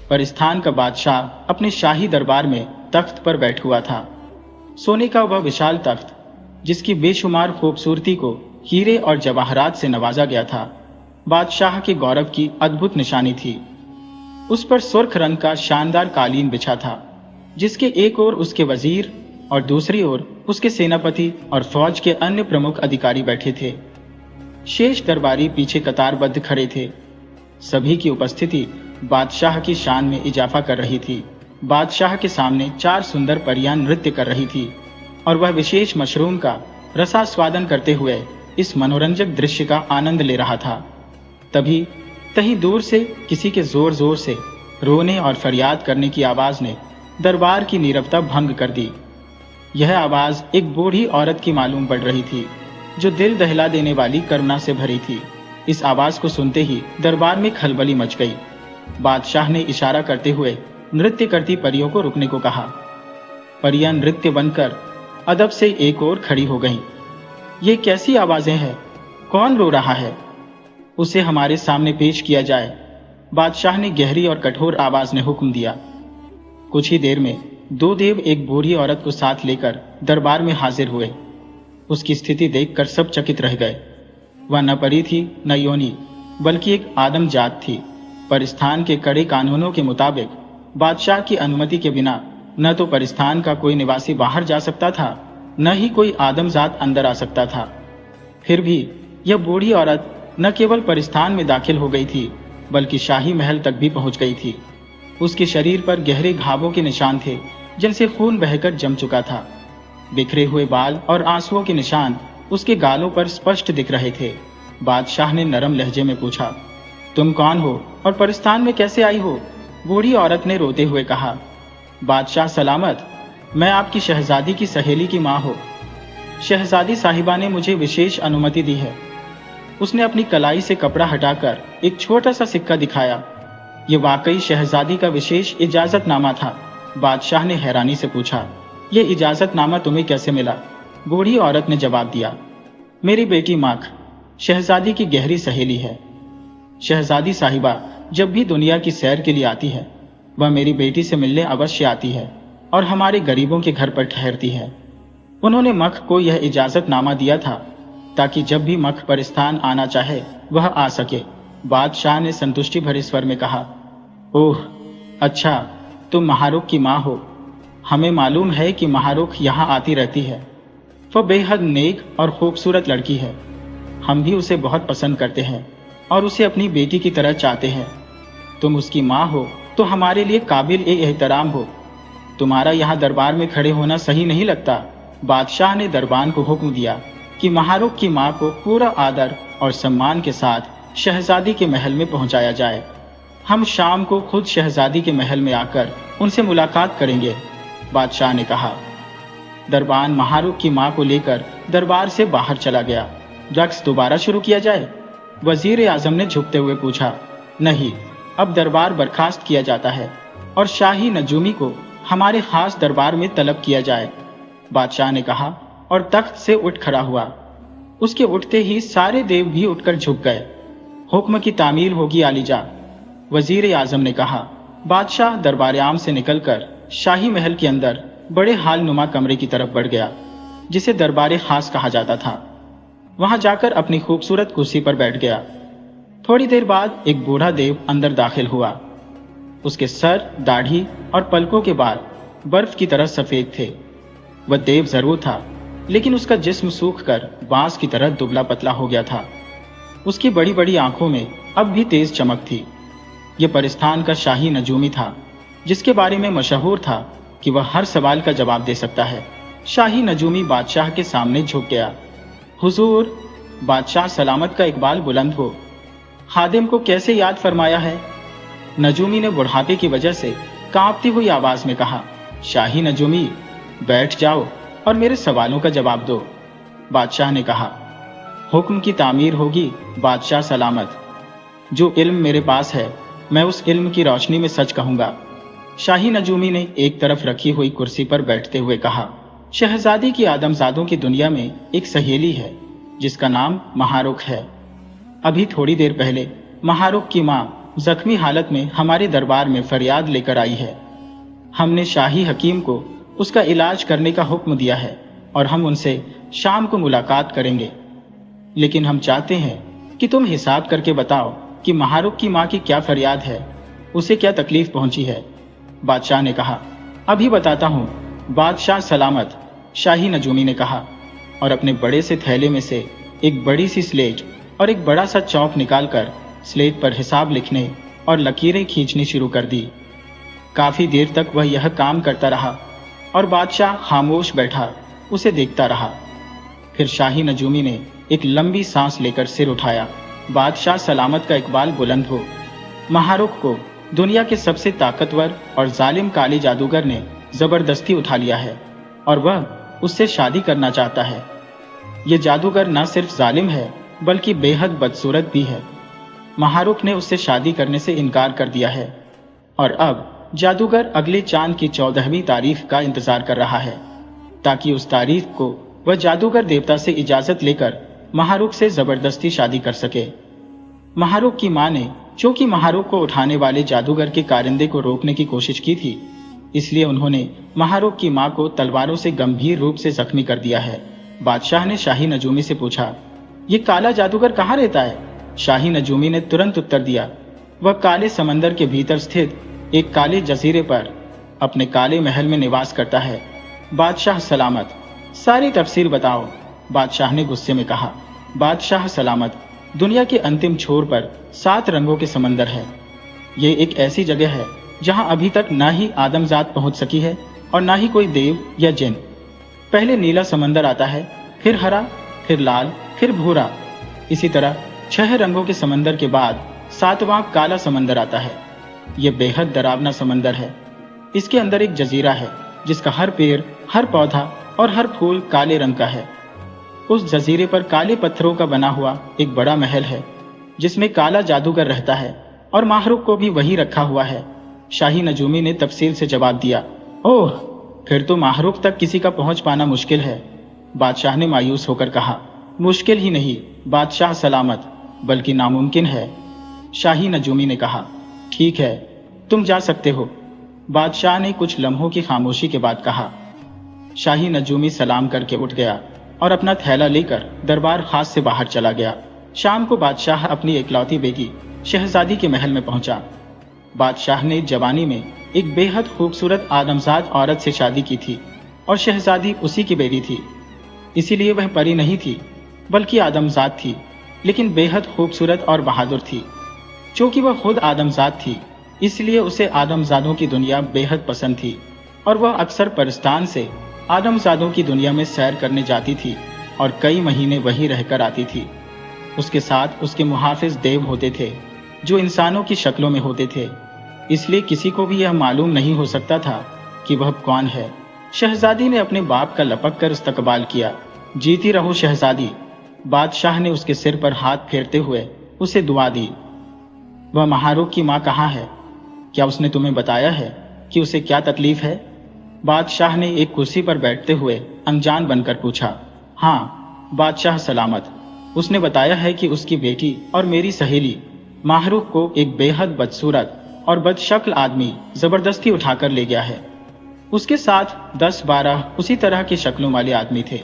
परिस्थान का बादशाह अपने शाही दरबार में तख्त पर बैठ हुआ था। सोने का वह विशाल तख्त, जिसकी बेशुमार खूबसूरती को हीरे और जवाहरात से नवाजा गया था, बादशाह के गौरव की अद्भुत निशानी थी। उस पर सुर्ख रंग का शानदार कालीन बिछा था, जिसके एक ओर उसके वजीर और दूसरी ओर उसके सेनापति और फौज के अन्य प्रमुख अधिकारी बैठे थे। शेष दरबारी पीछे कतारबद्ध खड़े थे। सभी की उपस्थिति बादशाह की शान में इजाफा कर रही थी। बादशाह के सामने 4 सुंदर परियां नृत्य कर रही थी और वह विशेष मशरूम का रसास्वादन करते हुए इस मनोरंजक दृश्य का आनंद ले रहा था। तभी कहीं दूर से किसी के जोर जोर से रोने और फरियाद करने की आवाज ने दरबार की नीरवता भंग कर दी। यह आवाज एक बूढ़ी औरत की मालूम पड़ रही थी, जो दिल दहला देने वाली करुणा से भरी थी। इस आवाज को सुनते ही दरबार में खलबली मच गई। बादशाह ने इशारा करते हुए नृत्य करती परियों को रुकने को कहा। परियां नृत्य बनकर अदब से एक ओर खड़ी हो गईं। ये कैसी आवाजें हैं? कौन रो रहा है? उसे हमारे सामने पेश किया जाए, बादशाह ने गहरी और कठोर आवाज में हुक्म दिया। कुछ ही देर में 2 देव एक बूढ़ी औरत को साथ लेकर दरबार में हाजिर हुए। उसकी स्थिति देखकर सब चकित रह गए। वह न परी थी न योनी, बल्कि एक आदम जात थी। परिस्थान के कड़े कानूनों के मुताबिक बादशाह की अनुमति के बिना न तो परिस्थान का कोई निवासी बाहर जा सकता था, न ही कोई आदमजात अंदर आ सकता था। फिर भी यह बूढ़ी औरत न केवल परिस्थान में दाखिल हो गई थी, बल्कि शाही महल तक भी पहुंच गई थी। उसके शरीर पर गहरे घावों के निशान थे, जिनसे खून बहकर जम चुका था। बिखरे हुए बाल और आंसुओं के निशान उसके गालों पर स्पष्ट दिख रहे थे। बादशाह ने नरम लहजे में पूछा, तुम कौन हो और परिस्थान में कैसे आई हो? बूढ़ी औरत ने रोते हुए कहा, बादशाह सलामत, मैं आपकी शहजादी की सहेली की माँ हो। शहजादी साहिबा ने मुझे विशेष अनुमति दी है। उसने अपनी कलाई से कपड़ा हटाकर एक छोटा सा सिक्का दिखाया। ये वाकई शहजादी का विशेष इजाजतनामा था। बादशाह ने हैरानी से पूछा, ये इजाजतनामा तुम्हें कैसे मिला? बूढ़ी औरत ने जवाब दिया, मेरी बेटी माख शहजादी की गहरी सहेली है। शहजादी साहिबा जब भी दुनिया की सैर के लिए आती है, वह मेरी बेटी से मिलने अवश्य आती है और हमारे गरीबों के घर पर ठहरती है। उन्होंने मख को यह इजाजतनामा दिया था ताकि जब भी मख परिस्थान आना चाहे वह आ सके। बादशाह ने संतुष्टि भरे स्वर में कहा, ओह अच्छा, तुम महारुख की माँ हो। हमें मालूम है कि महारुख यहाँ आती रहती है। वह बेहद नेक और खूबसूरत लड़की है। हम भी उसे बहुत पसंद करते हैं और उसे अपनी बेटी की तरह चाहते हैं। तुम उसकी माँ हो तो हमारे लिए काबिल एहतराम हो। तुम्हारा यहाँ दरबार में खड़े होना सही नहीं लगता। बादशाह ने दरबान को हुक्म दिया कि महारुख की माँ को पूरा आदर और सम्मान के साथ शहजादी के महल में पहुंचाया जाए। हम शाम को खुद शहजादी के महल में आकर उनसे मुलाकात करेंगे, बादशाह ने कहा। दरबान महारुख की माँ को लेकर दरबार से बाहर चला गया। रक्स दोबारा शुरू किया जाए? वजीर आजम ने झुकते हुए पूछा। नहीं, अब दरबार बर्खास्त किया जाता है और शाही नजूमी को हमारे खास दरबार में तलब किया जाए, बादशाह ने कहा और तख्त से उठ खड़ा हुआ। उसके उठते ही सारे देव भी उठकर झुक गए। हुक्म की तामील होगी आलीजा, वजीर आजम ने कहा। बादशाह दरबार आम से निकलकर शाही महल के अंदर बड़े हाल नुमा कमरे की तरफ बढ़ गया, जिसे दरबार खास कहा जाता था। वहां जाकर अपनी खूबसूरत कुर्सी पर बैठ गया। थोड़ी देर बाद एक बूढ़ा देव अंदर दाखिल हुआ। उसके सर, दाढ़ी और पलकों के बाल बर्फ की तरह सफेद थे। वह देव जरूर था, लेकिन उसका जिस्म सूखकर बांस की तरह दुबला पतला हो गया था। उसकी बड़ी बड़ी आंखों में अब भी तेज चमक थी। यह परिस्थान का शाही नजूमी था, जिसके बारे में मशहूर था कि वह हर सवाल का जवाब दे सकता है। शाही नजूमी बादशाह के सामने झुक गया। हुजूर, बादशाह सलामत का इकबाल बुलंद हो। खादिम को कैसे याद फरमाया है? नजूमी ने बुढ़ापे की वजह से कांपती हुई आवाज में कहा। शाही नजूमी, बैठ जाओ और मेरे सवालों का जवाब दो, बादशाह ने कहा। हुक्म की तामीर होगी, बादशाह सलामत। जो इल्म मेरे पास है, मैं उस इल्म की रोशनी में सच कहूंगा, शाही नजूमी ने एक तरफ रखी हुई कुर्सी पर बैठते हुए कहा। शहजादी की आदमजादों की दुनिया में एक सहेली है जिसका नाम महारुख है। अभी थोड़ी देर पहले महारुख की माँ जख्मी हालत में हमारे दरबार में फरियाद लेकर आई है। हमने शाही हकीम को उसका इलाज करने का हुक्म दिया है और हम उनसे शाम को मुलाकात करेंगे। लेकिन हम चाहते हैं कि तुम हिसाब करके बताओ कि महारुख की माँ की क्या फरियाद है, उसे क्या तकलीफ पहुंची है। बादशाह ने कहा, अभी बताता हूँ बादशाह सलामत, शाही नजूमी ने कहा, और अपने बड़े से थैले में से एक बड़ी सी स्लेट और एक बड़ा सा चौक निकालकर स्लेट पर हिसाब लिखने और लकीरें खींचनी शुरू कर दी। काफी देर तक वह यह काम करता रहा और बादशाह खामोश बैठा उसे देखता रहा। फिर शाही नजूमी ने एक लंबी सांस लेकर सिर उठाया। बादशाह सलामत का इकबाल बुलंद हो। महारुख को दुनिया के सबसे ताकतवर और जालिम काले जादूगर ने जबरदस्ती उठा लिया है और वह उससे शादी करना चाहता है। ये जादूगर न सिर्फ जालिम है बल्कि बेहद बदसूरत भी है। महारुख ने उससे शादी करने से इनकार कर दिया है और अब जादूगर अगले चांद की 14वीं तारीख का इंतजार कर रहा है ताकि उस तारीख को वह जादूगर देवता से इजाजत लेकर महारुख से जबरदस्ती शादी कर सके। महारुख की मां ने चूंकि महारुख को उठाने वाले जादूगर के कारिंदे को रोकने की कोशिश की थी, इसलिए उन्होंने महारुख की मां को तलवारों से गंभीर रूप से जख्मी कर दिया है। बादशाह ने शाही नजूमी से पूछा, ये काला जादूगर कहाँ रहता है? शाही नजूमी ने तुरंत उत्तर दिया, वह काले समंदर के भीतर स्थित एक काले जजीरे पर अपने काले महल में निवास करता है। बादशाह सलामत, सारी तफसील बताओ, बादशाह ने गुस्से में कहा। बादशाह सलामत, दुनिया के अंतिम छोर पर 7 रंगों के समंदर है। ये एक ऐसी जगह है जहां अभी तक ना ही आदमजात पहुंच सकी है और ना ही कोई देव या जिन। पहले नीला समंदर आता है, फिर हरा, फिर लाल, फिर भूरा। इसी तरह 6 रंगों के समंदर के बाद 7वां काला समंदर आता है। यह बेहद डरावना समंदर है। इसके अंदर एक जजीरा है जिसका हर पेड़, हर पौधा और हर फूल काले रंग का है। उस जजीरे पर काले पत्थरों का बना हुआ एक बड़ा महल है जिसमें काला जादूगर रहता है और महारुख को भी वही रखा हुआ है। शाही नजूमी ने तफसील से जवाब दिया। ओह, फिर तो महारुख तक किसी का पहुंच पाना मुश्किल है। बादशाह ने मायूस होकर कहा, मुश्किल ही नहीं बादशाह सलामत, बल्कि नामुमकिन है। शाही नजूमी ने कहा, ठीक है, तुम जा सकते हो। बादशाह ने कुछ लम्हों की खामोशी के बाद कहा। शाही नजूमी सलाम करके उठ गया और अपना थैला लेकर दरबार खास से बाहर चला गया। शाम को बादशाह अपनी इकलौती बेटी शहजादी के महल में पहुंचा। बादशाह ने जवानी में एक बेहद खूबसूरत आदमजाद औरत से शादी की थी और शहजादी उसी की बेटी थी। इसीलिए वह परी नहीं थी बल्कि आदमजाद थी, लेकिन बेहद खूबसूरत और बहादुर थी। चूंकि वह खुद आदमजाद थी, इसलिए उसे आदमजादों की दुनिया बेहद पसंद थी और वह अक्सर परिस्तान से आदमजादों की दुनिया में सैर करने जाती थी और कई महीने वहीं रहकर आती थी। उसके साथ उसके मुहाफिज देव होते थे जो इंसानों की शक्लों में होते थे, इसलिए किसी को भी यह मालूम नहीं हो सकता था कि वह कौन है। शहजादी ने अपने बाप का लपक कर इस्तकबाल किया। जीती रहो शहजादी। बादशाह ने उसके सिर पर हाथ फेरते हुए उसे दुआ दी। वह महारुख की माँ कहाँ है? क्या उसने तुम्हें बताया है कि उसे क्या तकलीफ है? बादशाह ने एक कुर्सी पर बैठते हुए अनजान बनकर पूछा। हाँ बादशाह सलामत, उसने बताया है कि उसकी बेटी और मेरी सहेली महारुख को एक बेहद बदसूरत और बदशक्ल आदमी जबरदस्ती उठाकर ले गया है। उसके साथ 10-12 उसी तरह की शक्लों वाले आदमी थे।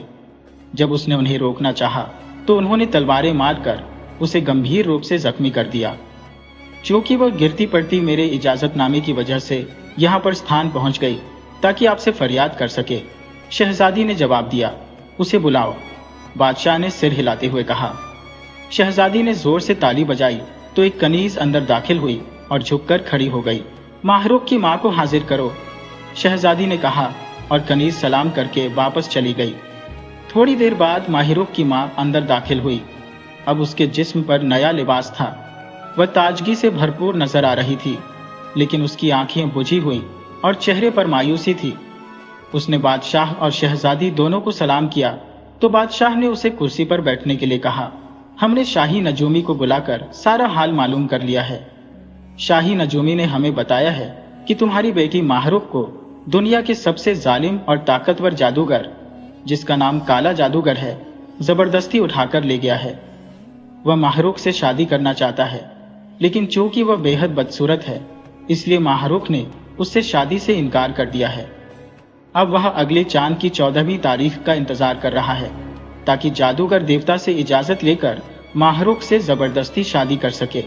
जब उसने उन्हें रोकना चाहा तो उन्होंने तलवारें मारकर उसे गंभीर रूप से जख्मी कर दिया। क्योंकि वह गिरती पड़ती मेरे इजाजतनामे की वजह से यहाँ पर स्थान पहुँच गई ताकि आपसे फरियाद कर सके। शहजादी ने जवाब दिया। उसे बुलाओ। बादशाह ने सिर हिलाते हुए कहा। शहजादी ने जोर से ताली बजाई तो एक कनीज अंदर दाखिल हुई और झुककर खड़ी हो गई। महारुख की माँ को हाजिर करो, शहजादी ने कहा और कनीज सलाम करके वापस चली गई। थोड़ी देर बाद माहिरुख की माँ अंदर दाखिल हुई। अब उसके जिस्म पर नया लिबास था। वह ताजगी से भरपूर नजर आ रही थी, लेकिन उसकी आंखें बुझी हुई और चेहरे पर मायूसी थी। उसने बादशाह और शहजादी दोनों को सलाम किया तो बादशाह ने उसे कुर्सी पर बैठने के लिए कहा। हमने शाही नजूमी को बुलाकर सारा हाल मालूम कर लिया है। शाही नजूमी ने हमें बताया है कि तुम्हारी बेटी महारुख को दुनिया के सबसे जालिम और ताकतवर जादूगर, जिसका नाम काला जादूगर है, जबरदस्ती उठाकर ले गया है। वह महारुख से शादी करना चाहता है, लेकिन चूंकि वह बेहद बदसूरत है, इसलिए माहरुख ने उससे शादी से इनकार कर दिया है। अब वह अगले चांद की 14वीं तारीख का इंतजार कर रहा है, ताकि जादूगर देवता से इजाजत लेकर माहरुख से जबरदस्ती शादी कर सके।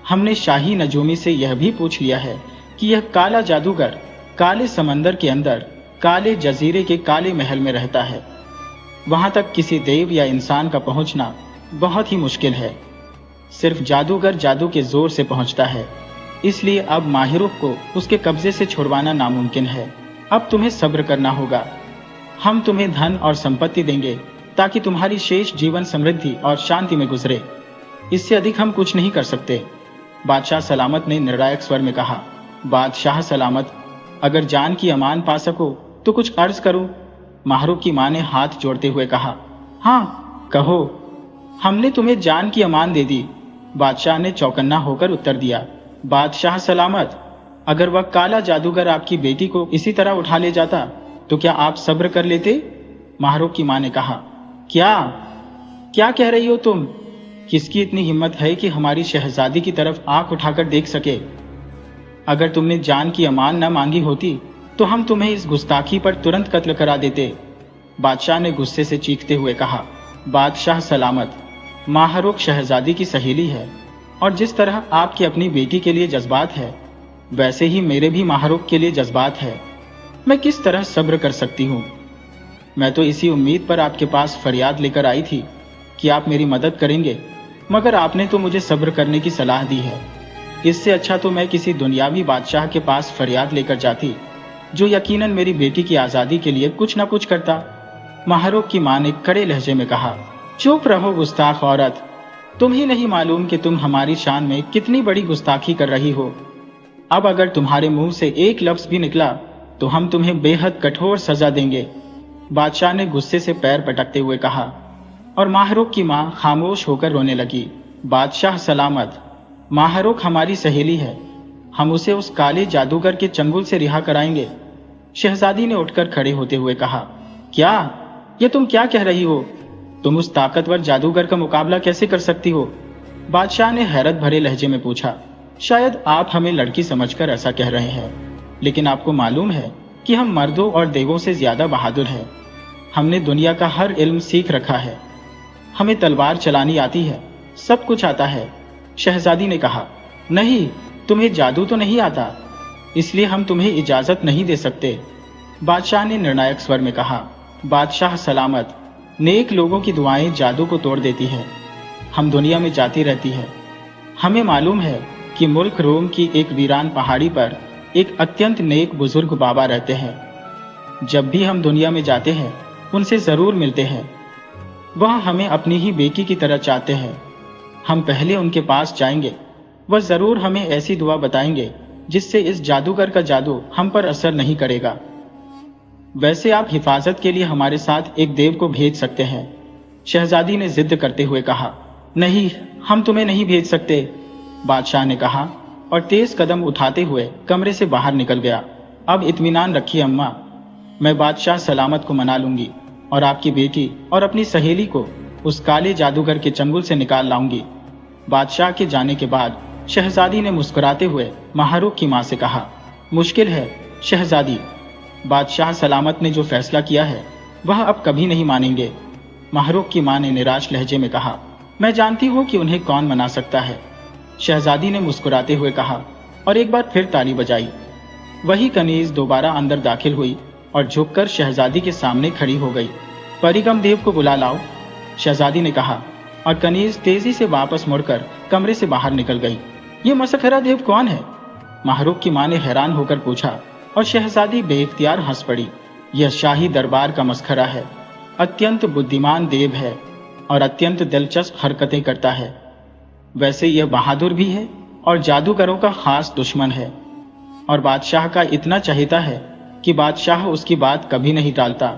हमने शाही नजूमी से यह भी पूछ लिया है कि यह काला जादूगर काले समंदर के अंदर काले जजीरे के काले महल में रहता है। वहां तक किसी देव या इंसान का पहुंचना बहुत ही मुश्किल है। सिर्फ जादूगर जादू के जोर से पहुंचता है, इसलिए अब माहिरुख को उसके कब्जे से छुड़वाना नामुमकिन है। अब तुम्हें सब्र करना होगा। हम तुम्हें धन और संपत्ति देंगे ताकि तुम्हारी शेष जीवन समृद्धि और शांति में गुजरे। इससे अधिक हम कुछ नहीं कर सकते। बादशाह सलामत ने निर्णायक स्वर में कहा। बादशाह सलामत, अगर जान की अमान पा सको तो कुछ अर्ज करो। माहरुख की मां ने हाथ जोड़ते हुए कहा। हाँ कहो। हमने तुम्हें जान की अमान दे दी, बादशाह ने चौकन्ना होकर उत्तर दिया। बादशाह सलामत, अगर वह काला जादूगर आपकी बेटी को इसी तरह उठा ले जाता तो क्या आप सब्र कर लेते? माहरुख की मां ने कहा। क्या कह रही हो तुम? किसकी इतनी हिम्मत है कि हमारी शहजादी की तरफ आंख उठाकर देख सके? अगर तुमने जान की अमान न मांगी होती तो हम तुम्हें इस गुस्ताखी पर तुरंत कत्ल करा देते, बादशाह ने गुस्से से चीखते हुए कहा। बादशाह सलामत, माहरुख शहजादी की सहेली है और जिस तरह आपकी अपनी बेटी के लिए जज्बात है, वैसे ही मेरे भी माहरुख के लिए जज्बात है। मैं किस तरह सब्र कर सकती हूँ? मैं तो इसी उम्मीद पर आपके पास फरियाद लेकर आई थी कि आप मेरी मदद करेंगे, मगर आपने तो मुझे सब्र करने की सलाह दी है। इससे अच्छा तो मैं किसी दुनियावी बादशाह के पास फरियाद लेकर जाती, जो यकीनन मेरी बेटी की आज़ादी के लिए कुछ न कुछ करता। माहरुख की मां ने कड़े लहजे में कहा। चुप रहो गुस्ताख औरत, तुम्हें नहीं मालूम कि तुम हमारी शान में कितनी बड़ी गुस्ताखी कर रही हो। अब अगर तुम्हारे मुंह से एक लफ्ज भी निकला तो हम तुम्हें बेहद कठोर सजा देंगे, बादशाह ने गुस्से से पैर पटकते हुए कहा। और माहरुख की मां खामोश होकर रोने लगी। बादशाह सलामत, माहरुख हमारी सहेली है, हम उसे उस काले जादूगर के चंगुल से रिहा कराएंगे, शहजादी ने उठकर खड़े होते हुए कहा। क्या? ये तुम क्या कह रही हो? तुम उस ताकतवर जादूगर का मुकाबला कैसे कर सकती हो? बादशाह ने हैरत भरे लहजे में पूछा। शायद आप हमें लड़की समझकर ऐसा कह रहे हैं, लेकिन आपको मालूम है कि हम मर्दों और देवों से ज्यादा बहादुर हैं। हमने दुनिया का हर इल्म सीख रखा है, हमें तलवार चलानी आती है, सब कुछ आता है, शहजादी ने कहा। नहीं, तुम्हें जादू तो नहीं आता, इसलिए हम तुम्हें इजाजत नहीं दे सकते, बादशाह ने निर्णायक स्वर में कहा। बादशाह सलामत, नेक लोगों की दुआएं जादू को तोड़ देती है। हम दुनिया में जाती रहती है। हमें मालूम है कि मुल्क रोम की एक वीरान पहाड़ी पर एक अत्यंत नेक बुजुर्ग बाबा रहते हैं। जब भी हम दुनिया में जाते हैं उनसे जरूर मिलते हैं। वह हमें अपनी ही बेटी की तरह चाहते हैं। हम पहले उनके पास जाएंगे, वह जरूर हमें ऐसी दुआ बताएंगे जिससे इस जादूगर का जादू हम पर असर नहीं करेगा। वैसे आप हिफाजत के लिए हमारे साथ एक देव को भेज सकते हैं, शहजादी ने जिद करते हुए कहा। नहीं, हम तुम्हें नहीं भेज सकते, बादशाह ने कहा और तेज कदम उठाते हुए कमरे से बाहर निकल गया। अब इत्मीनान रखिए अम्मा, मैं बादशाह सलामत को मना लूंगी और आपकी बेटी और अपनी सहेली को उस काले जादूगर के चंगुल से निकाल लाऊंगी। बादशाह के जाने के बाद शहजादी ने मुस्कुराते हुए माहरुख की मां से कहा। मुश्किल है शहजादी, बादशाह सलामत ने जो फैसला किया है वह अब कभी नहीं मानेंगे, माहरुख की मां ने निराश लहजे में कहा। मैं जानती हूँ कि उन्हें कौन मना सकता है, शहजादी ने मुस्कुराते हुए कहा और एक बार फिर ताली बजाई। वही कनीज दोबारा अंदर दाखिल हुई और झुककर शहजादी के सामने खड़ी हो गई। परिगम देव को बुला लाओ, शहजादी ने कहा और कनीज तेजी से वापस मुड़कर कमरे से बाहर निकल गई। ये मसखरा देव कौन है? माहरुख की मां ने हैरान होकर पूछा और शहजादी बेइख्तियार हंस पड़ी। यह शाही दरबार का मसखरा है, अत्यंत बुद्धिमान देव है और अत्यंत दिलचस्प हरकतें करता है। वैसे यह बहादुर भी है और जादूगरों का खास दुश्मन है और बादशाह का इतना चहेता है कि बादशाह उसकी बात कभी नहीं टालता,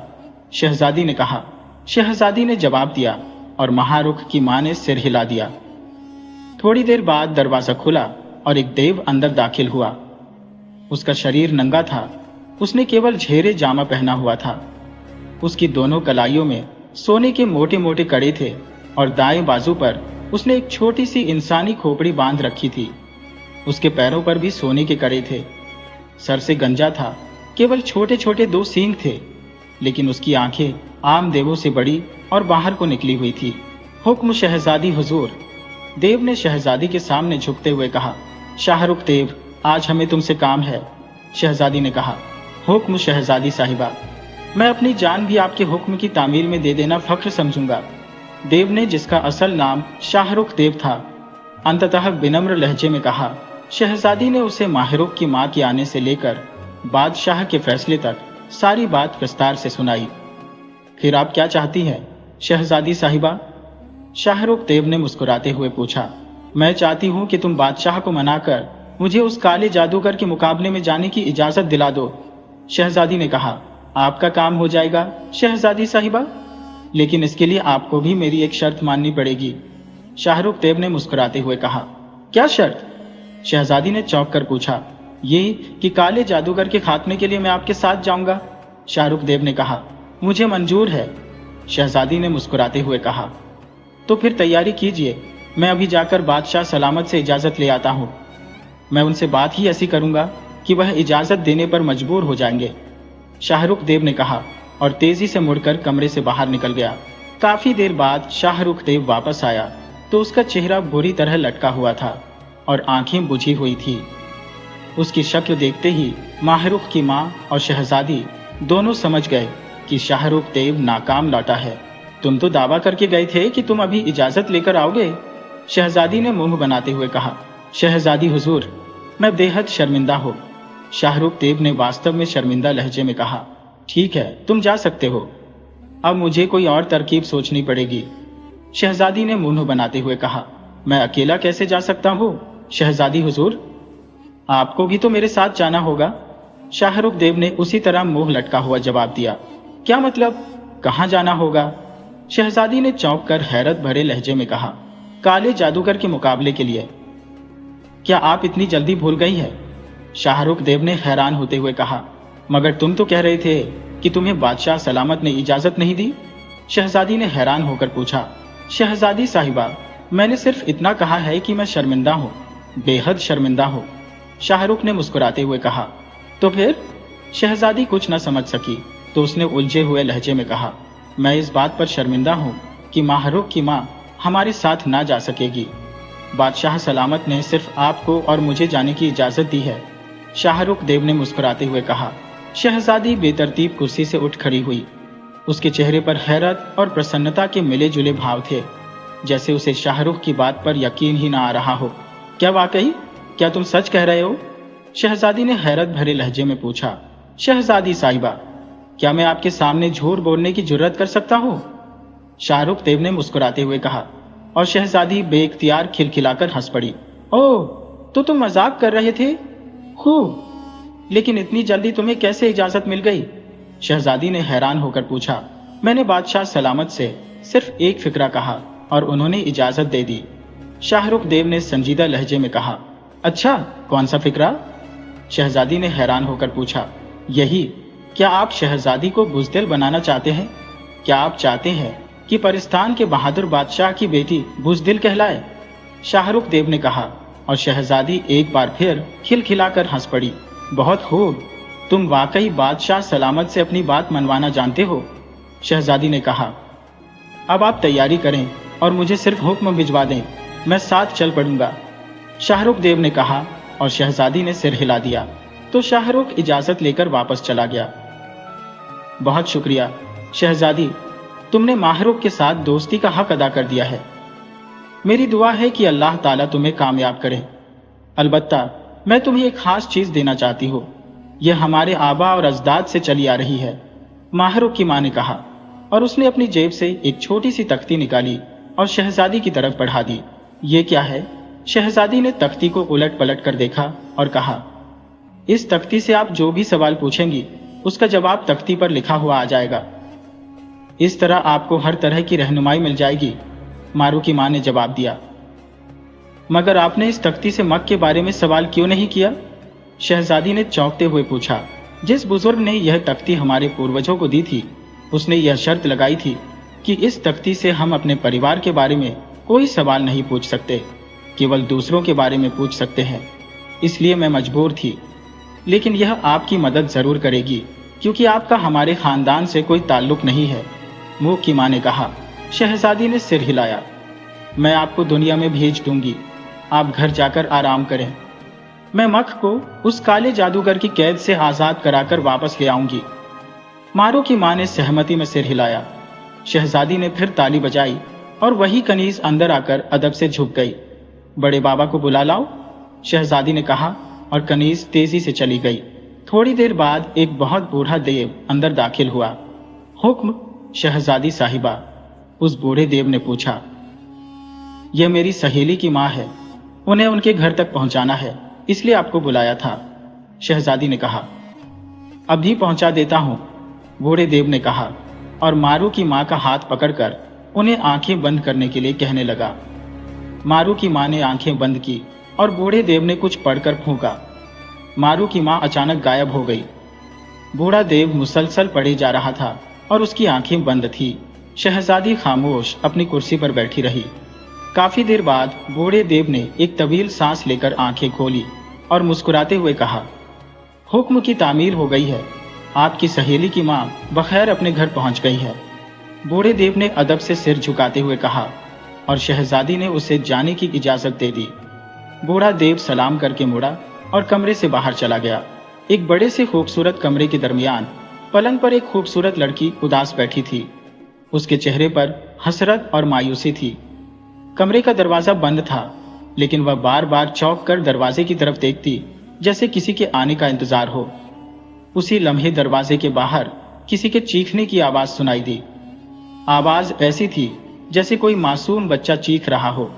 शहजादी ने कहा। शहजादी ने जवाब दिया और माहरुख की मां ने सिर हिला दिया। थोड़ी देर बाद दरवाजा खुला और एक देव अंदर दाखिल हुआ। उसका शरीर नंगा था, उसने केवल झेरे जामा पहना हुआ था। उसकी दोनों कलाइयों में सोने के मोटे मोटे कड़े थे और दाएं बाजू पर उसने एक छोटी सी इंसानी खोपड़ी बांध रखी थी। उसके पैरों पर भी सोने के कड़े थे। सर से गंजा था, केवल छोटे छोटे 2 सींग थे, लेकिन उसकी आंखें आम देवों से बड़ी और बाहर को निकली हुई थी। हुक्म शहजादी हुजूर। देव ने शहजादी के सामने झुकते हुए कहा। शाहरुख देव, आज हमें तुमसे काम है। शहजादी ने कहा। हुक्म शहजादी साहिबा। मैं अपनी जान भी आपके हुक्म की तामील में दे देना फख्र समझूंगा। देव ने, जिसका असल नाम शाहरुख देव था, अंततः विनम्र लहजे में कहा। शहजादी ने उसे माहिरुख की मां के आने से लेकर बादशाह के फैसले तक सारी बात विस्तार से सुनाई। फिर आप क्या चाहती हैं, शहजादी साहिबा? शाहरुख देव ने मुस्कुराते हुए पूछा। मैं चाहती हूं कि तुम बादशाह को मनाकर मुझे उस काले जादूगर के मुकाबले में जाने की इजाजत दिला दो। शहजादी ने कहा। आपका काम हो जाएगा शहजादी साहिबा, लेकिन इसके लिए आपको भी मेरी एक शर्त माननी पड़ेगी। शाहरुख देव ने मुस्कुराते हुए कहा। क्या शर्त? शहजादी ने चौंक कर पूछा। ये कि काले जादूगर के खात्मे के लिए मैं आपके साथ जाऊंगा। शाहरुख देव ने कहा। मुझे मंजूर है। शहजादी ने मुस्कुराते हुए कहा। तो फिर तैयारी कीजिए, मैं अभी जाकर बादशाह सलामत से इजाजत ले आता हूं। मैं उनसे बात ही ऐसी करूंगा कि वह इजाजत देने पर मजबूर हो जाएंगे। शाहरुख देव ने कहा और तेजी से मुड़कर कमरे से बाहर निकल गया। काफी देर बाद शाहरुख देव वापस आया तो उसका चेहरा बुरी तरह लटका हुआ था और आंखें बुझी हुई थी। उसकी शक्ल देखते ही माहरुख की मां और शहजादी दोनों समझ गए कि शाहरुख देव नाकाम लौटा है। तुम तो दावा करके गए थे कि तुम अभी इजाजत लेकर आओगे, शहजादी ने मुंह बनाते हुए कहा। शहजादी हुजूर, मैं बेहद शर्मिंदा हूं, शाहरुख देव ने वास्तव में शर्मिंदा लहजे में कहा। ठीक है, तुम जा सकते हो। अब मुझे कोई और तरकीब सोचनी पड़ेगी, शहजादी ने मुंह बनाते हुए कहा। मैं अकेला कैसे जा सकता हूं, शहजादी हुजूर? आपको भी तो मेरे साथ जाना होगा, शाहरुख देव ने उसी तरह मुंह लटका हुआ जवाब दिया। क्या मतलब, कहां जाना होगा? शहजादी ने चौंक कर हैरत भरे लहजे में कहा। काले जादूगर के मुकाबले के लिए। क्या आप इतनी जल्दी भूल गई है? शाहरुख देव ने हैरान होते हुए कहा। मगर तुम तो कह रहे थे कि तुम्हें बादशाह सलामत ने इजाजत नहीं दी, शहजादी ने हैरान होकर पूछा। शहजादी साहिबा, मैंने सिर्फ इतना कहा है कि मैं शर्मिंदा हूं, बेहद शर्मिंदा हूं, शाहरुख ने मुस्कुराते हुए कहा। तो फिर? शहजादी कुछ न समझ सकी तो उसने उलझे हुए लहजे में कहा। मैं इस बात पर शर्मिंदा हूं कि माहरुख की मां हमारे साथ ना जा सकेगी। बादशाह सलामत ने सिर्फ आपको और मुझे जाने की इजाजत दी है, शाहरुख देव ने मुस्कुराते हुए कहा। शहजादी बेतरतीब कुर्सी से उठ खड़ी हुई। उसके चेहरे पर हैरत और प्रसन्नता के मिले जुले भाव थे, जैसे उसे शाहरुख की बात पर यकीन ही ना आ रहा हो। क्या वाकई? क्या तुम सच कह रहे हो? शहजादी ने हैरत भरे लहजे में पूछा। शहजादी साहिबा, क्या मैं आपके सामने झूठ बोलने की जुर्रत कर सकता हूं? शाहरुख देव ने मुस्कुराते हुए कहा और शहजादी बेइख्तियार खिलखिलाकर हंस पड़ी। ओह, तो तुम मजाक कर रहे थे? खूब, लेकिन इतनी जल्दी तुम्हें कैसे इजाजत मिल गई? शहजादी ने हैरान होकर पूछा। मैंने बादशाह सलामत से सिर्फ एक फिक्रा कहा और उन्होंने इजाजत दे दी, शाहरुख देव ने संजीदा लहजे में कहा। अच्छा, कौन सा फिक्रा? शहजादी ने हैरान होकर पूछा। यही, क्या आप शहजादी को बुज़दिल बनाना चाहते हैं? क्या आप चाहते हैं कि परिस्तान के बहादुर बादशाह की बेटी बुज़दिल कहलाए? शाहरुख देव ने कहा और शहजादी एक बार फिर खिलखिलाकर हंस पड़ी। बहुत खूब, तुम वाकई बादशाह सलामत से अपनी बात मनवाना जानते हो, शहजादी ने कहा। अब आप तैयारी करें और मुझे सिर्फ हुक्म भिजवा दें, मैं साथ चल पड़ूंगा, शाहरुख देव ने कहा और शहजादी ने सिर हिला दिया तो शाहरुख इजाजत लेकर वापस चला गया। बहुत शुक्रिया शहजादी, तुमने माहरुख के साथ दोस्ती का हक अदा कर दिया है। मेरी दुआ है कि अल्लाह ताला तुम्हें कामयाब करे। अलबत्ता मैं तुम्हें एक खास चीज देना चाहती हूँ, यह हमारे आबा और अजदाद से चली आ रही है, माहरुख की मां ने कहा और उसने अपनी जेब से एक छोटी सी तख्ती निकाली और शहजादी की तरफ बढ़ा दी। ये क्या है? शहजादी ने तख्ती को उलट पलट कर देखा और कहा, इस तख्ती से आप जो भी सवाल पूछेंगी उसका जवाब तख्ती पर लिखा हुआ आ जाएगा। इस तरह आपको हर तरह की रहनुमाई मिल जाएगी, मारू की मां ने जवाब दिया। मगर आपने इस तख्ती से मक के बारे में सवाल क्यों नहीं किया? शहजादी ने चौंकते हुए पूछा। जिस बुजुर्ग ने यह तख्ती हमारे पूर्वजों को दी थी, उसने यह शर्त लगाई थी कि इस तख्ती से हम अपने परिवार के बारे में कोई सवाल नहीं पूछ सकते, केवल दूसरों के बारे में पूछ सकते हैं। इसलिए मैं मजबूर थी, लेकिन यह आपकी मदद जरूर करेगी क्योंकि आपका हमारे खानदान से कोई ताल्लुक नहीं है। मूक की माँ ने कहा। शहजादी ने सिर हिलाया। मैं आपको दुनिया में भेज दूंगी, आप घर जाकर आराम करें। मैं मख को उस काले जादूगर की कैद से आजाद कराकर वापस ले आऊंगी। मारू की माँ ने सहमति में सिर हिलाया। शहजादी ने फिर ताली बजाई और वही कनीज अंदर आकर अदब से झुक गई। बड़े बाबा को बुला लाओ, शहजादी ने कहा और कनीज तेजी से चली गई। थोड़ी देर बाद एक बहुत बूढ़ा देव अंदर दाखिल हुआ। हुक्म शहजादी साहिबा, उस बूढ़े देव ने पूछा। यह मेरी सहेली की माँ है, उन्हें उनके घर तक पहुंचाना है, इसलिए आपको बुलाया था, शहजादी ने कहा। अभी पहुंचा देता हूं, बूढ़े देव ने कहा और मारू की माँ का हाथ पकड़कर उन्हें आंखें बंद करने के लिए कहने लगा। मारू की माँ ने आंखें बंद की और बूढ़े देव ने कुछ पढ़कर फूंका। मारू की माँ अचानक गायब हो गई। बूढ़ा देव मुसलसल पढ़े जा रहा था और उसकी आंखें बंद थी। शहजादी खामोश अपनी कुर्सी पर बैठी रही। काफी देर बाद बूढ़े देव ने एक तवील सांस लेकर आंखें खोली और मुस्कुराते हुए कहा, हुक्म की तामीर हो गई है, आपकी सहेली की माँ बखैर अपने घर पहुंच गई है, बूढ़े देव ने अदब से सिर झुकाते हुए कहा और शहजादी ने उसे जाने की इजाजत दे दी। बूढ़ा देव सलाम करके मुड़ा और कमरे से बाहर चला गया। एक बड़े से खूबसूरत कमरे के दरमियान पलंग पर एक खूबसूरत लड़की उदास बैठी थी। उसके चेहरे पर हसरत और मायूसी थी। कमरे का दरवाजा बंद था, लेकिन वह बार बार चौंक कर दरवाजे की तरफ देखती, जैसे किसी के आने का इंतजार हो। उसी लम्हे दरवाजे के बाहर किसी के चीखने की आवाज सुनाई दी। आवाज ऐसी थी जैसे कोई मासूम बच्चा चीख रहा हो।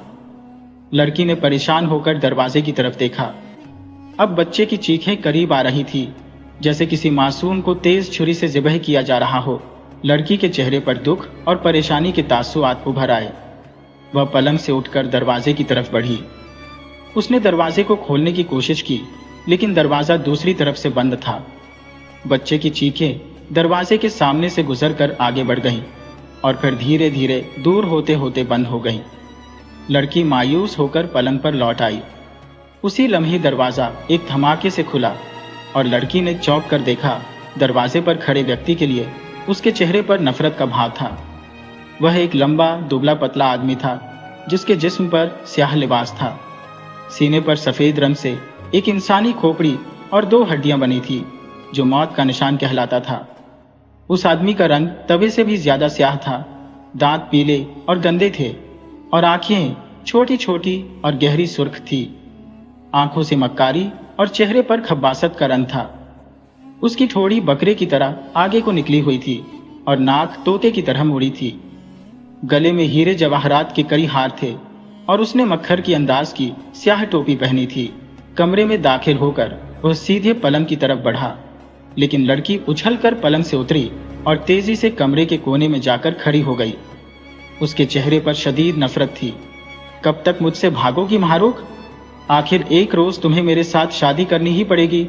लड़की ने परेशान होकर दरवाजे की तरफ देखा। अब बच्चे की चीखें करीब आ रही थी, जैसे किसी मासूम को तेज छुरी से ज़िबह किया जा रहा हो। लड़की के चेहरे पर दुख और परेशानी के तासुरात उभर आए। वह पलंग से उठकर दरवाजे की तरफ बढ़ी। उसने दरवाजे को खोलने की कोशिश की, लेकिन दरवाजा दूसरी तरफ से बंद था। बच्चे की चीखें दरवाजे के सामने से गुजरकर आगे बढ़ गईं और फिर धीरे धीरे दूर होते होते बंद हो गईं। लड़की मायूस होकर पलंग पर लौट आई। उसी लम्हे दरवाजा एक धमाके से खुला और लड़की ने चौंक कर देखा। दरवाजे पर खड़े व्यक्ति के लिए उसके चेहरे पर नफरत का भाव था। वह एक लंबा दुबला पतला आदमी था, जिसके जिस्म पर स्याह लिबास था। सीने पर सफेद रंग से एक इंसानी खोपड़ी और 2 हड्डियां बनी थी, जो मौत का निशान कहलाता था। उस आदमी का रंग तवे से भी ज्यादा स्याह था। दांत पीले और गंदे थे और आंखें छोटी छोटी और गहरी सुर्ख थी। आंखों से मक्कारी और चेहरे पर खब्बासत का रंग था। उसकी ठोड़ी बकरे की तरह आगे को निकली हुई थी और नाक तोते की तरह मुड़ी थी। गले में हीरे जवाहरात के कई हार थे और उसने मक्खर की अंदाज की स्याह टोपी पहनी थी। कमरे में दाखिल होकर वह सीधे पलंग की तरफ बढ़ा, लेकिन लड़की उछलकर पलंग से उतरी और तेजी से कमरे के कोने में जाकर खड़ी हो गई। उसके चेहरे पर शदीद नफरत थी। कब तक मुझसे भागोगी महारूख? आखिर एक रोज तुम्हें मेरे साथ शादी करनी ही पड़ेगी,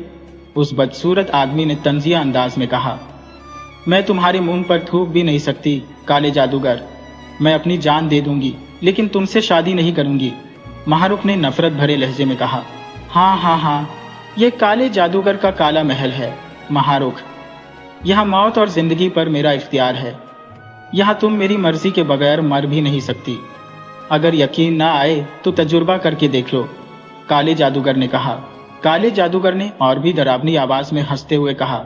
उस बदसूरत आदमी ने तंजिया अंदाज में कहा। मैं तुम्हारे मुंह पर थूक भी नहीं सकती, काले जादूगर। मैं अपनी जान दे दूंगी, लेकिन तुमसे शादी नहीं करूंगी, महारूख ने नफरत भरे लहजे में कहा। हाँ हाँ हाँ, यह काले जादूगर का काला महल है महारूख। यहाँ मौत और जिंदगी पर मेरा इख्तियार है। यहाँ तुम मेरी मर्जी के बगैर मर भी नहीं सकती। अगर यकीन ना आए तो तजुर्बा करके देख लो, काले जादूगर ने कहा। काले जादूगर ने और भी डरावनी आवाज में हंसते हुए कहा,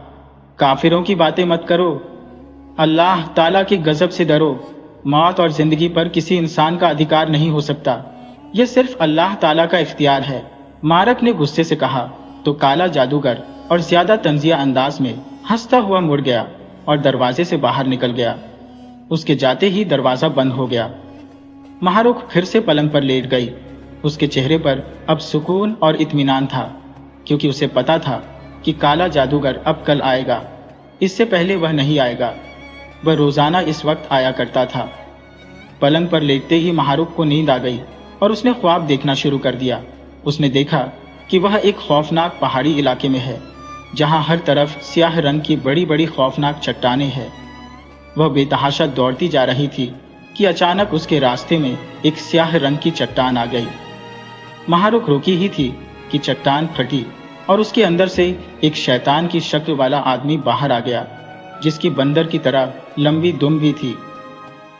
काफिरों की बातें मत करो, अल्लाह ताला की गजब से डरो। मौत और जिंदगी पर किसी इंसान का अधिकार नहीं हो सकता, यह सिर्फ अल्लाह ताला का इख्तियार है, मारक ने गुस्से से कहा। तो काला जादूगर और ज्यादा तंजिया अंदाज में हंसता हुआ मुड़ गया और दरवाजे से बाहर निकल गया। उसके जाते ही दरवाजा बंद हो गया। महारूख फिर से पलंग पर लेट गई। उसके चेहरे पर अब सुकून और इत्मीनान था, क्योंकि उसे पता था कि काला जादूगर अब कल आएगा। इससे पहले वह नहीं आएगा। वह रोजाना इस वक्त आया करता था। पलंग पर लेटते ही महारूख को नींद आ गई और उसने ख्वाब देखना शुरू कर दिया। उसने देखा कि वह एक खौफनाक पहाड़ी इलाके में है, जहां हर तरफ स्याह रंग की बड़ी बड़ी खौफनाक चट्टानें हैं। वह बेतहाशा दौड़ती जा रही थी कि अचानक उसके रास्ते में एक स्याह रंग की चट्टान आ गई। महारुख रुकी ही थी कि चट्टान फटी और उसके अंदर से एक शैतान की शक्ल वाला आदमी बाहर आ गया, जिसकी बंदर की तरह लंबी दुम भी थी।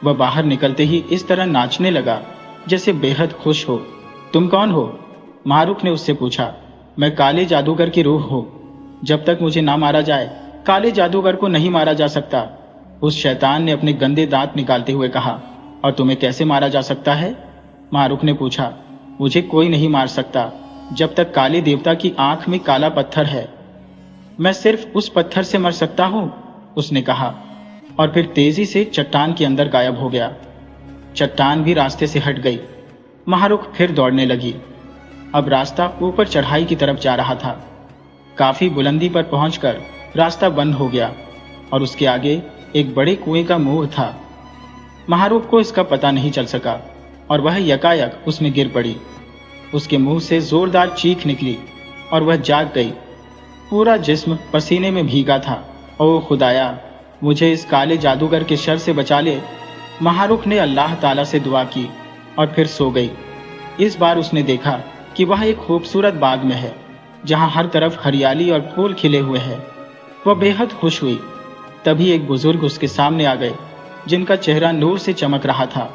वह बाहर निकलते ही इस तरह नाचने लगा जैसे बेहद खुश हो। तुम कौन हो? महारुख ने उससे पूछा। मैं काले जादूगर की रूह हूँ। जब तक मुझे ना मारा जाए काले जादूगर को नहीं मारा जा सकता। उस शैतान ने अपने गंदे दांत निकालते हुए कहा। और तुम्हें कैसे मारा जा सकता है? महारुख ने पूछा। मुझे कोई नहीं मार सकता जब तक काले देवता की आंख में काला पत्थर है। मैं सिर्फ उस पत्थर से मर सकता हूं, उसने कहा, और फिर तेजी से चट्टान के अंदर गायब हो गया। चट्टान भी रास्ते से हट गई। महारुख फिर दौड़ने लगी। अब रास्ता ऊपर चढ़ाई की तरफ जा रहा था। काफी बुलंदी पर पहुंचकर रास्ता बंद हो गया और उसके आगे एक बड़े कुएं का मुंह था। महारुख को इसका पता नहीं चल सका और वह यकायक उसमें गिर पड़ी। उसके मुंह से जोरदार चीख निकली और वह जाग गई। पूरा जिस्म पसीने में भीगा था। ओ खुदाया, मुझे इस काले जादूगर के शर से बचा ले। महारुख ने अल्लाह ताला से दुआ की और फिर सो गई। इस बार उसने देखा कि वह एक खूबसूरत बाग में है जहां हर तरफ हरियाली और फूल खिले हुए हैं। वह बेहद खुश हुई। तभी एक बुजुर्ग उसके सामने आ गए जिनका चेहरा नूर से चमक रहा था।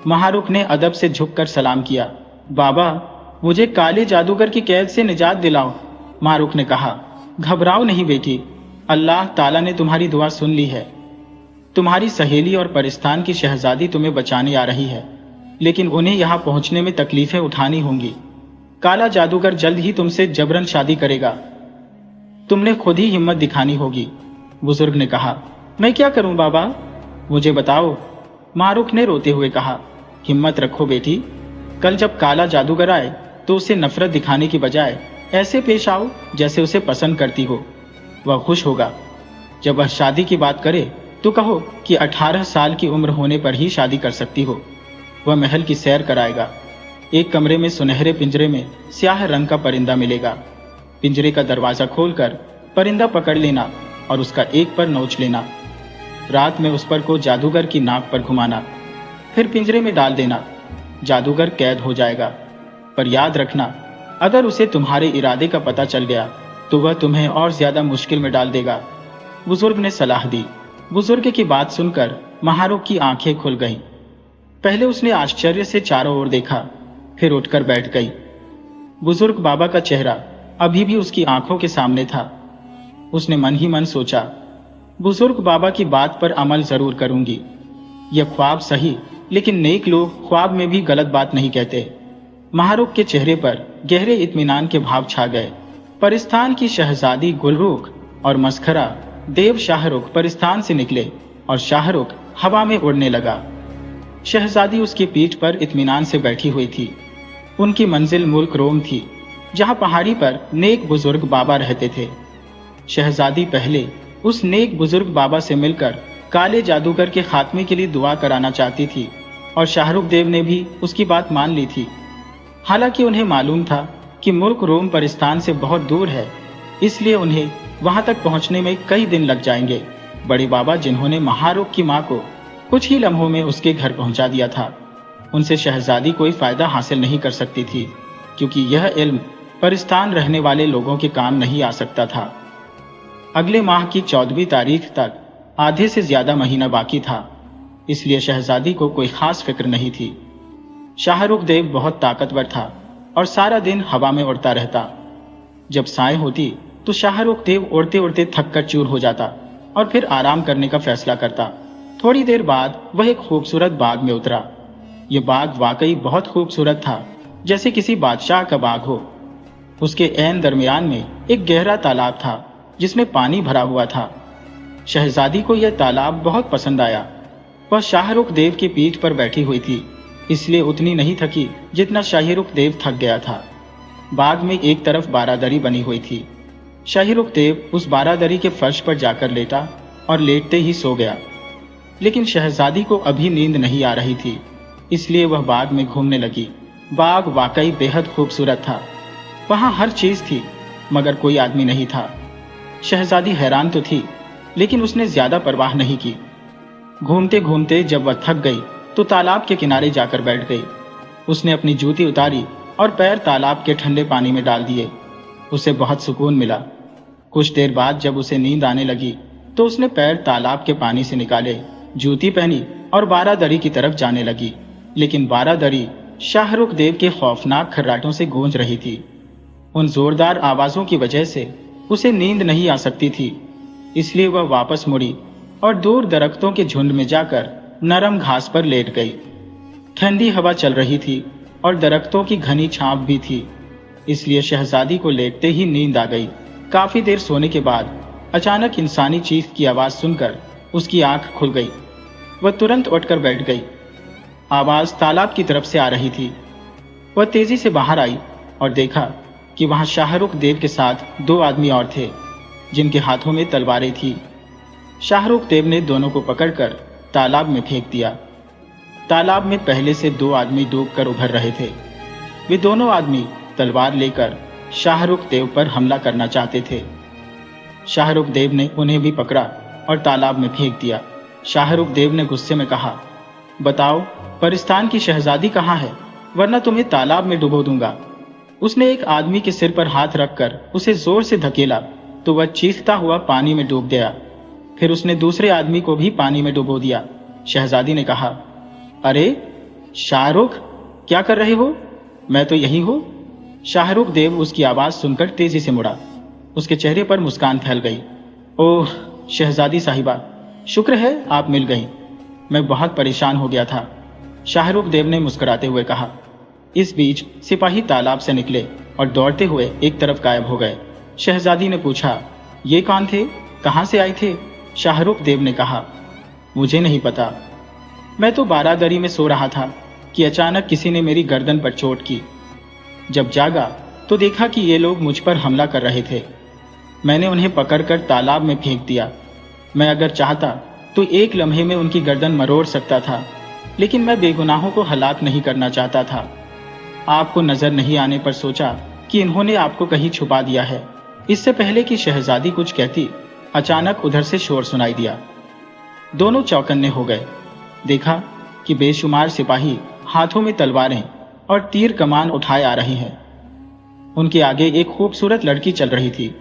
महारुख ने अदब से झुककर सलाम किया। बाबा, मुझे काले जादूगर की कैद से निजात दिलाओ। महारुख ने कहा। घबराओ नहीं बेटी, अल्लाह ताला ने तुम्हारी दुआ सुन ली है। तुम्हारी सहेली और परिस्तान की शहजादी तुम्हें बचाने आ रही है, लेकिन उन्हें यहां पहुंचने में तकलीफें उठानी होंगी। काला जादूगर जल्द ही तुमसे जबरन शादी करेगा। तुमने खुद ही हिम्मत दिखानी होगी। बुजुर्ग ने कहा। मैं क्या करूं बाबा? मुझे बताओ, महारुख ने रोते हुए कहा। हिम्मत रखो बेटी, कल जब काला जादूगर आए तो उसे नफरत दिखाने की बजाय ऐसे पेश आओ जैसे उसे पसंद करती हो। वह खुश होगा। जब वह शादी की बात करे तो कहो कि 18 साल की उम्र होने पर ही शादी कर सकती हो। वह महल की सैर कराएगा। एक कमरे में सुनहरे पिंजरे में स्याह रंग का परिंदा मिलेगा। पिंजरे का दरवाजा खोलकर परिंदा पकड़ लेना और उसका एक पर नोच लेना। रात में उस पर को जादूगर की नाक पर घुमाना, फिर पिंजरे में डाल देना। जादूगर कैद हो जाएगा। पर याद रखना, अगर उसे तुम्हारे इरादे का पता चल गया तो वह तुम्हें और ज्यादा मुश्किल में डाल देगा। बुजुर्ग ने सलाह दी। बुजुर्ग की बात सुनकर महारुख की आंखें खुल गईं। पहले उसने आश्चर्य से चारों ओर देखा, फिर उठकर बैठ गई। बुजुर्ग बाबा का चेहरा अभी भी उसकी आंखों के सामने था। उसने मन ही मन सोचा, बुजुर्ग बाबा की बात पर अमल जरूर करूंगी। यह ख्वाब सही, लेकिन नेक लोग ख्वाब में भी गलत बात नहीं कहते। महारुख के चेहरे पर गहरे इत्मीनान के भाव छा गए। परिस्तान की शहजादी गुलरुख और मस्खरा देव शाहरुख परिस्तान से निकले और शाहरुख हवा में उड़ने लगा। शहजादी उसकी पीठ पर इत्मीनान से बैठी हुई थी। उनकी मंजिल मुल्क रोम थी, जहां पहाड़ी पर नेक बुजुर्ग बाबा रहते थे। शहजादी पहले उस नेक बुजुर्ग बाबा से मिलकर काले जादूगर के खात्मे के लिए दुआ कराना चाहती थी और शाहरुख देव ने भी उसकी बात मान ली थी। हालांकि उन्हें मालूम था कि मुल्क रोम परिस्तान से बहुत दूर है, इसलिए उन्हें वहां तक पहुंचने में कई दिन लग जाएंगे। बड़े बाबा, जिन्होंने महारुख की मां को कुछ ही लम्हों में उसके घर पहुंचा दिया था, उनसे शहजादी कोई फायदा हासिल नहीं कर सकती थी, क्योंकि यह इल्म परिस्तान रहने वाले लोगों के काम नहीं आ सकता था। अगले माह की 14वीं तारीख तक आधे से ज्यादा महीना बाकी था, इसलिए शहजादी को कोई खास फिक्र नहीं थी। शाहरुख देव बहुत ताकतवर था और सारा दिन हवा में उड़ता रहता। जब साय होती तो शाहरुख देव उड़ते उड़ते थक कर चूर हो जाता और फिर आराम करने का फैसला करता। थोड़ी देर बाद वह एक खूबसूरत बाग में उतरा। यह बाग वाकई बहुत खूबसूरत था, जैसे किसी बादशाह का बाग हो। उसके ऐन दरमियान में एक गहरा तालाब था जिसमें पानी भरा हुआ था। शहजादी को यह तालाब बहुत पसंद आया। वह शाहरुख देव की पीठ पर बैठी हुई थी, इसलिए उतनी नहीं थकी जितना शाहरुख देव थक गया था। बाग में एक तरफ बारादरी बनी हुई थी। शाहरुख देव उस बारादरी के फर्श पर जाकर लेटा और लेटते ही सो गया। लेकिन शहजादी को अभी नींद नहीं आ रही थी, इसलिए वह बाग में घूमने लगी। बाग वाकई बेहद खूबसूरत था। वहां हर चीज थी, मगर कोई आदमी नहीं था। शहजादी हैरान तो थी, लेकिन उसने ज्यादा परवाह नहीं की। घूमते घूमते जब वह थक गई तो तालाब के किनारे जाकर बैठ गई। उसने अपनी जूती उतारी और पैर तालाब के ठंडे पानी में डाल दिए। उसे बहुत सुकून मिला। कुछ देर बाद जब उसे नींद आने लगी तो उसने पैर तालाब के पानी से निकाले, जूती पहनी और बारादरी की तरफ जाने लगी। लेकिन बारादरी शाहरुख देव के खौफनाक खर्राटों से गूंज रही थी। उन जोरदार आवाजों की वजह से उसे नींद नहीं आ सकती थी, इसलिए वह वापस मुड़ी और दूर दरख्तों के झुंड में जाकर नरम घास पर लेट गई। ठंडी हवा चल रही थी और दरख्तों की घनी छांव भी थी, इसलिए शहजादी को लेटते ही नींद आ गई। काफी देर सोने के बाद अचानक इंसानी चीख की आवाज सुनकर उसकी आंख खुल गई। वह तुरंत उठकर बैठ गई। आवाज तालाब की तरफ से आ रही थी। वह तेजी से बाहर आई और देखा कि वहां शाहरुख देव के साथ 2 आदमी और थे, जिनके हाथों में तलवारें थी। शाहरुख देव ने दोनों को पकड़कर तालाब में फेंक दिया। तालाब में पहले से 2 आदमी डूबकर उभर रहे थे। वे दोनों आदमी तलवार लेकर शाहरुख देव पर हमला करना चाहते थे। शाहरुख देव ने उन्हें भी पकड़ा और तालाब में फेंक दिया। शाहरुख देव ने गुस्से में कहा, बताओ परिस्तान की शहजादी कहाँ है, वरना तुम्हें तालाब में डुबो दूंगा। उसने एक आदमी के सिर पर हाथ रखकर उसे जोर से धकेला तो वह चीखता हुआ पानी में डूब गया। फिर उसने दूसरे आदमी को भी पानी में डुबो दिया। शहजादी ने कहा, अरे शाहरुख, क्या कर रहे हो? मैं तो यही हूं। शाहरुख देव उसकी आवाज सुनकर तेजी से मुड़ा। उसके चेहरे पर मुस्कान फैल गई। ओह शहजादी साहिबा, शुक्र है आप मिल गईं। मैं बहुत परेशान हो गया था, शाहरुख देव ने मुस्कुराते हुए कहा। इस बीच सिपाही तालाब से निकले और दौड़ते हुए एक तरफ गायब हो गए। शहजादी ने पूछा, ये कौन थे, कहां से आए थे? शाहरुख देव ने कहा, मुझे नहीं पता। मैं तो बारादरी में सो रहा था कि अचानक किसी ने मेरी गर्दन पर चोट की। जब जागा तो देखा कि ये लोग मुझ पर हमला कर रहे थे। मैंने उन्हें पकड़कर तालाब में फेंक दिया। मैं अगर चाहता तो एक लम्हे में उनकी गर्दन मरोड़ सकता था, लेकिन मैं बेगुनाहों को हलाक नहीं करना चाहता था। आपको नजर नहीं आने पर सोचा कि इन्होंने आपको कहीं छुपा दिया है। इससे पहले कि शहजादी कुछ कहती, अचानक उधर से शोर सुनाई दिया। दोनों चौकन्ने हो गए। देखा कि बेशुमार सिपाही हाथों में तलवारें और तीर कमान उठाए आ रहे हैं। उनके आगे एक खूबसूरत लड़की चल रही थी,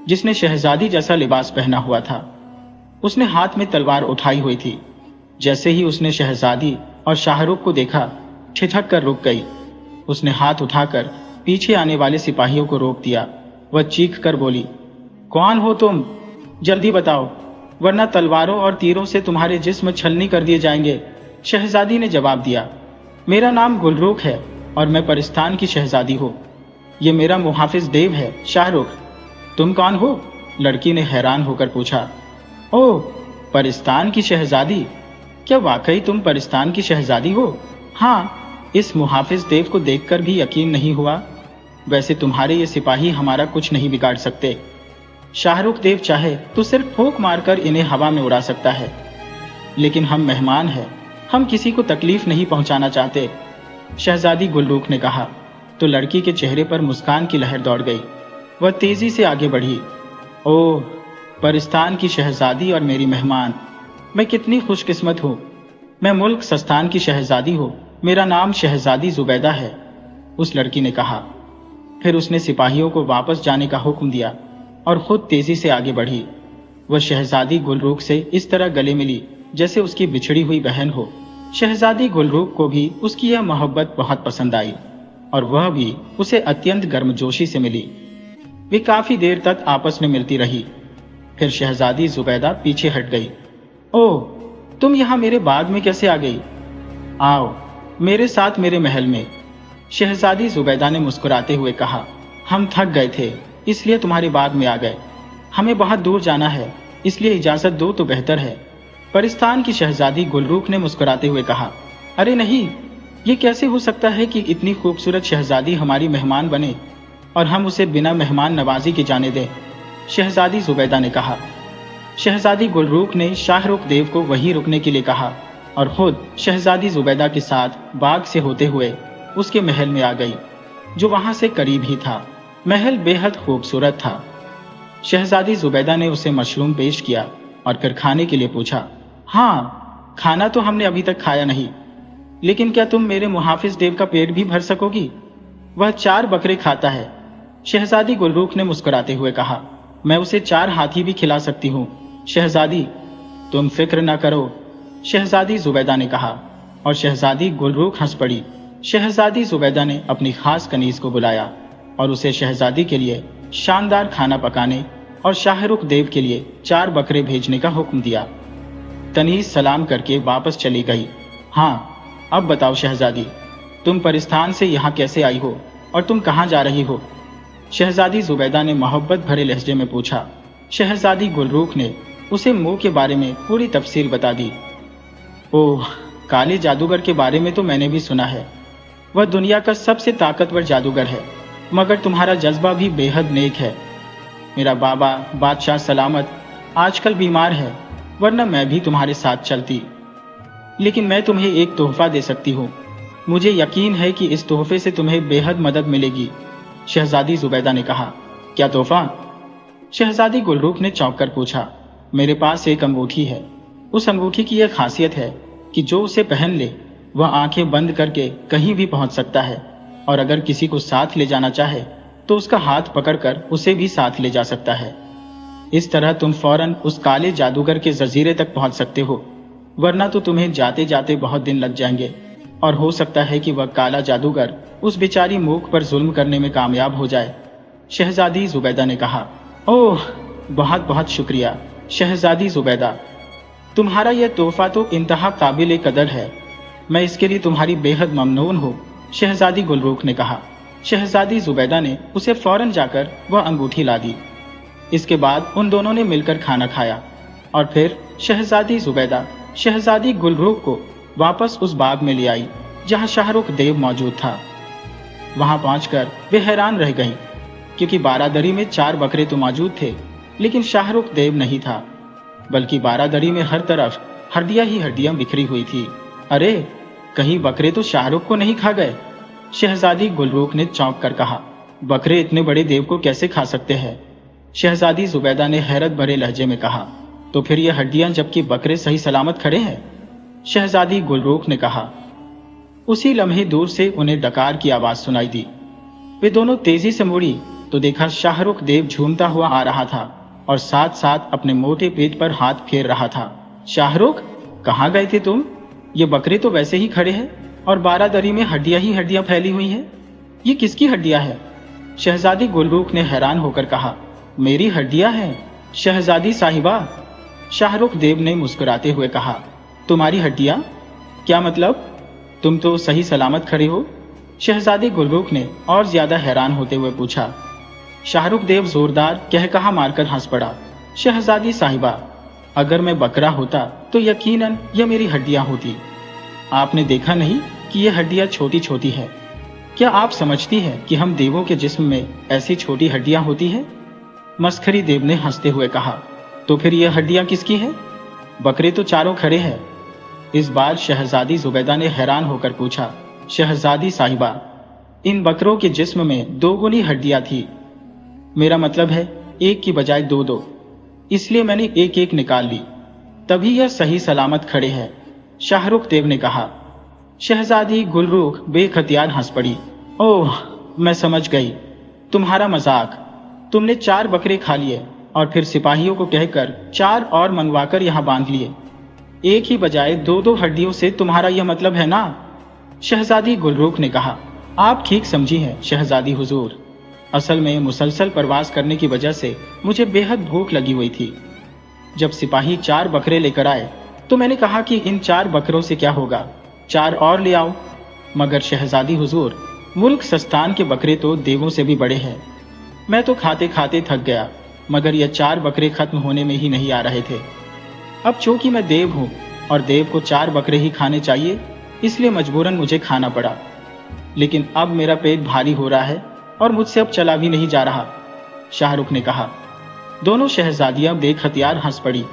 जिसने शहजादी जैसा लिबास पहना हुआ था। उसने हाथ में तलवार उठाई हुई थी। जैसे ही उसने शहजादी और शाहरुख को देखा, ठिठक कर रुक गई। उसने हाथ उठाकर पीछे आने वाले सिपाहियों को रोक दिया। वह चीख कर बोली, कौन हो तुम? जल्दी बताओ, वरना तलवारों और तीरों से तुम्हारे जिस्म छलनी कर दिए जाएंगे। शहजादी ने जवाब दिया, मेरा नाम गुलरूख है और मैं परिस्तान की शहजादी हूँ। ये मेरा मुहाफिज देव है। शाहरुख, तुम कौन हो? लड़की ने हैरान होकर पूछा। ओह, परिस्तान की शहजादी? क्या वाकई तुम परिस्तान की शहजादी हो? हाँ, इस मुहाफिज देव को देखकर भी यकीन नहीं हुआ। वैसे तुम्हारे ये सिपाही हमारा कुछ नहीं बिगाड़ सकते। शाहरुख देव चाहे तो सिर्फ फूंक मारकर इन्हें हवा में उड़ा सकता है, लेकिन हम मेहमान हैं, हम किसी को तकलीफ नहीं पहुंचाना चाहते, शहजादी गुलरूख ने कहा। तो लड़की के चेहरे पर मुस्कान की लहर दौड़ गई। वह तेजी से आगे बढ़ी। ओह, परिस्तान की शहजादी और मेरी मेहमान, मैं कितनी खुशकिस्मत हूँ। मैं मुल्क सस्तान की शहजादी हूँ। मेरा नाम शहजादी जुबैदा है, उस लड़की ने कहा। फिर उसने सिपाहियों को वापस जाने का हुक्म दिया और खुद तेजी से आगे बढ़ी। वह शहजादी गुलरूख से इस तरह गले मिली जैसे उसकी बिछड़ी हुई बहन हो। शहजादी गुलरूख को भी उसकी यह मोहब्बत बहुत पसंद आई और वह भी उसे अत्यंत गर्मजोशी से मिली। वे काफी देर तक आपस में मिलती रही। फिर शहजादी जुबैदा पीछे हट गई। ओह, तुम यहाँ मेरे बाग में कैसे आ गई? आओ मेरे साथ मेरे महल में, शहजादी जुबैदा ने मुस्कुराते हुए कहा। हम थक गए थे, इसलिए तुम्हारे बाग में आ गए। हमें बहुत दूर जाना है, इसलिए इजाजत दो तो बेहतर है। परिस्तान की शहजादी गुलरूख ने मुस्कुराते हुए कहा। अरे नहीं, ये कैसे हो सकता है कि इतनी खूबसूरत शहजादी हमारी मेहमान बने और हम उसे बिना मेहमान नवाजी के जाने दें, शहजादी जुबैदा ने कहा। शहजादी गुलरूख ने शाहरुख देव को वहीं रुकने के लिए कहा और खुद शहजादी जुबैदा के साथ बाग से होते हुए उसके महल में आ गई, जो वहां से करीब ही था। महल बेहद खूबसूरत था। शहजादी जुबैदा ने उसे मशरूम पेश किया और फिर खाने के लिए पूछा। हाँ, खाना तो हमने अभी तक खाया नहीं, लेकिन क्या तुम मेरे मुहाफिज देव का पेट भी भर सकोगी? वह 4 बकरे खाता है। शहजादी गुलरूख ने मुस्कुराते हुए कहा, मैं उसे 4 हाथी भी खिला सकती हूँ। शहजादी, तुम फिक्र न करो, शहजादी जुबैदा ने कहा, और शहजादी गुलरूख हंस पड़ी। शहजादी जुबैदा ने अपनी खास कनीज को बुलाया और उसे शहजादी के लिए शानदार खाना पकाने और शाहरुख देव के लिए 4 बकरे भेजने का हुक्म दिया। तनीज सलाम करके वापस चली गई। हाँ, अब बताओ शहजादी, तुम परिस्थान से यहाँ कैसे आई हो और तुम कहाँ जा रही हो? शहजादी जुबैदा ने मोहब्बत भरे लहजे में पूछा। शहजादी गुलरूख ने उसे मुंह के बारे में पूरी तफसील बता दी। ओह, काले जादूगर के बारे में तो मैंने भी सुना है। वह दुनिया का सबसे ताकतवर जादूगर है, मगर तुम्हारा जज्बा भी बेहद नेक है। मेरा बाबा बादशाह सलामत आजकल बीमार है, वरना मैं भी तुम्हारे साथ चलती। लेकिन मैं तुम्हें एक तोहफा दे सकती हूँ। मुझे यकीन है कि इस तोहफे से तुम्हें बेहद मदद मिलेगी। शहजादी जुबैदा ने कहा। क्या तोहफा? शहजादी गुलरूख ने चौंक कर पूछा। मेरे पास एक अंगूठी है। उस अंगूठी की यह खासियत है कि जो उसे पहन ले वह आंखें बंद करके कहीं भी पहुंच सकता है, और अगर किसी को साथ ले जाना चाहे तो उसका हाथ पकड़कर उसे भी साथ ले जा सकता है। इस तरह तुम फौरन उस काले जादूगर के जजीरे तक पहुंच सकते हो, वरना तो तुम्हें जाते जाते बहुत दिन लग जाएंगे, और हो सकता है कि वह काला जादूगर उस बेचारी मूक पर जुल्म करने में कामयाब हो जाए। शहजादी जुबैदा ने कहा। ओह, बहुत बहुत शुक्रिया शहजादी जुबैदा, तुम्हारा यह तोहफा तो इंतहा काबिल कदर है। मैं इसके लिए तुम्हारी बेहद ममनून हूँ, शहजादी गुलरूख ने कहा। शहजादी जुबैदा ने उसे फौरन जाकर वह अंगूठी ला दी। इसके बाद उन दोनों ने मिलकर खाना खाया और फिर शहजादी जुबैदा शहजादी गुलरूख को वापस उस बाग में ले आई जहां शाहरुख देव मौजूद था। वहां पहुंचकर वे हैरान रह गईं, क्योंकि बारादरी में 4 बकरे तो मौजूद थे, लेकिन शाहरुख देव नहीं था, बल्कि बारादरी में हर तरफ हड्डियां ही हड्डियां बिखरी हुई थी। अरे, कहीं बकरे तो शाहरुख को नहीं खा गए? शहजादी गुलरूख ने चौंक कर कहा। बकरे इतने बड़े देव को कैसे खा सकते हैं? शहजादी जुबैदा ने हैरत भरे लहजे में कहा। तो फिर ये हड्डियां जबकि बकरे सही सलामत खड़े हैं? शहजादी गुलरूख ने कहा। उसी लम्हे दूर से उन्हें डकार की आवाज सुनाई दी। वे दोनों तेजी से मुड़ी तो देखा शाहरुख देव झूमता हुआ आ रहा था और साथ साथ अपने मोटे पेट पर हाथ फेर रहा था। शाहरुख, कहाँ गए थे तुम? ये बकरे तो वैसे ही खड़े हैं और बारादरी में हड्डियां ही हड्डियां फैली हुई हैं। ये किसकी हड्डियां हैं? शहजादी गुलरूख ने हैरान होकर कहा। मेरी हड्डियां हैं शहजादी साहिबा, शाहरुख देव ने मुस्कुराते हुए कहा। तुम्हारी हड्डियां? क्या मतलब? तुम तो सही सलामत खड़े हो? शहजादी गुलरूख ने और ज्यादा हैरान होते हुए पूछा। शाहरुख देव जोरदार कहकहा मारकर हंस पड़ा। शहजादी साहिबा, अगर मैं बकरा होता तो यकीनन यह मेरी हड्डियां होती। आपने देखा नहीं कि यह हड्डियां छोटी छोटी है? क्या आप समझती हैं कि हम देवों के जिस्म में ऐसी छोटी हड्डियां होती है? मस्खरी देव ने हंसते हुए कहा। तो फिर यह हड्डियां किसकी हैं? बकरे तो चारों खड़े हैं। इस बार शहजादी जुबैदा ने हैरान होकर पूछा। शहजादी साहिबा, इन बकरों के जिस्म में 2 गुनी हड्डियां थी। मेरा मतलब है 1 की बजाय 2-2, इसलिए मैंने 1-1 निकाल ली, तभी यह सही सलामत खड़े हैं, शाहरुख देव ने कहा। शहजादी गुलरूख बेखतियार हंस पड़ी। ओह, मैं समझ गई तुम्हारा मजाक। तुमने 4 बकरे खा लिए और फिर सिपाहियों को कहकर 4 और मंगवाकर यहाँ बांध लिए। 1 ही बजाय 2-2 हड्डियों से तुम्हारा यह मतलब है ना? शहजादी गुलरूख ने कहा। आप ठीक समझी हैं शहजादी हुजूर। असल में मुसलसल प्रवास करने की वजह से मुझे बेहद भूख लगी हुई थी। जब सिपाही 4 बकरे लेकर आए तो मैंने कहा कि इन 4 बकरों से क्या होगा, 4 और ले आओ। मगर शहजादी हुजूर, मुल्क सस्तान के बकरे तो देवों से भी बड़े हैं। मैं तो खाते खाते थक गया, मगर यह 4 बकरे खत्म होने में ही नहीं आ रहे थे। अब चूंकि मैं देव हूँ और देव को 4 बकरे ही खाने चाहिए, इसलिए मजबूरन मुझे खाना पड़ा। लेकिन अब मेरा पेट भारी हो रहा है और मुझसे अब चला भी नहीं जा रहा, शाहरुख ने कहा। दोनों शहजादियां बेखतियार हंस पड़ी।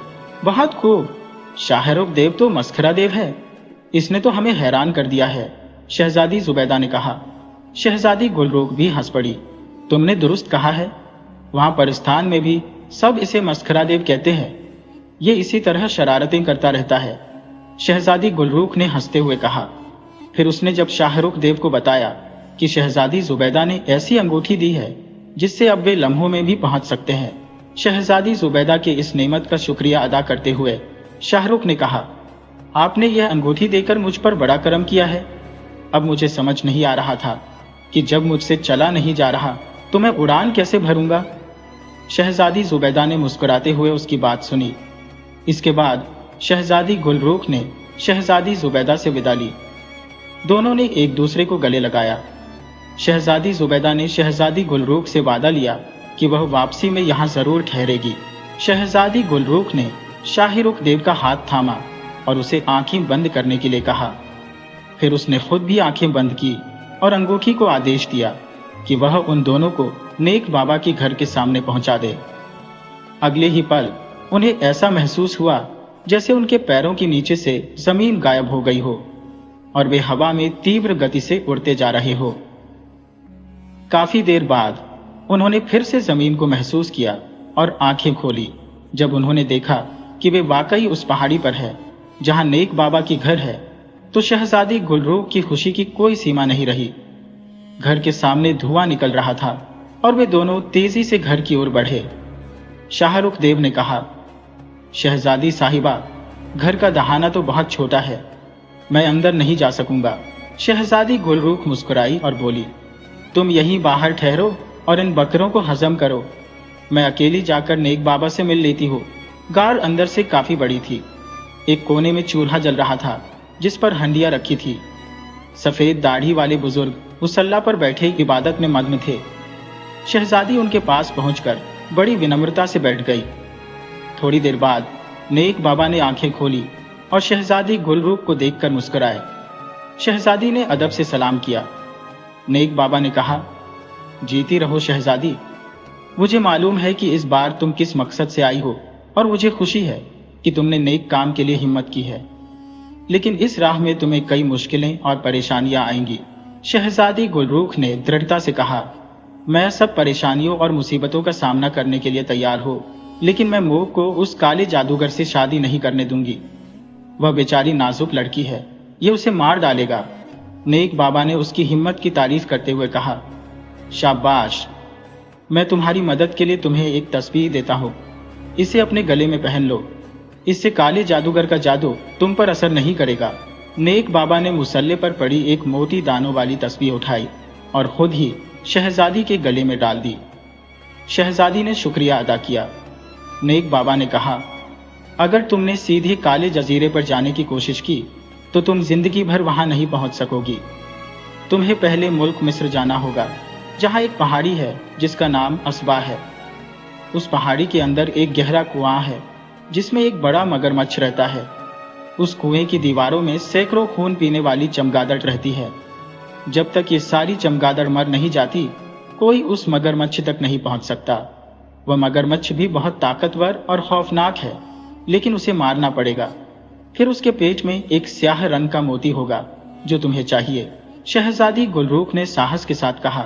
बहुत खूब, शाहरुख देव तो मस्खरा देव है, इसने तो हमें हैरान कर दिया है, शहजादी जुबैदा ने कहा। शहजादी गुलरूख भी हंस पड़ी। तुमने दुरुस्त कहा है, वहां परिस्थान में भी सब इसे मस्खरा देव कहते हैं। ये इसी तरह शरारतें करता रहता है, शहजादी गुलरूख ने हंसते हुए कहा। फिर उसने जब शाहरुख देव को बताया कि शहजादी जुबैदा ने ऐसी अंगूठी दी है जिससे अब वे लम्हों में भी पहुंच सकते हैं, शहजादी जुबैदा के इस नेमत का शुक्रिया अदा करते हुए शाहरुख ने कहा, आपने यह अंगूठी देकर मुझ पर बड़ा करम किया है। अब मुझे समझ नहीं आ रहा था कि जब मुझसे चला नहीं जा रहा तो मैं उड़ान कैसे भरूंगा। शहजादी जुबैदा ने मुस्कुराते हुए उसकी बात सुनी। इसके बाद शहजादी गुलरूख ने शहजादी जुबैदा से विदा ली। दोनों ने एक दूसरे को गले लगाया। शहजादी जुबैदा ने शहजादी गुलरूख से वादा लिया कि वह वापसी में यहाँ जरूर ठहरेगी। शहजादी गुलरूख ने शाहरुख देव का हाथ थामा और उसे आंखें बंद करने के लिए कहा। फिर उसने खुद भी आंखें बंद की और अंगूठी को आदेश दिया कि वह उन दोनों को नेक बाबा के घर के सामने पहुंचा दे। अगले ही पल उन्हें ऐसा महसूस हुआ जैसे उनके पैरों के नीचे से जमीन गायब हो गई हो और वे हवा में तीव्र गति से उड़ते जा रहे हो। काफी देर बाद उन्होंने फिर से जमीन को महसूस किया और आंखें खोली जब उन्होंने देखा कि वे वाकई उस पहाड़ी पर है जहां नेक बाबा की घर है। तो शहजादी गुलरूख की खुशी की कोई सीमा नहीं रही। घर के सामने धुआं निकल रहा था और वे दोनों तेजी से घर की ओर बढ़े। शाहरुख देव ने कहा, शहजादी साहिबा, घर का दहाना तो बहुत छोटा है, मैं अंदर नहीं जा सकूंगा। शहजादी गुलरूख मुस्कुराई और बोली, तुम यहीं बाहर ठहरो और इन बकरों को हजम करो, मैं अकेली जाकर नेक बाबा से मिल लेती हूँ। गार अंदर से काफी बड़ी थी। एक कोने में चूल्हा जल रहा था जिस पर हंडिया रखी थी। सफेद दाढ़ी वाले बुजुर्ग मुसल्ला पर बैठे इबादत में मग्न थे। शहजादी उनके पास पहुंचकर बड़ी विनम्रता से बैठ गई। थोड़ी देर बाद नेक बाबा ने आंखें खोली और शहजादी गुलरूख को देखकर मुस्कुराए। शहजादी ने अदब से सलाम किया। नेक बाबा ने कहा, जीती रहो शहजादी, मुझे मालूम है कि इस बार तुम किस मकसद से आई हो और मुझे खुशी है कि तुमने नेक काम के लिए हिम्मत की है, लेकिन इस राह में तुम्हें कई मुश्किलें और परेशानियां आएंगी। शहजादी गुलरूख ने दृढ़ता से कहा, मैं सब परेशानियों और मुसीबतों का सामना करने के लिए तैयार हूँ, लेकिन मैं मोह को उस काले जादूगर से शादी नहीं करने दूंगी। वह बेचारी नाजुक लड़की है, ये उसे मार डालेगा। नेक बाबा ने उसकी हिम्मत की तारीफ करते हुए कहा, शाबाश, मैं तुम्हारी मदद के लिए तुम्हें एक तस्बीह देता हूँ, इसे अपने गले में पहन लो, इससे काले जादूगर का जादू तुम पर असर नहीं करेगा। नेक बाबा ने मुसल्ले पर पड़ी एक मोटी दानों वाली तस्बीह उठाई और खुद ही शहजादी के गले में डाल दी। शहजादी ने शुक्रिया अदा किया। नेक बाबा ने कहा, अगर तुमने सीधे काले जजीरे पर जाने की कोशिश की तो तुम जिंदगी भर वहां नहीं पहुंच सकोगी। तुम्हें पहले मुल्क मिस्र जाना होगा, जहां एक पहाड़ी है जिसका नाम अस्बा है। उस पहाड़ी के अंदर एक गहरा कुआं है जिसमें एक बड़ा मगरमच्छ रहता है। उस कुएं की दीवारों में सैकड़ों खून पीने वाली चमगादड़ रहती है। जब तक ये सारी चमगादड़ मर नहीं जाती, कोई उस मगरमच्छ तक नहीं पहुंच सकता। वह मगरमच्छ भी बहुत ताकतवर और खौफनाक है, लेकिन उसे मारना पड़ेगा। फिर उसके पेट में एक स्याह रंग का मोती होगा जो तुम्हें चाहिए। शहजादी गुलरूख ने साहस के साथ कहा,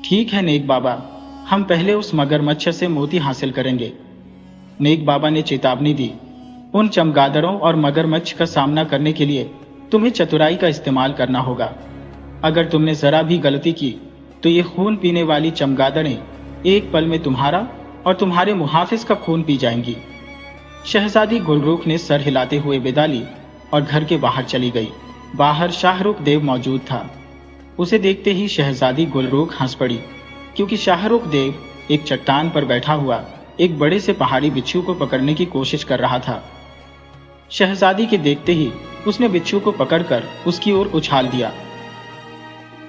ठीक है नेक बाबा, हम पहले उस मगरमच्छ से मोती हासिल करेंगे। नेक बाबा ने चेतावनी दी, उन चमगादड़ों और मगरमच्छ का सामना करने के लिए तुम्हें चतुराई का इस्तेमाल करना होगा। अगर तुमने जरा भी गलती की तो ये खून पीने वाली चमगादड़ें एक पल में तुम्हारा और तुम्हारे मुहाफिज का खून पी जाएंगी। शहजादी गुलरूख ने सर हिलाते हुए विदा ली और घर के बाहर चली गई। बाहर शाहरुख देव मौजूद था। उसे देखते ही शहजादी गुलरूख हंस पड़ी, क्योंकि शाहरुख देव एक चट्टान पर बैठा हुआ एक बड़े से पहाड़ी बिच्छू को पकड़ने की कोशिश कर रहा था। शहजादी के देखते ही उसने बिच्छू को पकड़कर उसकी ओर उछाल दिया।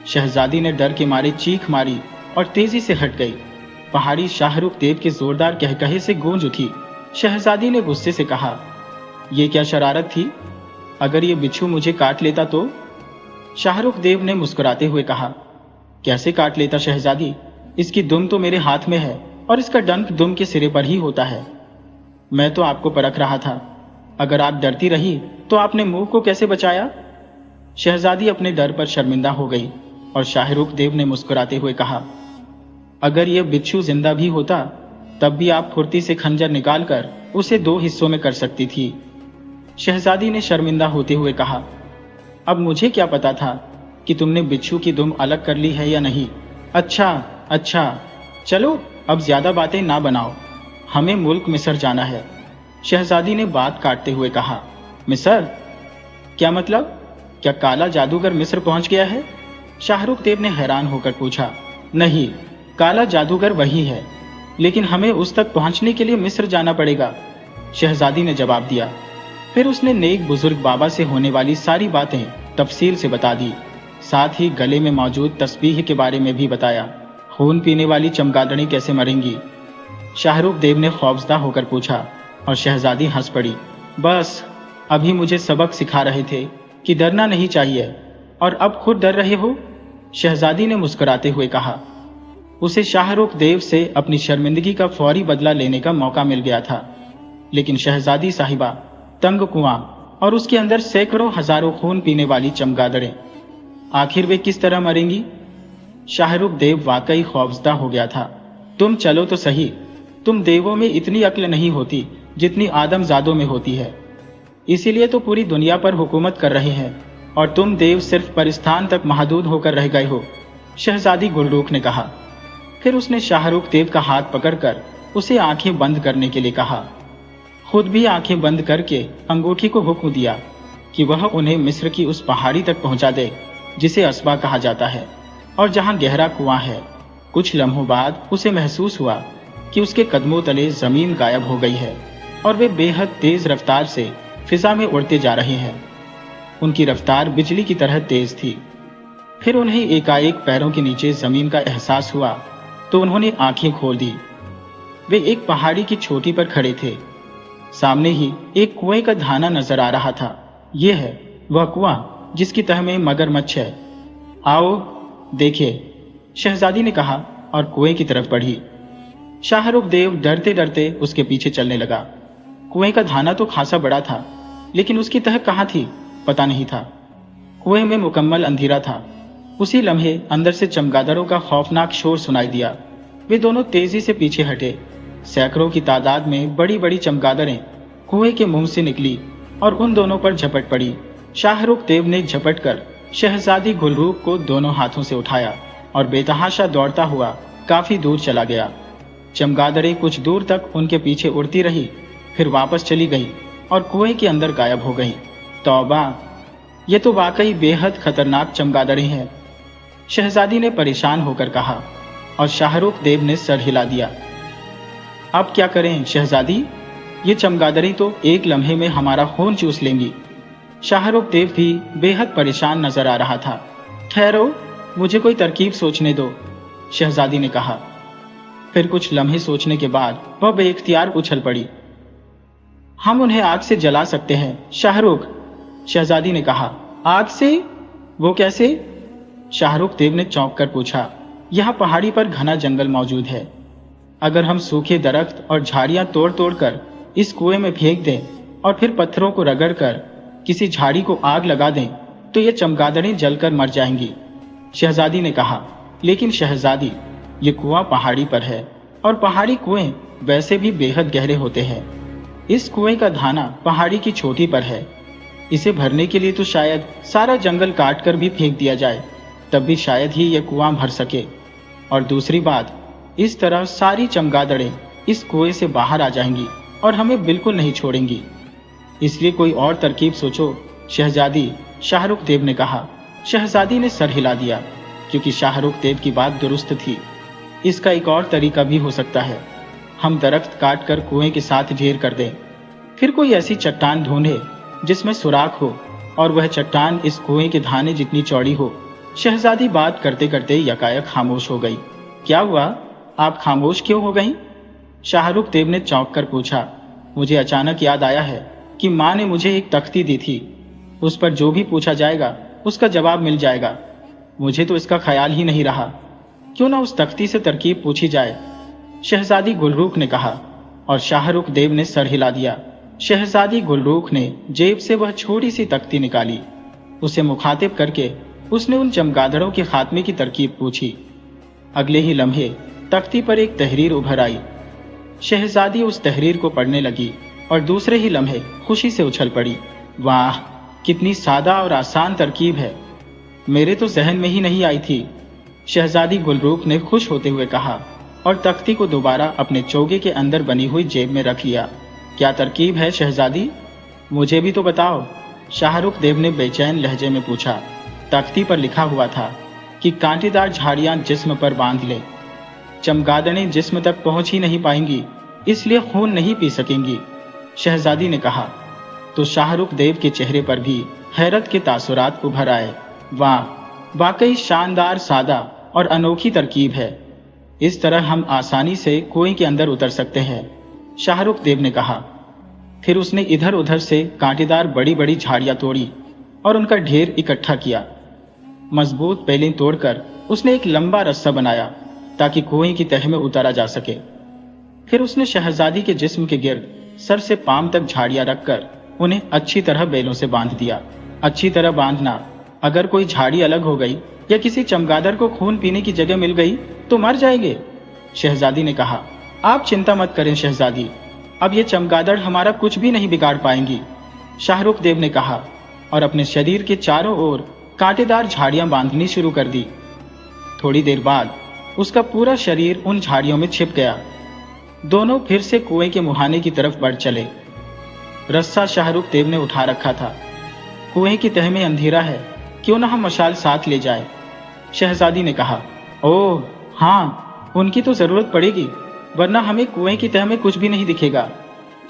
शहजादी ने डर के मारे चीख मारी और तेजी से हट गई। पहाड़ी शाहरुख देव के जोरदार कहकहे से गूंज उठी। शहजादी ने गुस्से से कहा, यह क्या शरारत थी? अगर ये बिच्छू मुझे काट लेता तो? शाहरुख देव ने मुस्कुराते हुए कहा, कैसे काट लेता शहजादी? इसकी दुम तो मेरे हाथ में है और इसका डंक दुम के सिरे पर ही होता है। मैं तो आपको परख रहा था। अगर आप डरती रही तो आपने मुंह को कैसे बचाया? शहजादी अपने डर पर शर्मिंदा हो गई और शाहरुख देव ने मुस्कुराते हुए कहा, अगर यह बिच्छू जिंदा भी होता तब भी आप फुर्ती से खंजर निकालकर उसे 2 हिस्सों में कर सकती थी। शहजादी ने शर्मिंदा होते हुए कहा, अब मुझे क्या पता था कि तुमने बिच्छू की दुम अलग कर ली है या नहीं। अच्छा अच्छा, चलो अब ज्यादा बातें ना बनाओ, हमें मुल्क मिस्र जाना है। शहजादी ने बात काटते हुए कहा। मिस्र? क्या मतलब? क्या काला जादूगर मिस्र पहुंच गया है? शाहरुख देव ने हैरान होकर पूछा। नहीं, काला जादूगर वही है, लेकिन हमें उस तक पहुंचने के लिए मिस्र जाना पड़ेगा, शहजादी ने जवाब दिया। फिर उसने नेक बुजुर्ग बाबा से होने वाली सारी बातें तफसील से बता दी। साथ ही गले में मौजूद तस्बीह के बारे में भी बताया। खून पीने वाली चमगादड़ी कैसे मरेंगी? शाहरुख देव ने खौफजदा होकर पूछा और शहजादी हंस पड़ी। बस अभी मुझे सबक सिखा रहे थे कि डरना नहीं चाहिए, और अब खुद डर रहे हो? शहजादी ने मुस्कुराते हुए कहा। उसे शाहरुख देव से अपनी शर्मिंदगी का फौरी बदला लेने का मौका मिल गया था, लेकिन शहजादी साहिबा, तंग कुआं और उसके अंदर सैकड़ों हजारों खून पीने वाली चमगादड़ें, आखिर वे किस तरह मरेंगी? शाहरुख देव वाकई खौफजदा हो गया था। तुम चलो तो सही, तुम देवों में इतनी अक्ल नहीं होती जितनी आदमजादों में होती है, इसीलिए तो पूरी दुनिया पर हुकूमत कर रहे हैं, और तुम देव सिर्फ परिस्थान तक महदूद होकर रह गए हो, शहजादी गुलरूख ने कहा। फिर उसने शाहरुख देव का हाथ पकड़कर उसे आंखें बंद करने के लिए कहा। खुद भी आंखें बंद करके अंगूठी को हुक्म दिया कि वह उन्हें मिस्र की उस पहाड़ी तक पहुंचा दे जिसे अस्बा कहा जाता है और जहां गहरा कुआं है। कुछ लम्हों बाद उसे महसूस हुआ कि उसके कदमों तले जमीन गायब हो गई है और वे बेहद तेज रफ्तार से फिजा में उड़ते जा रहे हैं। उनकी रफ्तार बिजली की तरह तेज थी। फिर उन्हें एकाएक पैरों के नीचे जमीन का एहसास हुआ तो उन्होंने आंखें खोल दी। वे एक पहाड़ी की चोटी पर खड़े थे। सामने ही एक कुएं का धाना नजर आ रहा था। यह है वह कुआं जिसकी तह में मगरमच्छ है। आओ देखिए, शहजादी ने कहा और कुएं की तरफ बढ़ी। शाहरुख देव डरते डरते उसके पीछे चलने लगा। कुएं का धाना तो खासा बड़ा था, लेकिन उसकी तह कहाँ थी पता नहीं था। कुएं में मुकम्मल अंधेरा था। उसी लम्हे अंदर से चमगादड़ों का खौफनाक शोर सुनाई दिया। वे दोनों तेजी से पीछे हटे। सैकड़ों की तादाद में बड़ी बड़ी चमगादड़ें कुएं के मुंह से निकली और उन दोनों पर झपट पड़ी। शाहरुख देव ने झपट कर शहजादी गुलरूख को दोनों हाथों से उठाया और बेतहाशा दौड़ता हुआ काफी दूर चला गया। चमगादड़ें कुछ दूर तक उनके पीछे उड़ती रही, फिर वापस चली गई और कुएं के अंदर गायब हो गई। तौबा, ये तो वाकई बेहद खतरनाक चमगादड़ें हैं, शहजादी ने परेशान होकर कहा और शाहरुख देव ने सर हिला दिया। अब क्या करें शहजादी? ये चमगादड़ें तो एक लम्हे में हमारा खून चूस लेंगी। शाहरुख देव भी बेहद परेशान नजर आ रहा था। ठहरो, मुझे कोई तरकीब सोचने दो, शहजादी ने कहा। फिर कुछ लम्हे सोचने के बाद वह बेइख्तियार उछल पड़ी। हम उन्हें आग से जला सकते हैं शाहरुख, शहजादी ने कहा। आग से? वो कैसे? शाहरुख देव ने चौंक कर पूछा। यहाँ पहाड़ी पर घना जंगल मौजूद है। अगर हम सूखे दरख्त और झाड़ियां तोड़ तोड़ कर इस कुएं में फेंक दें और फिर पत्थरों को रगड़ कर किसी झाड़ी को आग लगा दें तो ये चमगादड़ें जलकर मर जाएंगी, शहजादी ने कहा। लेकिन शहजादी, ये कुआं पहाड़ी पर है और पहाड़ी कुएं वैसे भी बेहद गहरे होते हैं। इस कुएं का धाना पहाड़ी की चोटी पर है। इसे भरने के लिए तो शायद सारा जंगल काट कर भी फेंक दिया जाए, तब भी शायद ही यह कुआं भर सके। और दूसरी बात, इस तरह सारी चमगादड़ें इस कुएं से बाहर आ जाएंगी और हमें बिल्कुल नहीं छोड़ेंगी। इसलिए कोई और तरकीब सोचो शहजादी, शाहरुख देव ने कहा। शहजादी ने सर हिला दिया, क्योंकि शाहरुख देव की बात दुरुस्त थी। इसका एक और तरीका भी हो सकता है। हम दरख्त काट कर कुएं के साथ ढेर कर दें, फिर कोई ऐसी चट्टान ढूंढे जिसमें सुराख हो और वह चट्टान इस कुएं के धाने जितनी चौड़ी हो। शहजादी बात करते करते यकायक खामोश हो गई। क्या हुआ? आप खामोश क्यों हो गईं? शाहरुख देव ने चौंक कर पूछा। मुझे अचानक याद आया है कि माँ ने मुझे एक तख्ती दी थी। उस पर जो भी पूछा जाएगा उसका जवाब मिल जाएगा। मुझे तो इसका ख्याल ही नहीं रहा। क्यों ना उस तख्ती से तरकीब पूछी जाए, शहजादी गुलरूख ने कहा और शाहरुख देव ने सर हिला दिया। शहजादी गुलरूख ने जेब से वह छोटी सी तख्ती निकाली। उसे मुखातिब करके उसने उन चमगादड़ों के खात्मे की तरकीब पूछी। अगले ही लम्हे तख्ती पर एक तहरीर उभर आई। शहजादी उस तहरीर को पढ़ने लगी और दूसरे ही लम्हे खुशी से उछल पड़ी। वाह, कितनी सादा और आसान तरकीब है, मेरे तो जहन में ही नहीं आई थी। शहजादी गुलरूख ने खुश होते हुए कहा और तख्ती को दोबारा अपने चोगे के अंदर बनी हुई जेब में रख लिया। क्या तरकीब है शहजादी? मुझे भी तो बताओ, शाहरुख देव ने बेचैन लहजे में पूछा। तख्ती पर लिखा हुआ था कि कांटेदार झाड़ियां जिस्म पर बांध ले। चमगादड़ें जिस्म तक पहुंच ही नहीं पाएंगी, इसलिए खून नहीं पी सकेंगी, शहजादी ने कहा। तो शाहरुख देव के चेहरे पर भी हैरत के तासुरात उभर आए। वाह, वाकई शानदार, सादा और अनोखी तरकीब है। इस तरह हम आसानी से कुएं के अंदर उतर सकते हैं, शाहरुख देव ने कहा। फिर उसने इधर उधर से कांटेदार बड़ी बड़ी झाड़ियां तोड़ी और उनका ढेर इकट्ठा किया। मजबूत पैलें तोड़कर उसने एक लंबा रस्सा बनाया ताकि कुएं की तह में उतारा जा सके। फिर उसने शहजादी के जिस्म के गिर्द सर से पांव तक झाड़ियां रखकर उन्हें अच्छी तरह बेलों से बांध दिया। अच्छी तरह बांधना, अगर कोई झाड़ी अलग हो गई या किसी चमगादड़ को खून पीने की जगह मिल गई तो मर जाएंगे, शहजादी ने कहा। आप चिंता मत करें शहजादी, अब ये चमगादड़ हमारा कुछ भी नहीं बिगाड़ पाएंगी, शाहरुख देव ने कहा और अपने शरीर के चारों ओर कांटेदार झाड़ियां बांधनी शुरू कर दी। थोड़ी देर बाद उसका पूरा शरीर उन झाड़ियों में छिप गया। दोनों फिर से कुएं के मुहाने की तरफ बढ़ चले। रस्सा शाहरुख देव ने उठा रखा था। कुएं की तह में अंधेरा है, क्यों ना हम मशाल साथ ले जाएं, शहजादी ने कहा। ओह हाँ, उनकी तो जरूरत पड़ेगी, वरना हमें कुएं की तह में कुछ भी नहीं दिखेगा,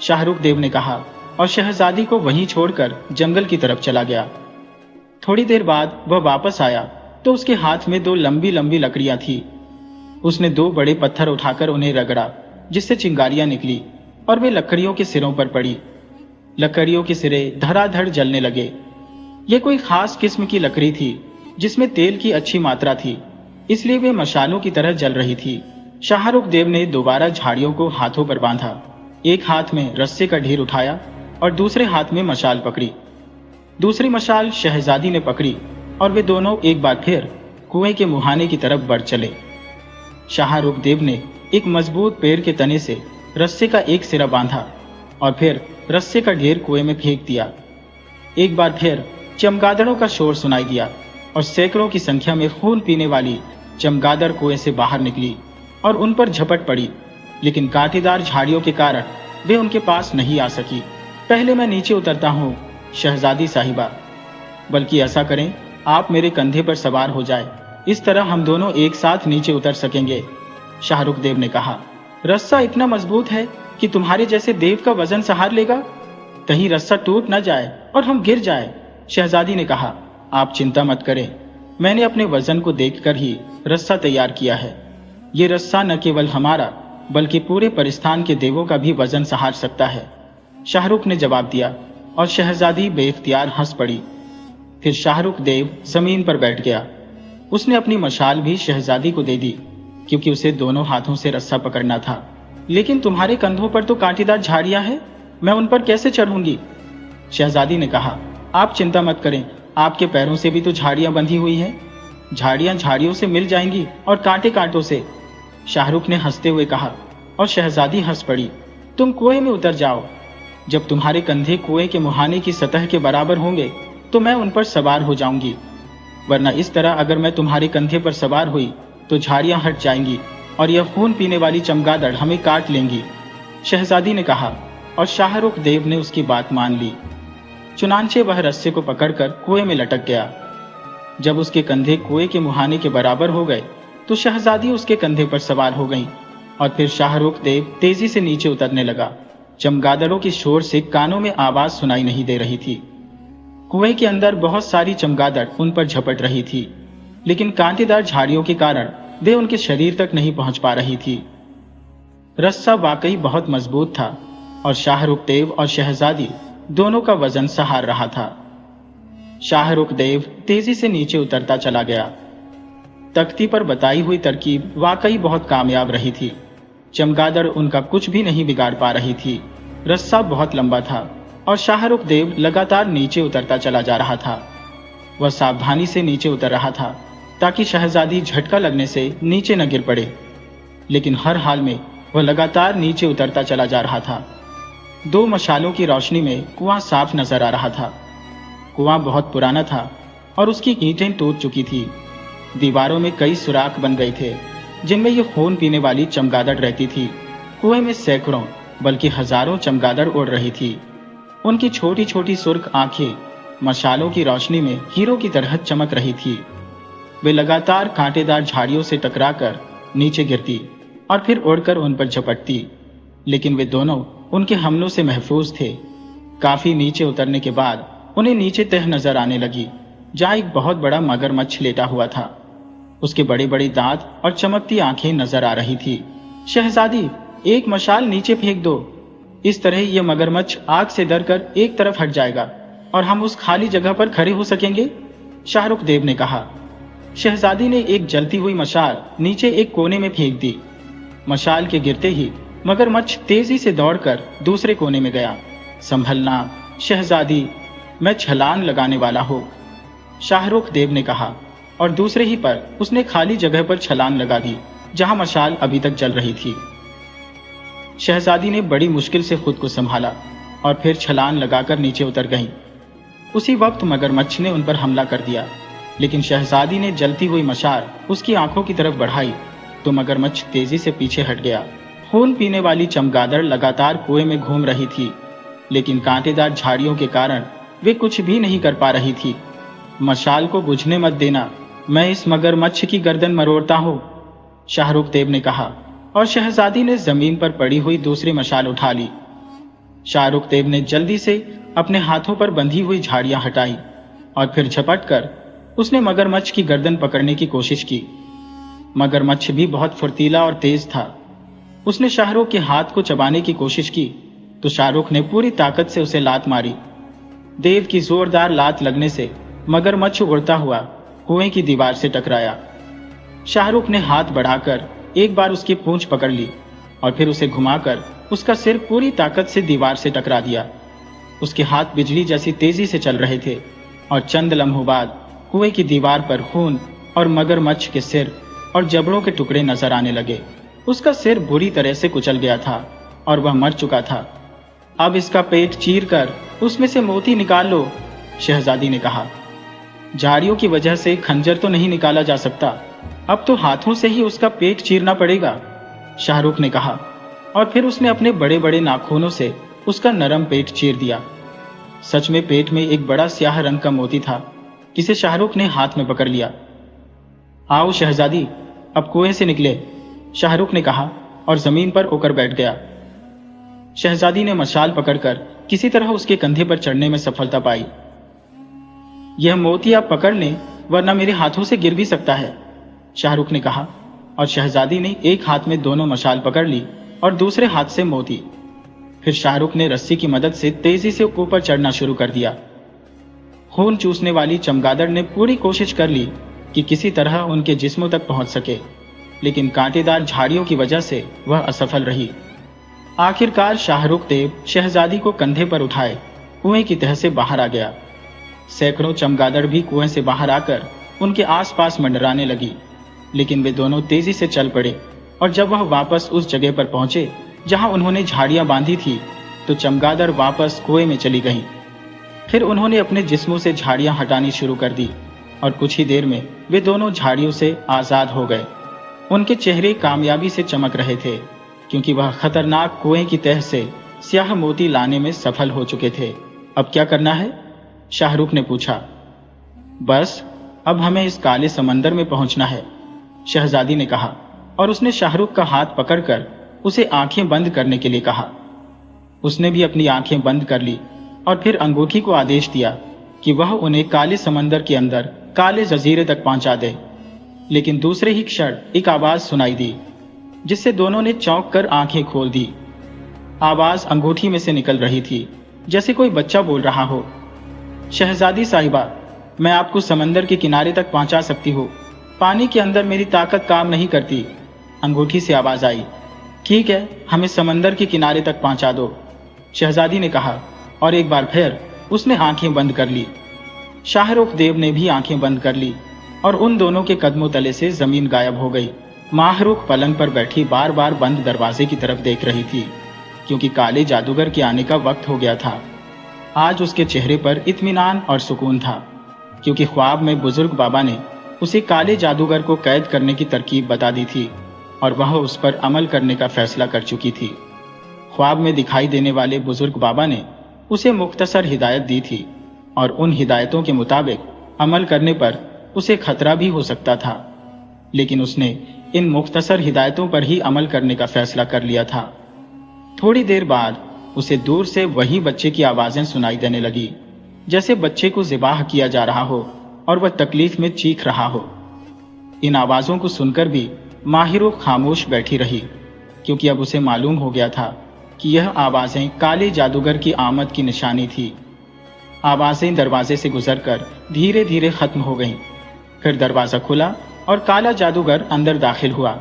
शाहरुख देव ने कहा और शहजादी को वहीं छोड़कर जंगल की तरफ चला गया। थोड़ी देर बाद वह वापस आया तो उसके हाथ में 2 लंबी लंबी लकड़ियां थी। उसने 2 बड़े पत्थर उठाकर उन्हें रगड़ा, जिससे चिंगारियां निकली और वे लकड़ियों के सिरों पर पड़ी। लकड़ियों के सिरे धड़ाधड़ जलने लगे। ये कोई खास किस्म की लकड़ी थी जिसमें तेल की अच्छी मात्रा थी, इसलिए वे मशालों की तरह जल रही थी। शाहरुख देव ने दोबारा झाड़ियों को हाथों पर बांधा। एक हाथ में रस्से का ढेर उठाया और दूसरे हाथ में मशाल पकड़ी। दूसरी मशाल शहजादी ने पकड़ी और वे दोनों एक बार फिर कुएं के मुहाने की तरफ बढ़ चले। शाहरुख देव ने एक मजबूत पेड़ के तने से रस्से का एक सिरा बांधा और फिर रस्से का ढेर कुएं में फेंक दिया। एक बार फिर चमगादड़ों का शोर सुनाई दिया और सैकड़ों की संख्या में खून पीने वाली चमगादड़ कुएं से बाहर निकली और उन पर झपट पड़ी, लेकिन कांटेदार झाड़ियों के कारण वे उनके पास नहीं आ सकी। पहले मैं नीचे उतरता हूँ शहजादी साहिबा, बल्कि ऐसा करें, आप मेरे कंधे पर सवार हो जाए, इस तरह हम दोनों एक साथ नीचे उतर सकेंगे, शाहरुख देव ने कहा। रस्सा इतना मजबूत है कि तुम्हारे जैसे देव का वजन सहार लेगा। कहीं रस्सा टूट न जाए और हम गिर जाए, शहजादी ने कहा। आप चिंता मत करें, मैंने अपने वजन को देखकर ही रस्सा तैयार किया है। ये रस्सा न केवल हमारा बल्कि पूरे परिस्थान के देवों का भी वजन सहार सकता है, शाहरुख ने जवाब दिया और शहजादी बेइख्तियार हंस पड़ी। फिर शाहरुख देव जमीन पर बैठ गया। उसने अपनी मशाल भी शहजादी को दे दी, क्योंकि उसे दोनों हाथों से रस्सा पकड़ना था। लेकिन तुम्हारे कंधों पर तो कांटेदार झाड़ियां हैं, मैं उन पर कैसे चढ़ूंगी, शहजादी ने कहा। आप चिंता मत करें, आपके पैरों से भी तो झाड़ियां बंधी हुई हैं। झाड़ियां झाड़ियों से मिल जाएंगी और कांटे कांटों से, शाहरुख ने हंसते हुए कहा और शहजादी हंस पड़ी। तुम कुएं में उतर जाओ। जब तुम्हारे कंधे कुएं के मुहाने की सतह के बराबर होंगे तो मैं उन पर सवार हो जाऊंगी, वरना इस तरह अगर मैं तुम्हारे कंधे पर सवार हुई तो झाड़ियां हट जाएंगी और यह खून पीने वाली चमगादड़ हमें काट लेंगी, शहजादी ने कहा और शाहरुख देव ने उसकी बात मान ली। चुनांचे वह रस्से को पकड़कर कुएं में लटक गया। जब उसके कंधे कुएं के मुहाने के बराबर हो गए तो शहजादी उसके कंधे पर सवार हो गई और फिर शाहरुख देव तेजी से नीचे उतरने लगा। चमगादड़ों के शोर से कानों में आवाज सुनाई नहीं दे रही थी। कुएं के अंदर बहुत सारी चमगादड़ उन पर झपट रही थी, लेकिन कांटेदार झाड़ियों के कारण वे उनके शरीर तक नहीं पहुंच पा रही थी। रस्सा वाकई बहुत मजबूत था और शाहरुख देव और शहजादी दोनों का वजन सहार रहा था। शाहरुख देव तेजी से नीचे उतरता चला गया। तख्ती पर बताई हुई तरकीब वाकई बहुत कामयाब रही थी। चमगादड़ उनका कुछ भी नहीं बिगाड़ पा रही थी। रस्सा बहुत लंबा था और शाहरुख देव लगातार नीचे उतरता चला जा रहा था। वह सावधानी से नीचे उतर रहा था ताकि शहजादी झटका लगने से नीचे न गिर पड़े, लेकिन हर हाल में वह लगातार नीचे उतरता चला जा रहा था। 2 मशालों की रोशनी में कुआं साफ नजर आ रहा था। कुआं बहुत पुराना था और उसकी ईंटें टूट चुकी थी। दीवारों में कई सुराख बन गए थे जिनमें ये खून पीने वाली चमगादड़ रहती थी। कुएं में सैकड़ों बल्कि हजारों चमगादड़ उड़ रही थी। उनकी छोटी छोटी सुर्ख आंखें मशालों की रोशनी में हीरो की तरह चमक रही थी। वे लगातार कांटेदार झाड़ियों से टकराकर नीचे गिरती और फिर उड़कर उन पर झपटती, लेकिन वे दोनों उनके हमलों से महफूज थे। काफी नीचे उतरने के बाद उन्हें नीचे तह नजर आने लगी, जहां एक बहुत बड़ा मगरमच्छ लेटा हुआ था। उसके बड़े बड़े दांत और चमकती आंखें नजर आ रही थी। शहजादी, एक मशाल नीचे फेंक दो। इस तरह यह मगरमच्छ आग से डरकर एक तरफ हट जाएगा और हम उस खाली जगह पर खड़े हो सकेंगे, शाहरुख देव ने कहा। शहजादी ने एक जलती हुई मशाल नीचे एक कोने में फेंक दी। मशाल के गिरते ही मगरमच्छ तेजी से दौड़कर दूसरे कोने में गया। संभलना शहजादी, मैं छलांग लगाने वाला हूं, शाहरुख देव ने कहा, और दूसरे ही पर उसने खाली जगह पर छलांग लगा दी जहां मशाल अभी तक जल रही थी। शहजादी ने बड़ी मुश्किल से खुद को संभाला और फिर छलांग लगाकर नीचे उतर गई। उसी वक्त मगरमच्छ ने उन पर हमला कर दिया, लेकिन शहजादी ने जलती हुई मशाल उसकी आंखों की तरफ बढ़ाई तो मगरमच्छ तेजी से पीछे हट गया। खून पीने वाली चमगादड़ लगातार कुएं में घूम रही थी, लेकिन कांटेदार झाड़ियों के कारण वे कुछ भी नहीं कर पा रही थी। मशाल को बुझने मत देना, मैं इस मगरमच्छ की गर्दन मरोड़ता हूं, शाहरुख देव ने कहा, और शहजादी ने जमीन पर पड़ी हुई दूसरी मशाल उठा ली। शाहरुख देव ने जल्दी से अपने हाथों पर बंधी हुई झाड़ियां हटाई और फिर झपटकर उसने मगरमच्छ की गर्दन पकड़ने की कोशिश की। मगरमच्छ भी बहुत फुर्तीला और तेज था। उसने शाहरुख के हाथ को चबाने की कोशिश की तो शाहरुख ने पूरी ताकत से उसे लात मारी। देव की जोरदार लात लगने से मगरमच्छ उड़ता हुआ कुएं की दीवार से टकराया। शाहरुख ने हाथ बढ़ाकर एक बार उसकी पूंछ पकड़ ली और फिर उसे घुमाकर उसका सिर पूरी ताकत से दीवार से टकरा दिया। उसके हाथ बिजली जैसी तेजी से चल रहे थे और चंद लम्हों बाद कुएं की दीवार पर खून और मगरमच्छ के सिर और जबड़ों के टुकड़े नजर आने लगे। उसका सिर बुरी तरह से कुचल गया था और वह मर चुका था। अब इसका पेट चीर कर उसमें से मोती निकाल लो, शहजादी ने कहा। झाड़ियों की वजह से खंजर तो नहीं निकाला जा सकता, अब तो हाथों से ही उसका पेट चीरना पड़ेगा, शाहरुख ने कहा, और फिर उसने अपने बड़े बड़े नाखूनों से उसका नरम पेट चीर दिया। सच में पेट में एक बड़ा स्याह रंग का मोती था, जिसे शाहरुख ने हाथ में पकड़ लिया। आओ शहजादी, अब कुएं से निकले, शाहरुख ने कहा और जमीन पर होकर बैठ गया। शहजादी ने मशाल पकड़कर किसी तरह उसके कंधे पर चढ़ने में सफलता पाई। यह मोती आप पकड़ लें, वरना मेरे हाथों से गिर भी सकता है, शाहरुख ने कहा, और शहजादी ने एक हाथ में दोनों मशाल पकड़ ली और दूसरे हाथ से मोती। फिर शाहरुख ने रस्सी की मदद से तेजी से ऊपर चढ़ना शुरू कर दिया। खून चूसने वाली चमगादड़ ने पूरी कोशिश कर ली कि किसी तरह उनके जिस्मों तक पहुंच सके, लेकिन कांटेदार झाड़ियों की वजह से वह असफल रही। आखिरकार शाहरुख देव शहजादी को कंधे पर उठाए कुएं की तह से बाहर आ गया। सैकड़ों चमगादड़ भी कुएं से बाहर आकर उनके आसपास मंडराने लगी, लेकिन वे दोनों तेजी से चल पड़े, और जब वह वापस उस जगह पर पहुंचे जहां उन्होंने झाड़ियां बांधी थी, तो चमगादड़ वापस कुएं में चली गईं। फिर उन्होंने अपने जिस्मों से झाड़ियां हटानी शुरू कर दी और कुछ ही देर में वे दोनों झाड़ियों से आजाद हो गए। उनके चेहरे कामयाबी से चमक रहे थे, क्योंकि वह खतरनाक कुएं की तह से स्याह मोती लाने में सफल हो चुके थे। अब क्या करना है? शाहरुख ने पूछा। बस अब हमें इस काले समंदर में पहुंचना है, शहजादी ने कहा, और उसने शाहरुख का हाथ पकड़कर उसे आंखें बंद करने के लिए कहा। उसने भी अपनी आंखें बंद कर ली और फिर अंगूठी को आदेश दिया कि वह उन्हें काले समंदर के अंदर काले जजीरे तक पहुंचा दे। लेकिन दूसरे ही क्षण एक आवाज सुनाई दी, जिससे दोनों ने चौंक कर आंखें खोल दी। आवाज अंगूठी में से निकल रही थी, जैसे कोई बच्चा बोल रहा हो। शहजादी साहिबा, मैं आपको समंदर के किनारे तक पहुंचा सकती हूँ, पानी के अंदर मेरी ताकत काम नहीं करती, अंगूठी से आवाज आई। ठीक है, हमें समंदर के किनारे तक पहुंचा दो, शहजादी ने कहा, और एक बार फिर उसने आंखें बंद कर ली। शाहरुख देव ने भी आंखें बंद कर ली और उन दोनों के कदमों तले से जमीन गायब हो गई। माहरुख पलंग पर बैठी बार बार बंद दरवाजे की तरफ देख रही थी, क्योंकि काले जादूगर के आने का वक्त हो गया था। आज उसके चेहरे पर इत्मीनान और सुकून था, क्योंकि ख्वाब में बुजुर्ग बाबा ने उसे काले जादूगर को कैद करने की तरकीब बता दी थी और वह उस पर अमल करने का फैसला कर चुकी थी। ख्वाब में दिखाई देने वाले बुजुर्ग बाबा ने उसे मुख्तसर हिदायत दी थी और उन हिदायतों के मुताबिक अमल करने पर उसे खतरा भी हो सकता था, लेकिन उसने इन मुख्तसर हिदायतों पर ही अमल करने का फैसला कर लिया था। थोड़ी देर बाद उसे दूर से वही बच्चे की आवाजें सुनाई देने लगी, जैसे बच्चे को ज़िबाह किया जा रहा हो और वह तकलीफ में चीख रहा हो। इन आवाजों को सुनकर भी माहिरो खामोश बैठी रही, क्योंकि अब उसे मालूम हो गया था कि यह आवाजें काले जादूगर की आमद की निशानी थी। आवाजें दरवाजे से गुजरकर धीरे धीरे खत्म हो गईं। फिर दरवाजा खुला और काला जादूगर अंदर दाखिल हुआ।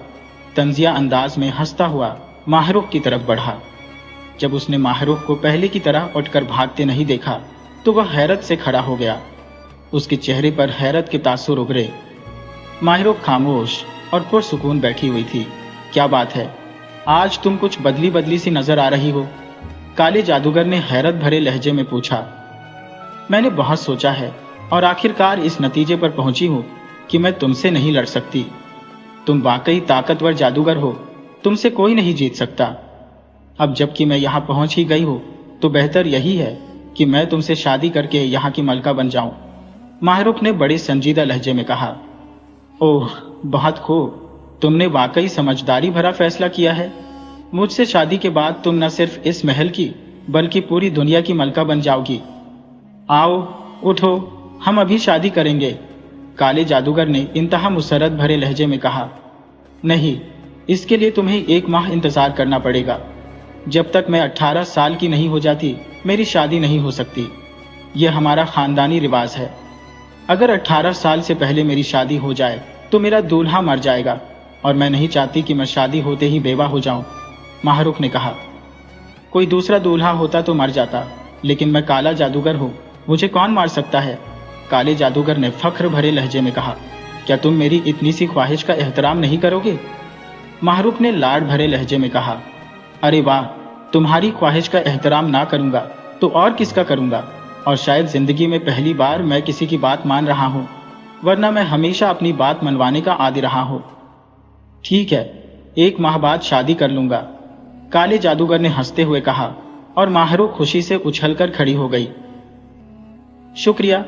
तंजिया अंदाज में हंसता हुआ माहरुख की तरफ बढ़ा। जब उसने माहरुख को पहले की तरह उठकर भागते नहीं देखा तो वह हैरत से खड़ा हो गया। उसके चेहरे पर हैरत के तासुर उभरे। माहरुख खामोश और पुरसुकून बैठी हुई थी। क्या बात है, आज तुम कुछ बदली बदली सी नजर आ रही हो? काले जादूगर ने हैरत भरे लहजे में पूछा। मैंने बहुत सोचा है और आखिरकार इस नतीजे पर पहुंची हूं कि मैं तुमसे नहीं लड़ सकती। तुम वाकई ताकतवर जादूगर हो, तुमसे कोई नहीं जीत सकता। अब जबकि मैं यहाँ पहुंच ही गई हूं तो बेहतर यही है कि मैं तुमसे शादी करके यहाँ की मलका बन जाऊं। माहरुख ने बड़े संजीदा लहजे में कहा। ओह, बहुत खूब, तुमने वाकई समझदारी भरा फैसला किया है। मुझसे शादी के बाद तुम न सिर्फ इस महल की बल्कि पूरी दुनिया की मलका बन जाओगी। आओ, उठो, हम अभी शादी करेंगे। काले जादूगर ने इंतहा मुसरत भरे लहजे में कहा। नहीं, इसके लिए तुम्हें 1 माह इंतजार करना पड़ेगा। जब तक मैं 18 साल की नहीं हो जाती मेरी शादी नहीं हो सकती। यह हमारा खानदानी रिवाज है। अगर 18 साल से पहले मेरी शादी हो जाए तो मेरा दूल्हा मर जाएगा और मैं नहीं चाहती कि मैं शादी होते ही बेवा हो जाऊं। माहरुख ने कहा। कोई दूसरा दूल्हा होता तो मर जाता, लेकिन मैं काला जादूगर हूं, मुझे कौन मार सकता है? काले जादूगर ने फख्र भरे लहजे में कहा। क्या तुम मेरी इतनी सी ख्वाहिश का एहतराम नहीं करोगे? माहरुख ने लाड भरे लहजे में कहा। अरे वाह, तुम्हारी ख्वाहिश का एहतराम ना करूंगा तो और किसका करूंगा? और शायद जिंदगी में पहली बार मैं किसी की बात मान रहा हूं, वरना मैं हमेशा अपनी बात मनवाने का आदी रहा हूं। ठीक है, 1 माह बाद शादी कर लूंगा, काले जादूगर ने हंसते हुए कहा और माहरुख खुशी से उछलकर खड़ी हो गई। शुक्रिया,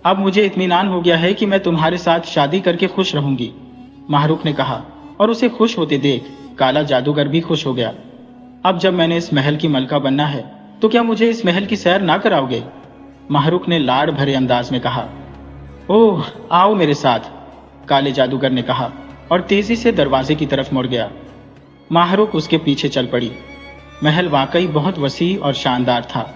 अब मुझे इत्मीनान हो गया है कि मैं तुम्हारे साथ शादी करके खुश रहूंगी, माहरुख ने कहा और उसे खुश होते देख काला जादूगर भी खुश हो गया। अब जब मैंने इस महल की मलका बनना है तो क्या मुझे इस महल की सैर ना कराओगे? माहरुख ने लाड भरे अंदाज में कहा। ओह, आओ मेरे साथ, काले जादूगर ने कहा और तेजी से दरवाजे की तरफ मुड़ गया। माहरुख उसके पीछे चल पड़ी। महल वाकई बहुत वसी और शानदार था।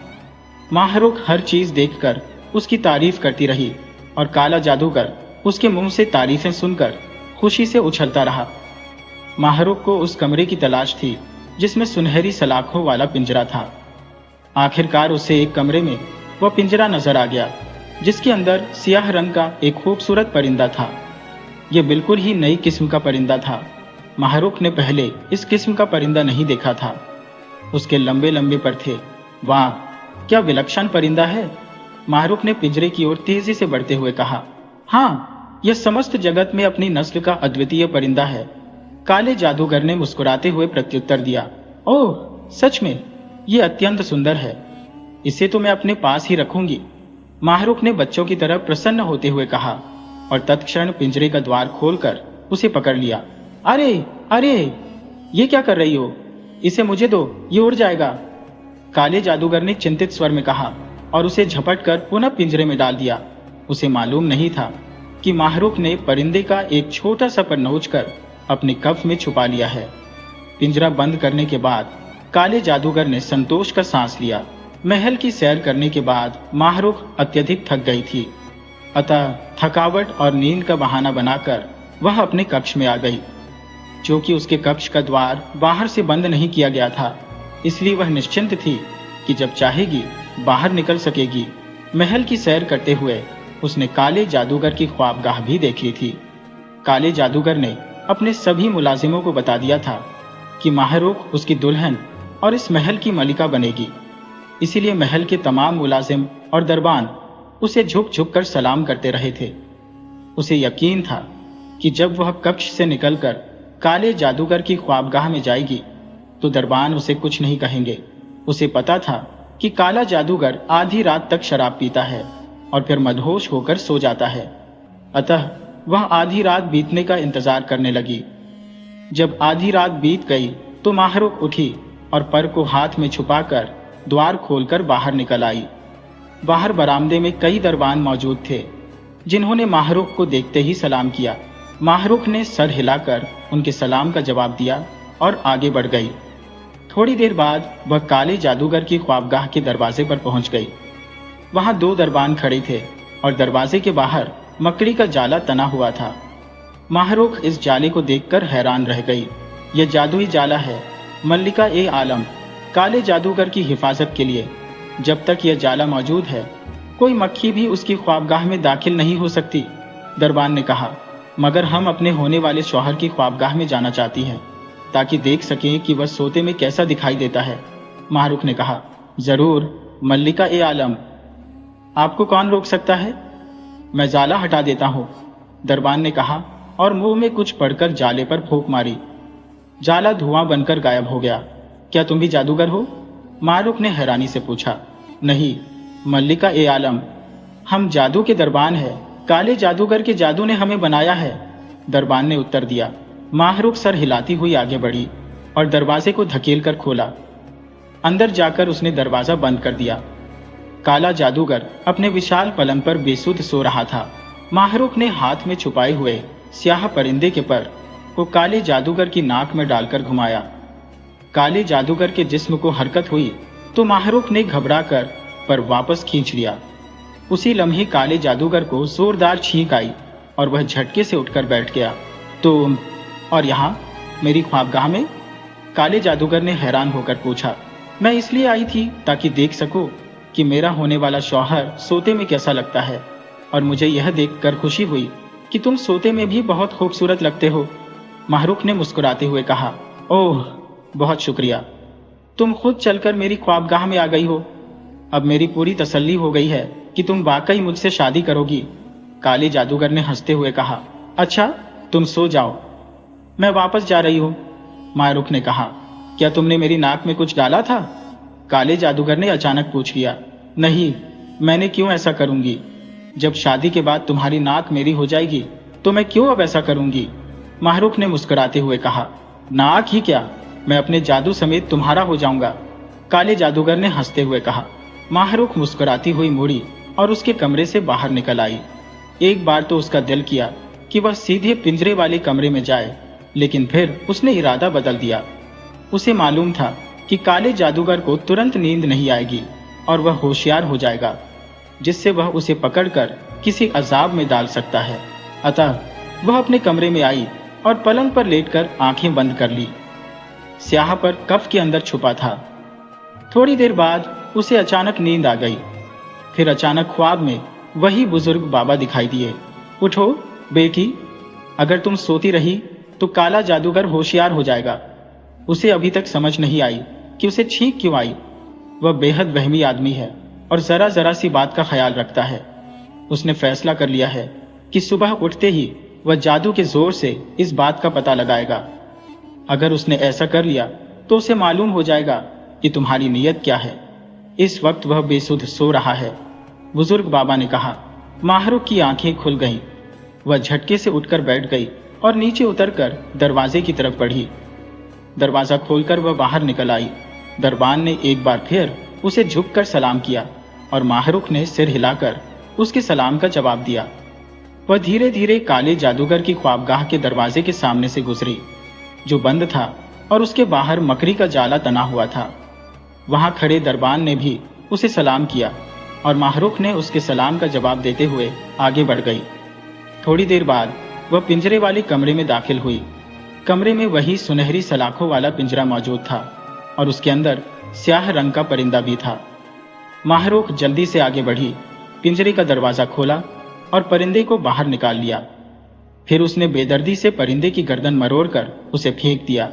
माहरुख हर चीज देखकर उसकी तारीफ करती रही और काला जादूगर उसके मुंह से तारीफें सुनकर खुशी से उछलता रहा। माहरुख को उस कमरे की तलाश थी जिसमें सुनहरी सलाखों वाला पिंजरा था। आखिरकार उसे एक कमरे में वह पिंजरा नजर आ गया जिसके अंदर सियाह रंग का एक खूबसूरत परिंदा था। यह बिल्कुल ही नई किस्म का परिंदा था। माहरुख ने पहले इस किस्म का परिंदा नहीं देखा था। उसके लंबे लंबे पर थे। वाह, क्या विलक्षण परिंदा है, माहरुख ने पिंजरे की ओर तेजी से बढ़ते हुए कहा। हाँ, यह समस्त जगत में अपनी नस्ल का अद्वितीय परिंदा है, काले जादूगर ने मुस्कुराते हुए प्रत्युत्तर दिया। ओह, सच में यह अत्यंत सुंदर है, इसे तो मैं अपने पास ही रखूंगी, माहरुख ने बच्चों की तरह प्रसन्न होते हुए कहा और तत्क्षण पिंजरे का द्वार खोलकर उसे पकड़ लिया। अरे अरे, ये क्या कर रही हो? इसे मुझे दो, ये उड़ जाएगा, काले जादूगर ने चिंतित स्वर में कहा और उसे झपटकर पुनः पिंजरे में डाल दिया। उसे मालूम नहीं था कि माहरुख ने परिंदे का एक छोटा सा पर नोचकर अपने कफ में छुपा लिया है। पिंजरा बंद करने के बाद काले जादूगर ने संतोष का सांस लिया। महल की सैर करने के बाद माहरुख अत्यधिक थक गई थी, अतः थकावट और नींद का बहाना बनाकर वह अपने कक्ष में आ गई। क्योंकि उसके कक्ष का द्वार बाहर से बंद नहीं किया गया था, इसलिए वह निश्चिंत थी कि जब चाहेगी बाहर निकल सकेगी। महल की सैर करते हुए उसने काले जादूगर की ख्वाबगाह भी देख ली थी। काले जादूगर ने अपने सभी मुलाजिमों को बता दिया था कि माहरुख उसकी दुल्हन और इस महल की मलिका बनेगी। इसीलिए महल के तमाम मुलाजिम और दरबान उसे झुक झुक कर सलाम करते रहे थे। उसे यकीन था कि जब वह कक्ष से निकलकर काले जादूगर की ख्वाबगाह में जाएगी तो दरबान उसे कुछ नहीं कहेंगे। उसे पता था कि काला जादूगर आधी रात तक शराब पीता है और फिर मदहोश होकर सो जाता है। अतः वह आधी रात बीतने का इंतजार करने लगी। जब आधी रात बीत गई तो माहरुख उठी और पर को हाथ में छुपाकर द्वार खोलकर बाहर निकल आई। बाहर बरामदे में कई दरबान मौजूद थे, जिन्होंने माहरुख को देखते ही सलाम किया। माहरुख ने सर हिलाकर उनके सलाम का जवाब दिया और आगे बढ़ गई। थोड़ी देर बाद वह काले जादूगर की ख्वाबगाह के दरवाजे पर पहुंच गई। वहां 2 दरबान खड़े थे और दरवाजे के बाहर मकड़ी का जाला तना हुआ था। माहरुख इस जाले को देखकर हैरान रह गई। यह जादुई जाला है, मल्लिका ए आलम, काले जादूगर की हिफाजत के लिए। जब तक यह जाला मौजूद है कोई मक्खी भी उसकी ख्वाबगाह में दाखिल नहीं हो सकती। दरबान ने कहा, मगर हम अपने होने वाले शौहर की ख्वाबगाह में जाना चाहती हैं ताकि देख सकें कि वह सोते में कैसा दिखाई देता है। माहरुख ने कहा, जरूर मल्लिका ए आलम, आपको कौन रोक सकता है? मैं जाला हटा देता हूं, दरबान ने कहा और मुंह में कुछ पड़कर जाले पर फूंक मारी। जाला धुआं बनकर गायब हो गया। क्या तुम भी जादूगर हो? माहरुख ने हैरानी से पूछा। नहीं मल्लिका ए आलम, हम जादू के दरबान हैं, काले जादूगर के जादू ने हमें बनाया है, दरबान ने उत्तर दिया। माहरुख सर हिलाती हुई आगे बढ़ी और दरवाजे को धकेलकर खोला। अंदर जाकर उसने दरवाजा बंद कर दिया। काला जादूगर अपने विशाल पलंग पर बेसुध सो रहा था। माहरुख ने हाथ में छुपाए हुए स्याह परिंदे के पर को काले जादूगर की नाक में डालकर घुमाया। काले जादूगर के जिस्म को हरकत हुई तो माहरुख ने घबराकर पर वापस खींच लिया। उसी लम्हे काले जादूगर को जोरदार छींक आई और वह झटके से उठकर बैठ गया। तो और यहाँ मेरी ख्वाबगाह में? काले जादूगर ने हैरान होकर पूछा। मैं इसलिए आई थी ताकि देख सको कि मेरा होने वाला शौहर सोते में कैसा लगता है, और मुझे यह देखकर खुशी हुई कि तुम सोते में भी बहुत खूबसूरत लगते हो। माहरुख ने मुस्कुराते हुए कहा, ओह बहुत शुक्रिया, तुम खुद चलकर मेरी ख्वाबगाह में आ गई हो। अब मेरी पूरी तसल्ली हो गई है कि तुम वाकई मुझसे शादी करोगी। काले जादूगर ने हंसते हुए कहा, अच्छा तुम सो जाओ, मैं वापस जा रही हूं। माहरुख ने कहा, क्या तुमने मेरी नाक में कुछ डाला था? काले जादूगर ने अचानक पूछ लिया। नहीं, मैंने क्यों ऐसा करूंगी? जब शादी के बाद तुम्हारी नाक मेरी हो जाएगी तो मैं क्यों अब ऐसा करूंगी? माहरुख ने मुस्कुराते हुए कहा, नाक ही क्या, मैं अपने जादू समेत तुम्हारा हो जाऊंगा। काले जादूगर ने हंसते हुए कहा। माहरुख मुस्कुराती हुई मुड़ी और उसके कमरे से बाहर निकल आई। एक बार तो उसका दिल किया कि वह सीधे पिंजरे वाले कमरे में जाए, लेकिन फिर उसने इरादा बदल दिया। उसे मालूम था कि काले जादूगर को तुरंत नींद नहीं आएगी और वह होशियार हो जाएगा, जिससे वह उसे पकड़कर किसी अजाब में डाल सकता है। अतः वह अपने कमरे में आई और पलंग पर लेटकर आंखें बंद कर ली। स्याह पर कफ के अंदर छुपा था। थोड़ी देर बाद उसे अचानक नींद आ गई। फिर अचानक ख्वाब में वही बुजुर्ग बाबा दिखाई दिए। उठो बेटी, अगर तुम सोती रही तो काला जादूगर होशियार हो जाएगा। उसे अभी तक समझ नहीं आई कि उसे छींक क्यों आई। वह बेहद वहमी आदमी है और जरा जरा सी बात का ख्याल रखता है। उसने फैसला कर लिया है कि सुबह उठते ही वह जादू के जोर से इस बात का पता लगाएगा। अगर उसने ऐसा कर लिया तो उसे मालूम हो जाएगा कि तुम्हारी नीयत क्या है। इस वक्त वह बेसुध सो रहा है, बुजुर्ग बाबा ने कहा। माहरुख की आंखें खुल गईं। वह झटके से उठकर बैठ गई और नीचे उतरकर दरवाजे की तरफ बढ़ी। दरवाजा खोलकर वह बाहर निकल आई। दरबान ने एक बार फिर उसे झुककर सलाम किया और माहरुख ने सिर हिलाकर उसके सलाम का जवाब दिया। वह धीरे धीरे काले जादूगर की ख्वाबगाह के दरवाजे के सामने से गुजरी, जो बंद था और उसके बाहर मकड़ी का जाला तना हुआ था। वहां खड़े दरबान ने भी उसे सलाम किया और माहरुख ने उसके सलाम का जवाब देते हुए आगे बढ़ गई। थोड़ी देर बाद वह पिंजरे वाले कमरे में दाखिल हुई। कमरे में वही सुनहरी सलाखों वाला पिंजरा मौजूद था और उसके अंदर स्याह रंग का परिंदा भी था। माहरुख जल्दी से आगे बढ़ी, पिंजरे का दरवाजा खोला और परिंदे को बाहर निकाल लिया। फिर उसने बेदर्दी से परिंदे की गर्दन मरोड़कर उसे फेंक दिया।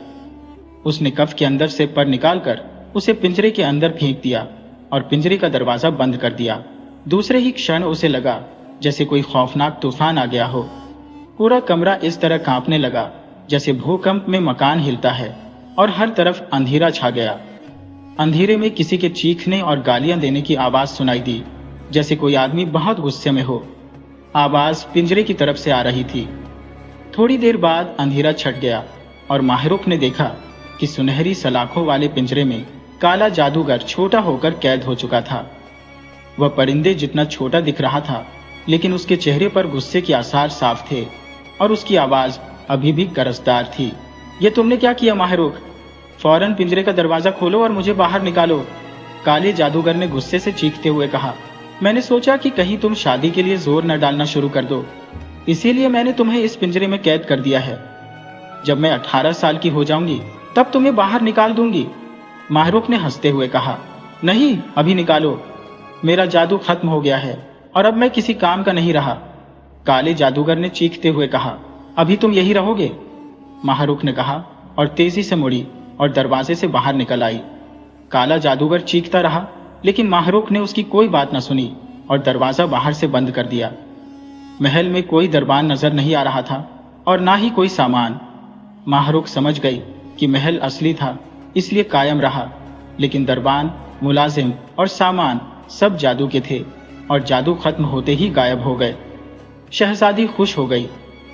उसने कफ के अंदर से पर निकालकर उसे पिंजरे के अंदर फेंक दिया और पिंजरे का दरवाजा बंद कर दिया। दूसरे ही क्षण उसे लगा जैसे कोई खौफनाक तूफान आ गया हो। पूरा कमरा इस तरह कांपने लगा जैसे भूकंप में मकान हिलता है और हर तरफ अंधेरा छा गया। अंधेरे में किसी के चीखने और गालियां देने की आवाज सुनाई दी, जैसे कोई आदमी बहुत गुस्से में हो। आवाज पिंजरे की तरफ से आ रही थी। थोड़ी देर बाद अंधेरा छट गया और माहरुख ने देखा कि सुनहरी सलाखों वाले पिंजरे में काला जादूगर छोटा होकर कैद हो चुका था। वह परिंदे जितना छोटा दिख रहा था, लेकिन उसके चेहरे पर गुस्से के आसार साफ थे और उसकी आवाज अभी भी गरजदार थी। ये तुमने क्या किया माहरुख? फौरन पिंजरे का दरवाजा खोलो और मुझे बाहर निकालो, काले जादूगर ने गुस्से से चीखते हुए कहा। मैंने सोचा कि कहीं तुम शादी के लिए जोर न डालना शुरू कर दो, इसीलिए मैंने तुम्हें इस पिंजरे में कैद कर दिया है। जब मैं 18 साल की हो जाऊंगी तब तुम्हें बाहर निकाल दूंगी, माहरुख ने हंसते हुए कहा। नहीं, अभी निकालो, मेरा जादू खत्म हो गया है और अब मैं किसी काम का नहीं रहा, काले जादूगर ने चीखते हुए कहा। अभी तुम यही रहोगे, माहरुख ने कहा और तेजी से मुड़ी और दरवाजे से बाहर निकल आई। काला जादूगर चीखता रहा, लेकिन माहरुख ने उसकी कोई बात न सुनी और दरवाजा बाहर से बंद कर दिया। महल में कोई दरबान नजर नहीं आ रहा था और ना ही कोई सामान। माहरुख समझ गई कि महल असली था, इसलिए कायम रहा, लेकिन दरबान, मुलाजिम और सामान सब जादू के थे और जादू खत्म होते ही गायब हो गए। शहजादी खुश हो गई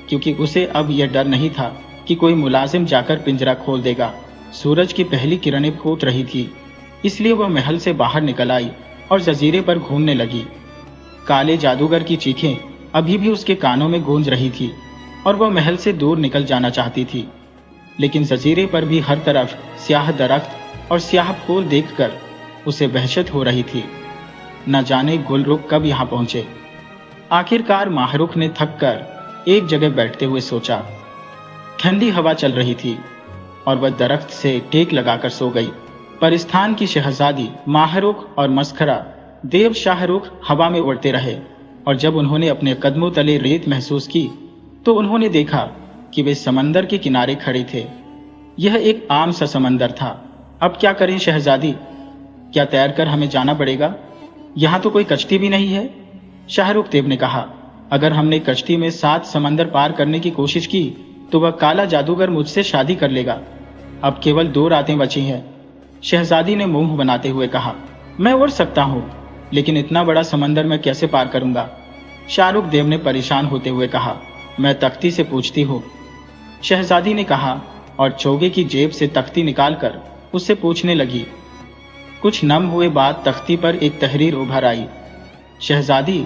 क्योंकि उसे अब यह डर नहीं था कि कोई मुलाजिम जाकर पिंजरा खोल देगा। सूरज की पहली किरणें फूट रही थी, इसलिए वह महल से बाहर निकल आई और जजीरे पर घूमने लगी। काले जादूगर की चीखें अभी भी उसके कानों में गूंज रही थी और वह महल से दूर निकल जाना चाहती थी, लेकिन जजीरे पर भी हर तरफ स्याह दरख्त और स्याह फूल देखकर उसे वहशत हो रही थी। न जाने गुलरुख कब यहाँ पहुंचे। आखिरकार माहरुख ने थककर एक जगह बैठते हुए सोचा। ठंडी हवा चल रही थी और वह दरख्त से टेक लगाकर सो गई। परिस्थान की शहजादी माहरुख और मस्खरा देव शाहरुख हवा में उड़ते रहे और जब उन्होंने अपने कदमों तले रेत महसूस की तो उन्होंने देखा कि वे समंदर के किनारे खड़े थे। यह एक आम सा समंदर था। अब क्या करें शहजादी? क्या तैरकर हमें जाना पड़ेगा? यहाँ तो कोई कश्ती भी नहीं है, शाहरुख देव ने कहा। अगर हमने कश्ती में 7 समंदर पार करने की कोशिश की तो वह काला जादूगर मुझसे शादी कर लेगा। अब केवल 2 रातें बची हैं, शहजादी ने मुंह बनाते हुए कहा। मैं उड़ सकता हूँ, लेकिन इतना बड़ा समंदर मैं कैसे पार करूंगा? शाहरुख देव ने परेशान होते हुए कहा। मैं तख्ती से पूछती हूँ, शहजादी ने कहा और चोगे की जेब से तख्ती निकालकर उससे पूछने लगी। कुछ नम हुए बाद तख्ती पर एक तहरीर उभर आई। शहजादी,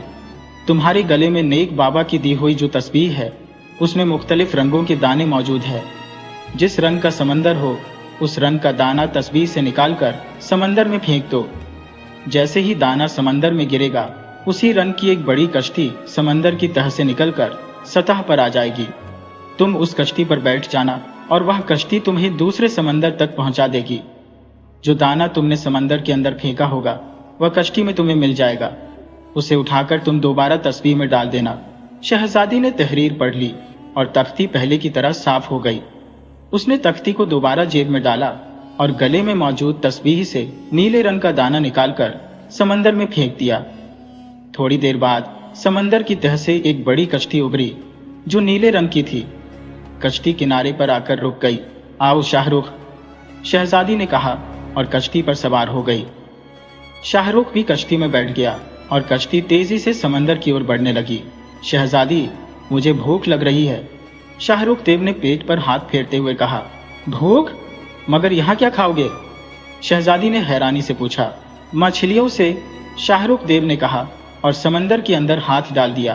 तुम्हारे गले में नेक बाबा की दी हुई जो तस्बीह है उसमें मुख्तलिफ रंगों के दाने मौजूद है। जिस रंग का समंदर हो उस रंग का दाना तस्बीह से निकालकर समंदर में फेंक दो। जैसे ही दाना समंदर में गिरेगा उसी रंग की एक बड़ी कश्ती समंदर की तह से निकलकर सतह पर आ जाएगी। तुम उस कश्ती पर बैठ जाना और वह कश्ती तुम्हें दूसरे समंदर तक पहुंचा देगी। जो दाना तुमने समंदर के अंदर फेंका होगा वह कश्ती में तुम्हें मिल जाएगा। उसे उठाकर तुम दोबारा तस्बीह में डाल देना। शहजादी ने तहरीर पढ़ ली और तख्ती पहले की तरह साफ हो गई। उसने तख्ती को दोबारा जेब में डाला और गले में मौजूद तस्बीह से नीले रंग का दाना निकालकर समंदर में फेंक दिया। थोड़ी देर बाद समंदर की तह से एक बड़ी कश्ती उभरी जो नीले रंग की थी। कश्ती किनारे पर आकर रुक गई। आओ शाहरुख, शहजादी ने कहा और कश्ती पर सवार हो गई। शाहरुख भी कश्ती में बैठ गया और कश्ती तेजी से समंदर की ओर बढ़ने लगी। शहजादी, मुझे भूख लग रही है, शाहरुख देव ने पेट पर हाथ फेरते हुए कहा। भूख? मगर यहाँ क्या खाओगे? शहजादी ने हैरानी से पूछा। मछलियों से, शाहरुख देव ने कहा और समंदर के अंदर हाथ डाल दिया।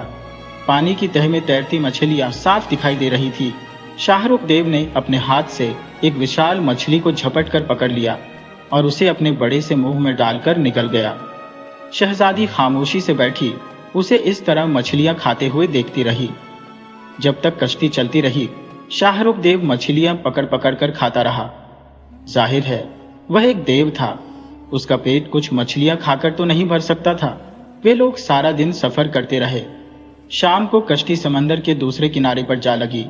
पानी की तह में तैरती मछलियां साफ दिखाई दे रही थी। शाहरुख देव ने अपने हाथ से एक विशाल मछली को झपट कर पकड़ लिया और उसे अपने बड़े से मुंह में डालकर निकल गया। शहजादी खामोशी से बैठी उसे इस तरह मछलियां खाते हुए देखती रही। जब तक कश्ती चलती रही शाहरुख देव मछलियां पकड़ पकड़ कर खाता रहा। जाहिर है वह एक देव था, उसका पेट कुछ मछलियां खाकर तो नहीं भर सकता था। वे लोग सारा दिन सफर करते रहे। शाम को कश्ती समंदर के दूसरे किनारे पर जा लगी।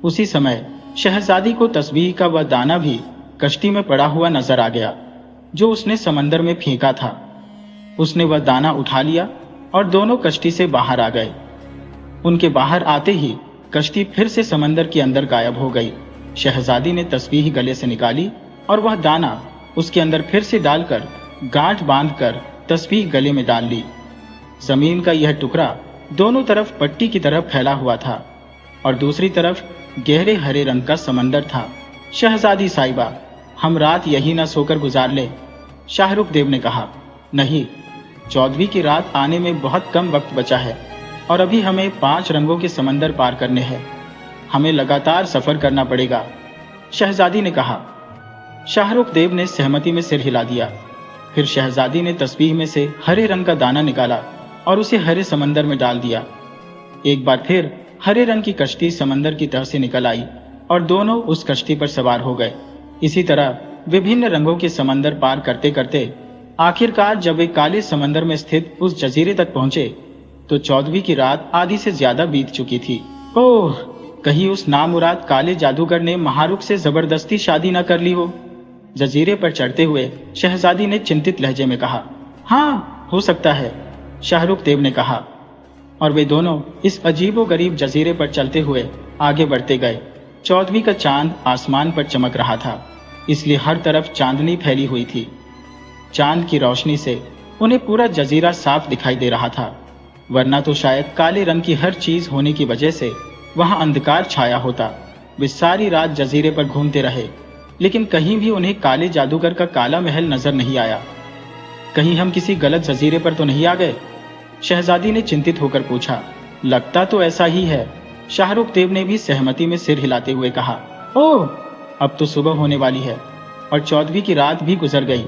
उसी समय शहजादी को तस्बीह का वह दाना भी कश्ती में पड़ा हुआ नजर आ गया जो उसने समंदर में फेंका था। उसने वह दाना उठा लिया और दोनों कश्ती से बाहर आ गए। उनके बाहर आते ही कश्ती फिर से समंदर के अंदर गायब हो गई। शहजादी ने तस्बीह गले से निकाली और वह दाना उसके अंदर फिर से डालकर गांठ बांधकर तस्बीह गले में डाल ली। जमीन का यह टुकड़ा दोनों तरफ पट्टी की तरह फैला हुआ था और दूसरी तरफ गहरे हरे रंग का समंदर था। शहजादी साहिबा, हम रात यही न सोकर गुजार ले, शाहरुख देव ने कहा। नहीं, 14वीं की रात आने में बहुत कम वक्त बचा है और अभी हमें 5 रंगों के समंदर पार करने हैं। हमें लगातार सफर करना पड़ेगा, शहजादी ने कहा। शाहरुख देव ने सहमति में सिर हिला दिया। फिर शहजादी ने तस्बीह में से हरे रंग का दाना निकाला और उसे हरे समंदर में डाल दिया। एक बार फिर हरे रंग की कश्ती समंदर की तह से निकल आई और दोनों उस कश्ती पर सवार हो गए। इसी तरह विभिन्न रंगों के समंदर पार करते करते आखिरकार जब वे काले समंदर में स्थित उस जजीरे तक पहुंचे तो 14वीं की रात आधी से ज्यादा बीत चुकी थी। ओह, कहीं उस नामुराद काले जादूगर ने महारुख से जबरदस्ती शादी न कर ली हो, जजीरे पर चढ़ते हुए शहजादी ने चिंतित लहजे में कहा। हाँ, हो सकता है, शाहरुख देव ने कहा। और वे दोनों इस अजीबोगरीब जजीरे पर चलते हुए आगे बढ़ते गए। 14वीं का चांद आसमान पर चमक रहा था, इसलिए हर तरफ चांदनी फैली हुई थी। चांद की रोशनी से उन्हें पूरा जजीरा साफ दिखाई दे रहा था, वरना तो शायद काले रंग की हर चीज होने की वजह से वहां अंधकार छाया होता। वे सारी रात जजीरे पर घूमते रहे, लेकिन कहीं भी उन्हें काले जादूगर का काला महल नजर नहीं आया। कहीं हम किसी गलत जजीरे पर तो नहीं आ गए? शहजादी ने चिंतित होकर पूछा। लगता तो ऐसा ही है, शाहरुख देव ने भी सहमति में सिर हिलाते हुए कहा। ओह, अब तो सुबह होने वाली है और 14वीं की रात भी गुजर गई।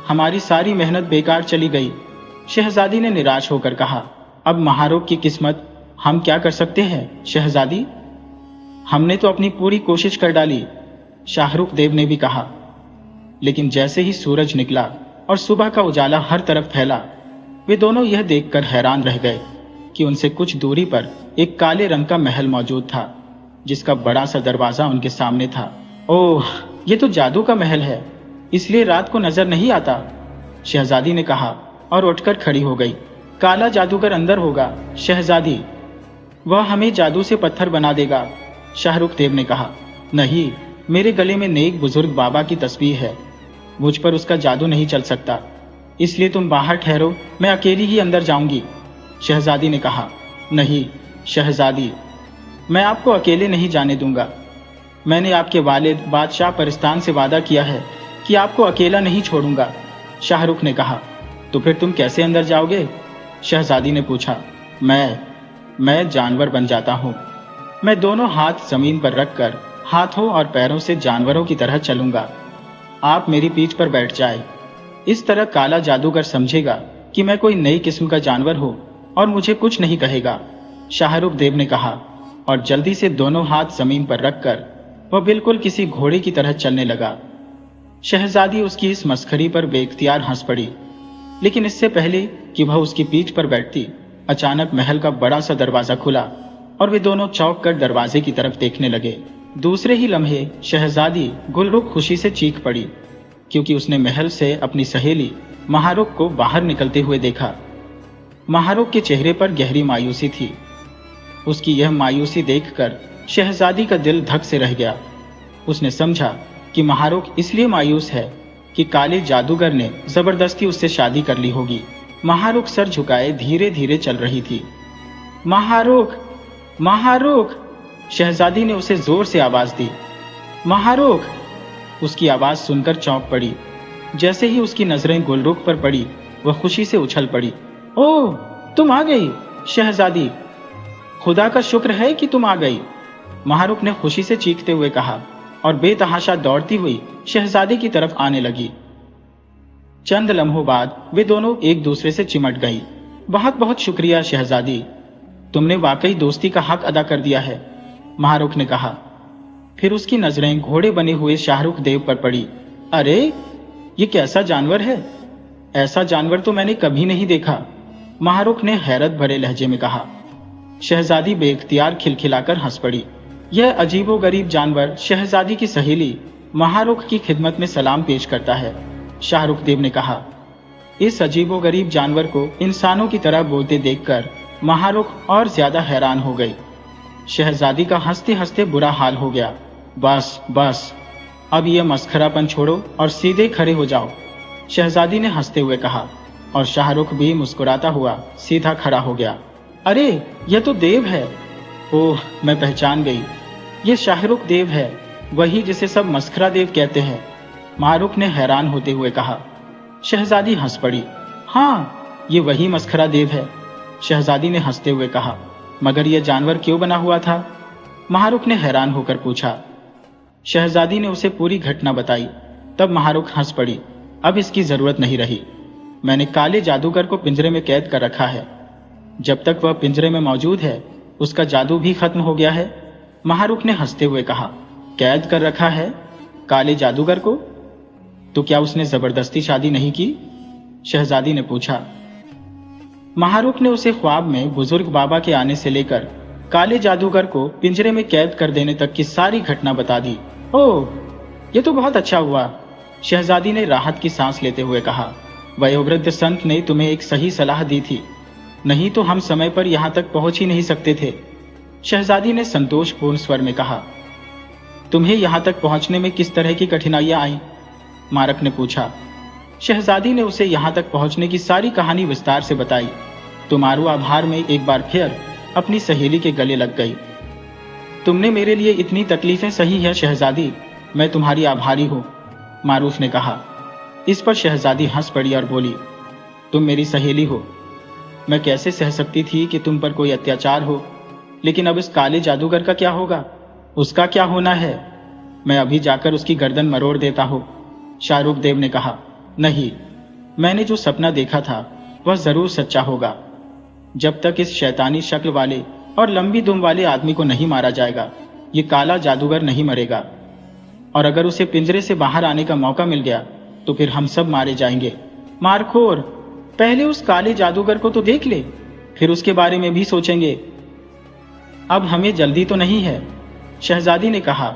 हमारी सारी मेहनत बेकार चली गई, शहजादी ने निराश होकर कहा। अब महारुख की किस्मत, हम क्या कर सकते हैं शहजादी? हमने तो अपनी पूरी कोशिश कर डाली, शाहरुख देव ने भी कहा। लेकिन जैसे ही सूरज निकला और सुबह का उजाला हर तरफ फैला, वे दोनों यह देखकर हैरान रह गए कि उनसे कुछ दूरी पर एक काले रंग का महल मौजूद था, जिसका बड़ा सा दरवाजा उनके सामने था। ओह, ये तो जादू का महल है, इसलिए रात को नजर नहीं आता, शहजादी ने कहा और उठकर खड़ी हो गई। काला जादूगर अंदर होगा शहजादी, वह हमें जादू से पत्थर बना देगा, शाहरुख देव ने कहा। नहीं, मेरे गले में नेक बुजुर्ग बाबा की तस्वीर है, मुझ पर उसका जादू नहीं चल सकता, इसलिए तुम बाहर ठहरो, मैं अकेली ही अंदर जाऊंगी, शहजादी ने कहा। नहीं शहजादी, मैं आपको अकेले नहीं जाने दूंगा। मैंने आपके वालिद बादशाह परिस्तान से वादा किया है कि आपको अकेला नहीं छोड़ूंगा, शाहरुख ने कहा। तो फिर तुम कैसे अंदर जाओगे? शहजादी ने पूछा। मैं जानवर बन जाता हूँ। मैं दोनों हाथ जमीन पर रखकर हाथों और पैरों से जानवरों की तरह चलूंगा। आप मेरी पीठ पर बैठ जाए, इस तरह काला जादूगर समझेगा कि मैं कोई नई किस्म का जानवर हूँ और मुझे कुछ नहीं कहेगा, शाहरुख देव ने कहा। और जल्दी से दोनों हाथ जमीन पर रखकर वह बिल्कुल किसी घोड़े की तरह चलने लगा। शहजादी उसकी इस मस्खरी पर बेख्तियार हंस पड़ी, लेकिन इससे पहले कि वह उसकी पीठ पर बैठती, अचानक महल का बड़ा सा दरवाजा खुला और वे दोनों चौंक कर दरवाजे की तरफ देखने लगे। दूसरे ही लम्हे शहजादी गुलरुख खुशी से चीख पड़ी, क्योंकि उसने महल से अपनी सहेली महारुख को बाहर निकलते हुए देखा। महारुख के चेहरे पर गहरी मायूसी थी। उसकी यह मायूसी देखकर शहजादी का दिल धक से रह गया। उसने समझा कि महारुख इसलिए मायूस है कि काले जादूगर ने जबरदस्ती उससे शादी कर ली होगी। महारुख सर झुकाए धीरे धीरे चल रही थी। महारुख, महारुख, शहजादी ने उसे जोर से आवाज दी। महारुख! उसकी आवाज सुनकर चौंक पड़ी। जैसे ही उसकी नजरें गुलरुख पर पड़ी, वह खुशी से उछल पड़ी। ओह, तुम आ गई शहजादी, खुदा का शुक्र है कि तुम आ गई, महारुख ने खुशी से चीखते हुए कहा और बेतहाशा दौड़ती हुई शहजादी की तरफ आने लगी। चंद लम्हों बाद वे दोनों एक दूसरे से चिमट गई। बहुत बहुत शुक्रिया शहजादी, तुमने वाकई दोस्ती का हक अदा कर दिया है, महारुख ने कहा। फिर उसकी नजरें घोड़े बने हुए शाहरुख देव पर पड़ी। अरे, ये कैसा जानवर है? ऐसा जानवर तो मैंने कभी नहीं देखा, महारुख ने हैरत भरे लहजे में कहा। शहजादी बेख्तियार खिलखिलाकर हंस पड़ी। यह अजीबोगरीब जानवर शहजादी की सहेली महारुख की खिदमत में सलाम पेश करता है, शाहरुख देव ने कहा। इस अजीबोगरीब जानवर को इंसानों की तरह बोलते देखकर महारुख और ज्यादा हैरान हो गई। शहजादी का हंसते हंसते बुरा हाल हो गया। बस बस, अब ये मस्खरापन छोड़ो और सीधे खड़े हो जाओ, शहजादी ने हंसते हुए कहा, और शाहरुख भी मुस्कुराता हुआ सीधा खड़ा हो गया। अरे, यह तो देव है। ओह, मैं पहचान गई, ये शाहरुख देव है, वही जिसे सब मस्खरा देव कहते हैं, महारुख ने हैरान होते हुए कहा। शहजादी हंस पड़ी। हाँ, ये वही मस्खरा देव है, शहजादी ने हंसते हुए कहा। मगर यह जानवर क्यों बना हुआ था? महारुख ने हैरान होकर पूछा। शहजादी ने उसे पूरी घटना बताई। तब महारुख हंस पड़ी। अब इसकी जरूरत नहीं रही, मैंने काले जादूगर को पिंजरे में कैद कर रखा है। जब तक वह पिंजरे में मौजूद है, उसका जादू भी खत्म हो गया है, महारुख ने हंसते हुए कहा। कैद कर रखा है काले जादूगर को? तो क्या उसने जबरदस्ती शादी नहीं की? शहजादी ने पूछा। महारुख ने उसे ख्वाब में बुजुर्ग बाबा के आने से लेकर काले जादूगर को पिंजरे में कैद कर देने तक की सारी घटना बता दी। ओह, ये तो बहुत अच्छा हुआ, शहजादी ने राहत की सांस लेते हुए कहा। वयोवृद्ध संत ने तुम्हें एक सही सलाह दी थी, नहीं तो हम समय पर यहां तक पहुंच ही नहीं सकते थे, शहजादी ने संतोषपूर्ण स्वर में कहा। तुम्हें यहां तक पहुंचने में किस तरह की कठिनाइयां आईं? मारक ने पूछा। शहजादी ने उसे यहां तक पहुंचने की सारी कहानी विस्तार से बताई। तो मारू आभार में एक बार फिर अपनी सहेली के गले लग गई। तुमने मेरे लिए इतनी तकलीफें सही है शहजादी, मैं तुम्हारी आभारी हूं, मारूफ ने कहा। इस पर शहजादी हंस पड़ी और बोली, तुम मेरी सहेली हो, मैं कैसे सह सकती थी कि तुम पर कोई अत्याचार हो। लेकिन अब इस काले जादूगर का क्या होगा? उसका क्या होना है? मैं अभी जाकर उसकी गर्दन मरोड़ देता हूं, शाहरुख देव ने कहा। नहीं, मैंने जो सपना देखा था वह जरूर सच्चा होगा। जब तक इस शैतानी शक्ल वाले और लंबी दुम वाले आदमी को नहीं मारा जाएगा, ये काला जादूगर नहीं मरेगा। और अगर उसे पिंजरे से बाहर आने का मौका मिल गया तो फिर हम सब मारे जाएंगे। मारखोर, पहले उस काले जादूगर को तो देख ले, फिर उसके बारे में भी सोचेंगे। अब हमें जल्दी तो नहीं है, शहजादी ने कहा,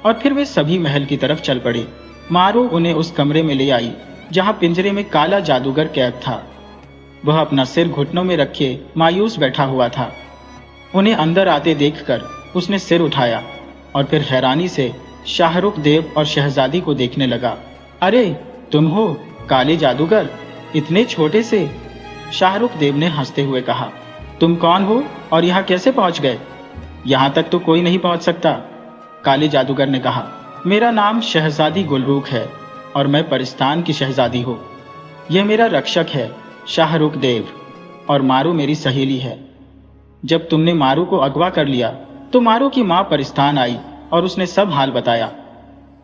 और फिर वे सभी महल की तरफ चल पड़े। मारो उन्हें उस कमरे में ले आई जहां पिंजरे में काला जादूगर कैद था। वह अपना सिर घुटनों में रखे मायूस बैठा हुआ था। उन्हें अंदर आते देखकर उसने सिर उठाया और फिर हैरानी से शाहरुख देव और शहजादी को देखने लगा। अरे, तुम हो काले जादूगर, इतने छोटे से? शाहरुख देव ने हंसते हुए कहा। तुम कौन हो और यहाँ कैसे पहुंच गए? यहाँ तक तो कोई नहीं पहुंच सकता, काले जादूगर ने कहा। मेरा नाम शहजादी गुलरूख है और मैं परिस्तान की शहजादी हूँ। यह मेरा रक्षक है शाहरुख देव, और मारू मेरी सहेली है। जब तुमने मारू को अगवा कर लिया तो मारू की माँ परिस्तान आई और उसने सब हाल बताया।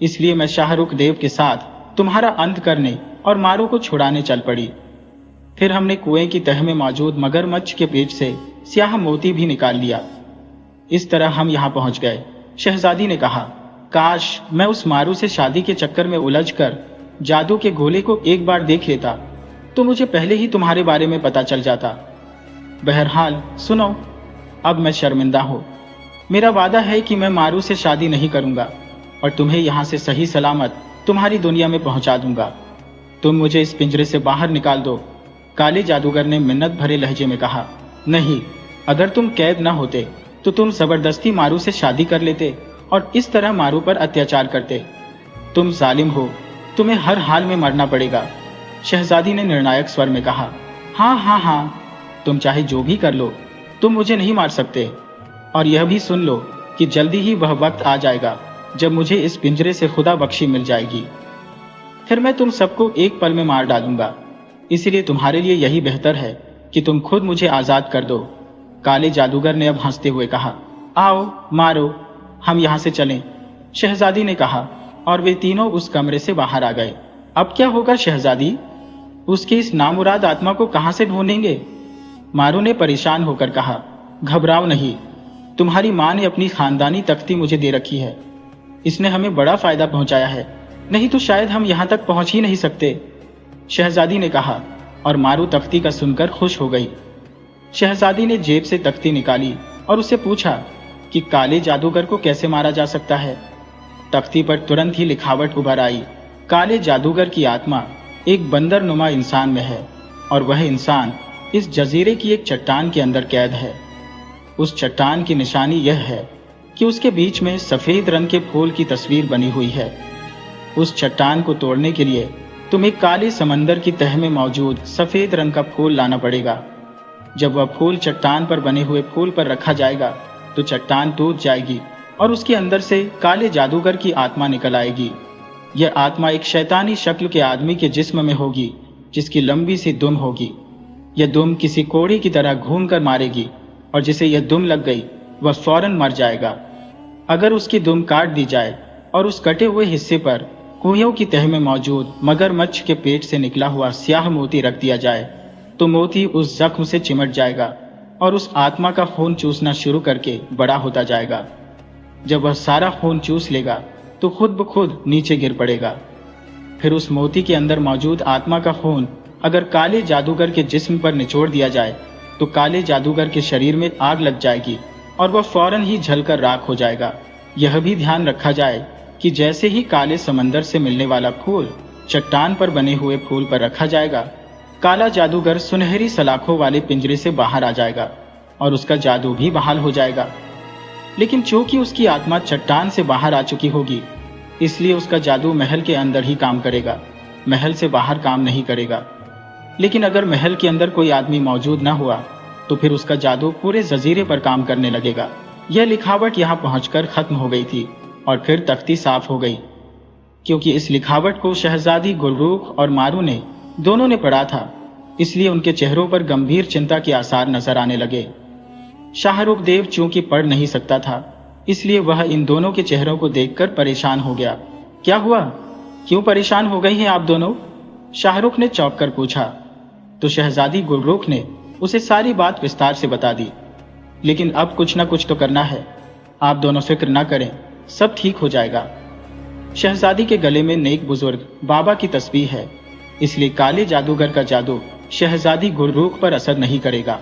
इसलिए मैं शाहरुख देव के साथ तुम्हारा अंत करने और मारू को छुड़ाने चल पड़ी। फिर हमने कुएं की तह में मौजूद मगरमच्छ के पेट से स्याह मोती भी निकाल लिया। इस तरह हम यहाँ पहुंच गए, शहजादी ने कहा। काश मैं उस मारू से शादी के चक्कर में उलझकर जादू के गोले को एक बार देख लेता तो मुझे पहले ही तुम्हारे बारे में पता चल जाता। बहरहाल सुनो, अब मैं शर्मिंदा हूं। मेरा वादा है कि मैं मारू से शादी नहीं करूंगा और तुम्हें यहां से सही सलामत तुम्हारी दुनिया में पहुंचा दूंगा। तुम मुझे इस पिंजरे से बाहर निकाल दो, काले जादूगर ने मिन्नत भरे लहजे में कहा। नहीं, अगर तुम कैद न होते तो तुम जबरदस्ती मारू से शादी कर लेते और इस तरह मारू पर अत्याचार करते। तुम जालिम हो, तुम्हें हर हाल में मरना पड़ेगा, शहजादी ने निर्णायक स्वर में कहा। हाँ हाँ हाँ, तुम चाहे जो भी कर लो, तुम मुझे नहीं मार सकते। और यह भी सुन लो कि जल्दी ही वह वक्त आ जाएगा जब मुझे इस पिंजरे से खुदा बख्शी मिल जाएगी। फिर मैं तुम सबको एक पल में मार डालूंगा। इसलिए तुम्हारे लिए यही बेहतर है कि तुम खुद मुझे आजाद कर दो, काले जादूगर ने अब हंसते हुए कहा। आओ मारो, हम यहाँ से चलें, शहजादी ने कहा, और वे तीनों उस कमरे से बाहर आ गए। अब क्या होगा शहजादी? उसकी इस नामुराद आत्मा को कहां से ढूंढेंगे? मारू ने परेशान होकर कहा। घबराओ नहीं, तुम्हारी माँ ने अपनी खानदानी तख्ती मुझे दे रखी है। इसने हमें बड़ा फायदा पहुंचाया है, नहीं तो शायद हम यहां तक पहुंच ही नहीं सकते, शहजादी ने कहा, और मारू तख्ती का सुनकर खुश हो गई। शहजादी ने जेब से तख्ती निकाली और उससे पूछा कि काले जादूगर को कैसे मारा जा सकता है। तख्ती पर तुरंत ही लिखावट उभर आई। काले जादूगर की आत्मा एक बंदरनुमा इंसान में है और वह इंसान इस जजीरे की एक चट्टान के अंदर कैद है। उस चट्टान की निशानी यह है कि उसके बीच में सफेद रंग के फूल की तस्वीर बनी हुई है। उस चट्टान को तोड़ने के लिए तुम्हें काले समंदर की तह में मौजूद सफेद रंग का फूल लाना पड़ेगा। जब वह फूल चट्टान पर बने हुए फूल पर रखा जाएगा तो चट्टान टूट जाएगी और उसके अंदर से काले जादूगर की आत्मा निकल आएगी। यह आत्मा एक शैतानी शक्ल के आदमी के जिस्म में होगी, जिसकी लंबी सी दुम होगी। यह दुम किसी कोड़े की तरह घूमकर मारेगी और जिसे यह दुम लग गई वह फौरन मर जाएगा। अगर उसकी दुम काट दी जाए और उस कटे हुए हिस्से पर कुएं की तह में मौजूद मगरमच्छ के पेट से निकला हुआ स्याह मोती रख दिया जाए तो मोती उस जख्म से चिमट जाएगा और उस आत्मा का खून चूसना शुरू करके बड़ा होता जाएगा। जब वह सारा खून चूस लेगा तो खुद ब खुद नीचे गिर पड़ेगा। फिर उस मोती के अंदर मौजूद आत्मा का खून अगर काले जादूगर के जिस्म पर निचोड़ दिया जाए तो काले जादूगर के शरीर में आग लग जाएगी और वह फौरन ही जलकर राख हो जाएगा। यह भी ध्यान रखा जाए कि जैसे ही काले समंदर से मिलने वाला फूल चट्टान पर बने हुए फूल पर रखा जाएगा, काला जादूगर सुनहरी सलाखों वाले पिंजरे से बाहर आ जाएगा और उसका जादू भी बहाल हो जाएगा। लेकिन चूंकि उसकी आत्मा चट्टान से बाहर आ चुकी होगी, इसलिए उसका जादू महल के अंदर ही काम करेगा, महल से बाहर काम नहीं करेगा। लेकिन अगर महल के अंदर कोई आदमी मौजूद न हुआ तो फिर उसका जादू पूरे जजीरे पर काम करने लगेगा। यह लिखावट यहाँ पहुंचकर खत्म हो गई थी और फिर तख्ती साफ हो गई, क्योंकि इस लिखावट को शहजादी गुलरूख और मारू ने दोनों ने पढ़ा था, इसलिए उनके चेहरों पर गंभीर चिंता के आसार नजर आने लगे। शाहरुख देव चूंकि पढ़ नहीं सकता था, इसलिए वह इन दोनों के चेहरों को देखकर परेशान हो गया। क्या हुआ? क्यों परेशान हो गई हैं आप दोनों? शाहरुख ने चौंक कर पूछा। तो शहजादी गुलरूख ने उसे सारी बात विस्तार से बता दी। लेकिन अब कुछ न कुछ तो करना है, आप दोनों फिक्र न करें, सब ठीक हो जाएगा। शहजादी के गले में नेक बुजुर्ग बाबा की तस्बीह है, इसलिए काले जादूगर का जादू शहजादी गुलरूख पर असर नहीं करेगा।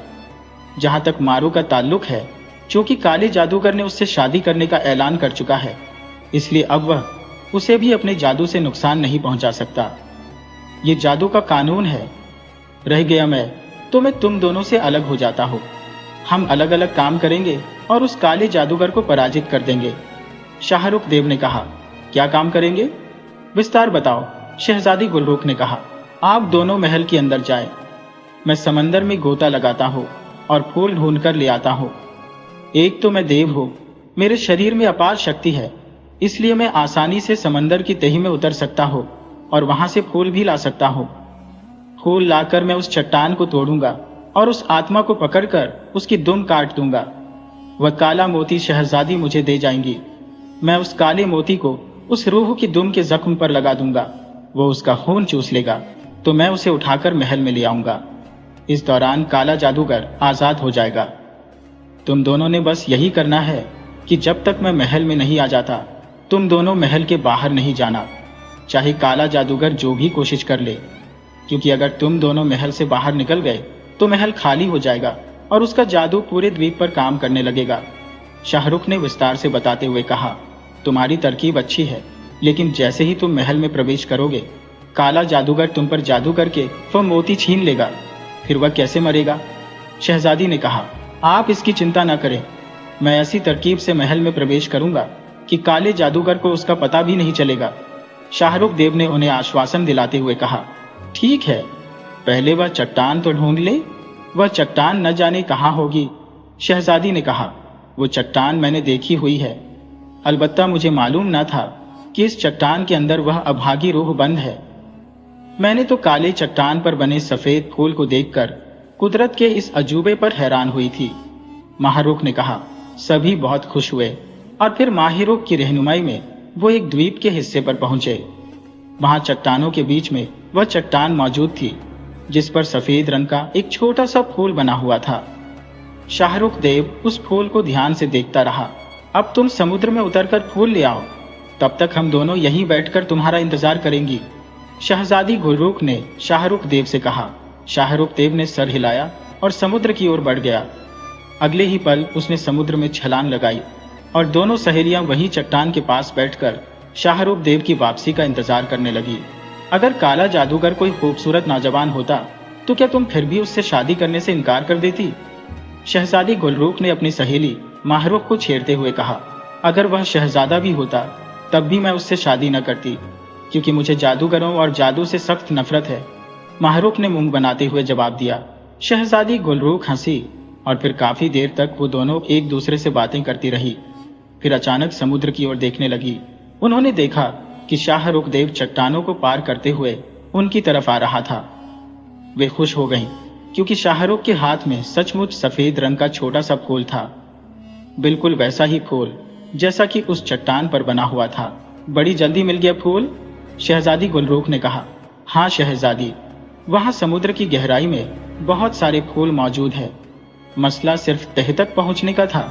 जहां तक मारू का ताल्लुक है, चूंकि काले जादूगर ने उससे शादी करने का ऐलान कर चुका है, इसलिए अब वह उसे भी अपने जादू से नुकसान नहीं पहुंचा सकता। ये जादू का कानून है। रह गया मैं तुम दोनों से अलग हो जाता हूं। हम अलग अलग काम करेंगे और उस काले जादूगर को पराजित कर देंगे। शाहरुख देव ने कहा। क्या काम करेंगे? विस्तार बताओ, शहजादी गुलरूख ने कहा। आप दोनों महल के अंदर जाएं। मैं समंदर में गोता लगाता हूँ और फूल ढूंढ कर ले आता हूँ। एक तो मैं देव हूँ, मेरे शरीर में अपार शक्ति है, इसलिए मैं आसानी से समंदर की तही में उतर सकता हूँ और वहां से फूल भी ला सकता हूँ। फूल लाकर मैं उस चट्टान को तोड़ूंगा और उस आत्मा को पकड़कर उसकी दुम काट दूंगा। वह काला मोती शहजादी मुझे दे जाएंगी। मैं उस काले मोती को उस रूह की दुम के जख्म पर लगा दूंगा। वो उसका खून चूस लेगा तो मैं उसे उठाकर महल में ले आऊंगा। इस दौरान काला जादूगर आजाद हो जाएगा। तुम दोनों ने बस यही करना है कि जब तक मैं महल में नहीं आ जाता, तुम दोनों महल के बाहर नहीं जाना, चाहे काला जादूगर जो भी कोशिश कर ले, क्योंकि अगर तुम दोनों महल से बाहर निकल गए तो महल खाली हो जाएगा और उसका जादू पूरे द्वीप पर काम करने लगेगा। शाहरुख ने विस्तार से बताते हुए कहा। तुम्हारी तरकीब अच्छी है, लेकिन जैसे ही तुम महल में प्रवेश करोगे, काला जादूगर तुम पर जादू करके वह मोती छीन लेगा। फिर वह कैसे मरेगा? शहजादी ने कहा। आप इसकी चिंता न करें, मैं ऐसी तरकीब से महल में प्रवेश करूंगा कि काले जादूगर को उसका पता भी नहीं चलेगा। शाहरुख देव ने उन्हें आश्वासन दिलाते हुए कहा। ठीक है, पहले वह चट्टान तो ढूंढ ले। वह चट्टान न जाने कहाँ होगी। शहजादी ने कहा। वो चट्टान मैंने देखी हुई है, अलबत्ता मुझे मालूम न था कि इस चट्टान के अंदर वह अभागी रूह बंद है। मैंने तो काले चट्टान पर बने सफेद फूल को देखकर कुदरत के इस अजूबे पर हैरान हुई थी। माहरूख ने कहा। सभी बहुत खुश हुए और फिर माहिरुख की रहनुमाई में वो एक द्वीप के हिस्से पर पहुंचे। वहां चट्टानों के बीच में वह चट्टान मौजूद थी जिस पर सफेद रंग का एक छोटा सा फूल बना हुआ था। शाहरुख देव उस फूल को ध्यान से देखता रहा। अब तुम समुद्र में उतरकर फूल ले आओ, तब तक हम दोनों यहीं बैठकर तुम्हारा इंतजार करेंगी, शहजादी गुलरूख ने शाहरुख देव से कहा। शाहरुख देव ने सर हिलाया और समुद्र की ओर बढ़ गया। अगले ही पल उसने समुद्र में छलांग लगाई और दोनों सहेलियां वहीं चट्टान के पास बैठकर शाहरुख देव की वापसी का इंतजार करने लगी। अगर काला जादूगर कोई खूबसूरत नौजवान होता तो क्या तुम फिर भी उससे शादी करने से इनकार कर देती? शहजादी गुलरूख ने अपनी सहेली माहरूख को छेड़ते हुए कहा। अगर वह शहजादा भी होता तब भी मैं उससे शादी न करती, क्योंकि मुझे जादूगरों और जादू से सख्त नफरत है, माहरूख ने मुंह बनाते हुए जवाब दिया। शहजादी गुलरूख हंसी और फिर काफी देर तक वो दोनों एक दूसरे से बातें करती रही। फिर अचानक समुद्र की ओर देखने लगी। उन्होंने देखा कि शाहरुख देव चट्टानों को पार करते हुए उनकी तरफ आ रहा था। वे खुश हो गईं, क्योंकि शाहरुख के हाथ में सचमुच सफेद रंग का छोटा सा फूल था, बिल्कुल वैसा ही फूल जैसा कि उस चट्टान पर बना हुआ था। बड़ी जल्दी मिल गया फूल? शहजादी गुलरूख ने कहा। हाँ शहजादी, वहां समुद्र की गहराई में बहुत सारे फूल मौजूद है। मसला सिर्फ तह तक पहुंचने का था।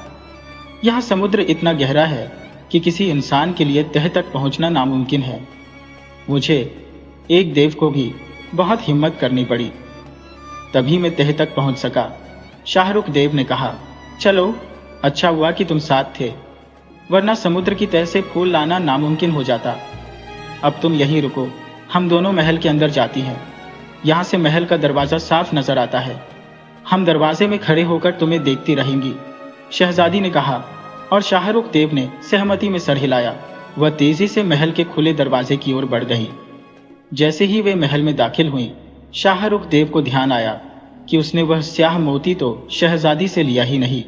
यहाँ समुद्र इतना गहरा है कि किसी इंसान के लिए तह तक पहुंचना नामुमकिन है। मुझे, एक देव को भी बहुत हिम्मत करनी पड़ी, तभी मैं तह तक पहुंच सका। शाहरुख देव ने कहा। चलो, अच्छा हुआ कि तुम साथ थे, वरना समुद्र की तह से फूल लाना नामुमकिन हो जाता। अब तुम यहीं रुको, हम दोनों महल के अंदर जाती हैं। यहाँ से महल का दरवाजा साफ नजर आता है। हम दरवाजे में खड़े होकर तुम्हें देखती रहेंगी, शहजादी ने कहा। और शाहरुख देव ने सहमति में सर हिलाया। वह तेजी से महल के खुले दरवाजे की ओर बढ़ गई। जैसे ही वे महल में दाखिल हुई, शाहरुख देव को ध्यान आया कि उसने वह स्याह मोती तो शहजादी से लिया ही नहीं।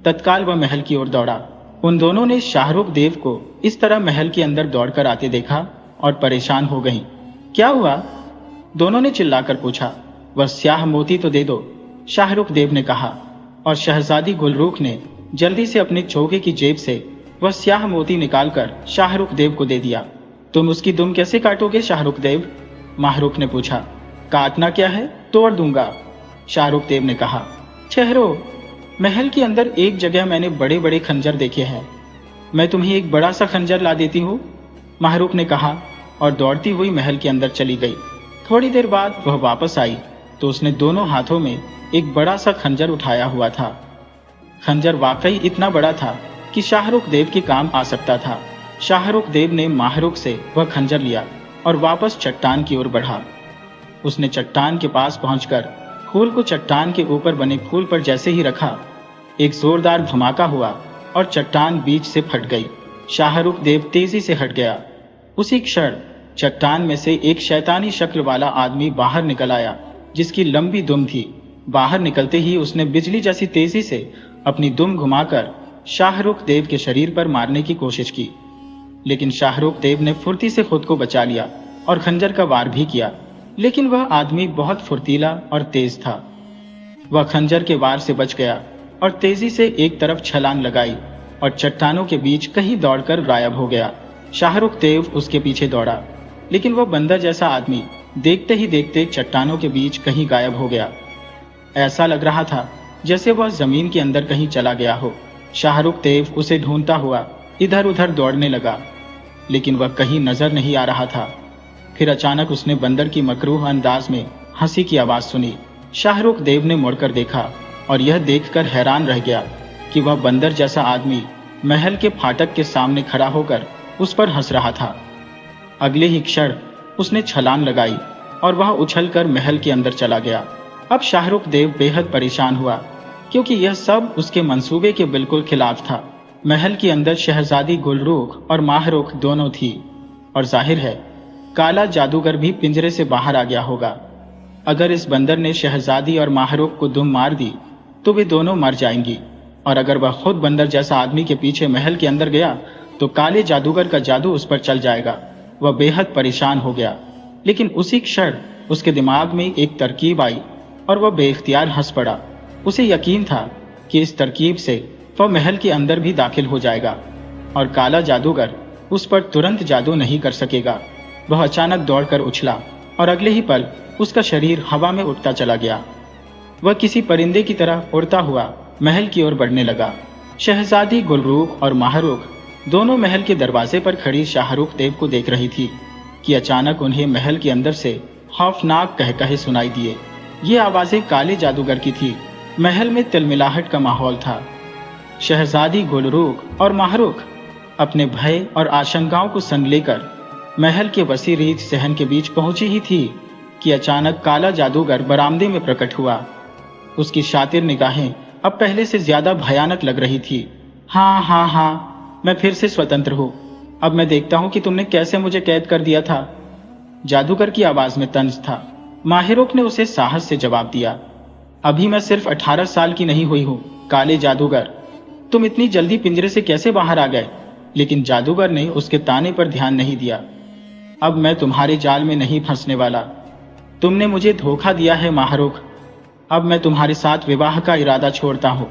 तत्काल वह महल की ओर दौड़ा। उन दोनों ने शाहरुख देव को इस तरह महल के अंदर दौड़कर आते देखा और परेशान हो गईं। क्या हुआ? दोनों ने चिल्लाकर पूछा। वह स्याह मोती तो दे दो, शाहरुख देव ने कहा। और शहजादी गुलरूख ने जल्दी से अपने चोगे की जेब से वह स्याह मोती निकालकर शाहरुख देव को दे दिया। तुम उसकी दुम कैसे काटोगे शाहरुख देव? माहरूख ने पूछा। काटना क्या है, तोड़ दूंगा, शाहरुख देव ने कहा। ठहरो, महल के अंदर एक जगह मैंने बड़े बड़े खंजर देखे हैं, मैं तुम्हें एक बड़ा सा खंजर ला देती हूँ, माहरूख ने कहा और दौड़ती हुई महल के अंदर चली गई। थोड़ी देर बाद वह वापस आई तो उसने दोनों हाथों में एक बड़ा सा खंजर उठाया हुआ था। खंजर वाकई इतना बड़ा था कि शाहरुख देव के काम आ सकता था। शाहरुख देव ने माहरूख से वह खंजर लिया और वापस चट्टान की ओर बढ़ा। उसने चट्टान के पास पहुंचकर फूल को चट्टान के ऊपर बने फूल पर जैसे ही रखा, एक जोरदार धमाका हुआ और चट्टान बीच से फट गई। शाहरुख देव तेजी से हट गया। उसी क्षण चट्टान में से एक शैतानी शक्ल वाला आदमी बाहर निकल आया, जिसकी लंबी दुम थी। बाहर निकलते ही उसने बिजली जैसी तेजी से अपनी दुम घुमाकर शाहरुख देव के शरीर पर मारने की कोशिश की, लेकिन शाहरुख देव ने फुर्ती से खुद को बचा लिया और खंजर का वार भी किया। लेकिन वह आदमी बहुत फुर्तीला और तेज था। वह खंजर के वार से बच गया और तेजी से एक तरफ छलांग लगाई और चट्टानों के बीच कहीं दौड़कर गायब हो गया। शाहरुख देव उसके पीछे दौड़ा, लेकिन वह बंदर जैसा आदमी देखते ही देखते चट्टानों के बीच कहीं गायब हो गया। ऐसा लग रहा था जैसे वह जमीन के अंदर कहीं चला गया हो। शाहरुख देव उसे ढूंढता हुआ इधर उधर दौड़ने लगा, लेकिन वह कहीं नजर नहीं आ रहा था। फिर अचानक उसने बंदर की मकरूह अंदाज में हंसी की आवाज सुनी। शाहरुख देव ने मुड़कर देखा और यह देखकर हैरान रह गया कि वह बंदर जैसा आदमी महल के फाटक के सामने खड़ा होकर उस पर हंस रहा था। अगले ही क्षण उसने छलांग लगाई और वह उछलकर महल के अंदर चला गया। अब शाहरुख देव बेहद परेशान हुआ, क्योंकि यह सब उसके मंसूबे के बिल्कुल खिलाफ था। महल के अंदर शहजादी गुलरूख और माहरूख दोनों थी, और जाहिर है काला जादूगर भी पिंजरे से बाहर आ गया होगा। अगर इस बंदर ने शहजादी और माहरूख को दुम मार दी तो वे दोनों मर जाएंगी, और अगर वह खुद बंदर जैसा आदमी के पीछे महल के अंदर गया तो काले जादूगर का जादू उस पर चल जाएगा। वह बेहद परेशान हो गया, लेकिन उसी क्षण उसके दिमाग में एक तरकीब आई और वह बेइख्तियार हंस पड़ा। उसे यकीन था कि इस तरकीब से वह महल के अंदर भी दाखिल हो जाएगा और काला जादूगर उस पर तुरंत जादू नहीं कर सकेगा। वह अचानक दौड़कर उछला और अगले ही पल उसका शरीर हवा में उड़ता चला गया। वह किसी परिंदे की तरह उड़ता हुआ महल की ओर बढ़ने लगा। शहजादी गुलरूख और माहरूख दोनों महल के दरवाजे पर खड़ी शाहरुख देव को देख रही थी कि अचानक उन्हें महल के अंदर से खौफनाक कहकहे सुनाई दिए। ये आवाजें काले जादूगर की थी। महल में तिलमिलाहट का माहौल था। शहजादी गुलरूख और माहरूख अपने भय और आशंकाओं को संग लेकर महल के वसी रीत सहन के बीच पहुंची ही थी कि अचानक काला जादूगर बरामदे में प्रकट हुआ। उसकी शातिर निगाहें अब पहले से ज्यादा भयानक लग रही थी। हाँ हाँ हाँ, मैं फिर से स्वतंत्र हूं। अब मैं देखता हूं कि तुमने कैसे मुझे कैद कर दिया था। जादूगर की आवाज में तंज था। माहिरोक ने उसे साहस से जवाब दिया, अभी मैं सिर्फ 18 साल की नहीं हुई हूं काले जादूगर, तुम इतनी जल्दी पिंजरे से कैसे बाहर आ गए? लेकिन जादूगर ने उसके ताने पर ध्यान नहीं दिया। अब मैं तुम्हारे जाल में नहीं फंसने वाला। तुमने मुझे धोखा दिया है माहरुख। अब मैं तुम्हारे साथ विवाह का इरादा छोड़ता हूं।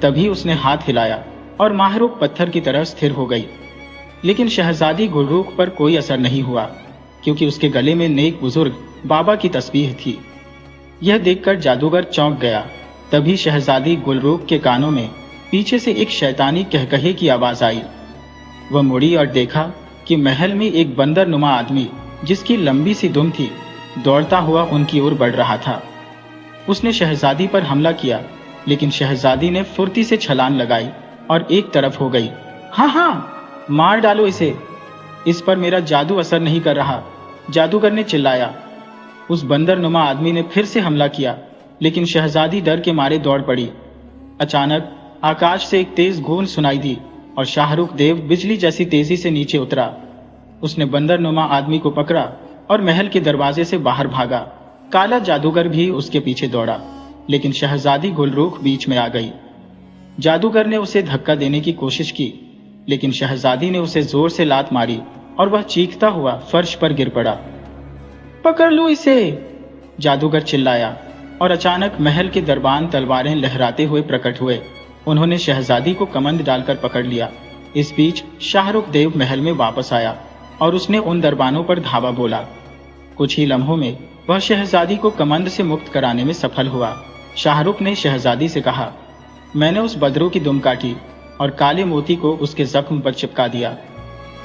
तभी उसने हाथ हिलाया और माहरुख पत्थर की तरह स्थिर हो गई। लेकिन शहजादी गुलरूख पर कोई असर नहीं हुआ, क्योंकि उसके गले में नेक बुजुर्ग बाबा की तस्बीह थी। यह देखकर जादूगर चौंक गया। तभी शहजादी गुलरूख के कानों में पीछे से एक शैतानी कहकहे की आवाज आई। वह मुड़ी और देखा कि महल में एक बंदरनुमा आदमी, जिसकी लंबी सी दुम थी, दौड़ता हुआ उनकी ओर बढ़ रहा था। उसने शहजादी पर हमला किया, लेकिन शहजादी ने फुर्ती से छलांग लगाई और एक तरफ हो गई। हाँ हाँ, मार डालो इसे, इस पर मेरा जादू असर नहीं कर रहा, जादूगर ने चिल्लाया। उस बंदरनुमा आदमी ने फिर से हमला किया, लेकिन शहजादी डर के मारे दौड़ पड़ी। अचानक आकाश से एक तेज गूंज सुनाई दी और शाहरुख देव बिजली जैसी तेजी से नीचे उतरा। उसने बंदरनुमा आदमी को पकड़ा और महल के दरवाजे से बाहर भागा। काला जादूगर भी उसके पीछे दौड़ा, लेकिन शहजादी गुलरूख बीच में आ गई। जादूगर ने उसे धक्का देने की कोशिश की, लेकिन शहजादी ने उसे जोर से लात मारी और वह चीखता हुआ फर्श पर गिर पड़ा। पकड़ लो इसे, जादूगर चिल्लाया और अचानक महल के दरबान तलवारें लहराते हुए प्रकट हुए। उन्होंने शहजादी को कमंद डालकर पकड़ लिया। इस बीच शाहरुख देव महल में वापस आया और उसने उन दरबानों पर धावा बोला। कुछ ही लम्हों में वह शहजादी को कमंद से मुक्त कराने में सफल हुआ। शाहरुख ने शहजादी से कहा, मैंने उस बदरू की दुम काटी और काले मोती को उसके जख्म पर चिपका दिया।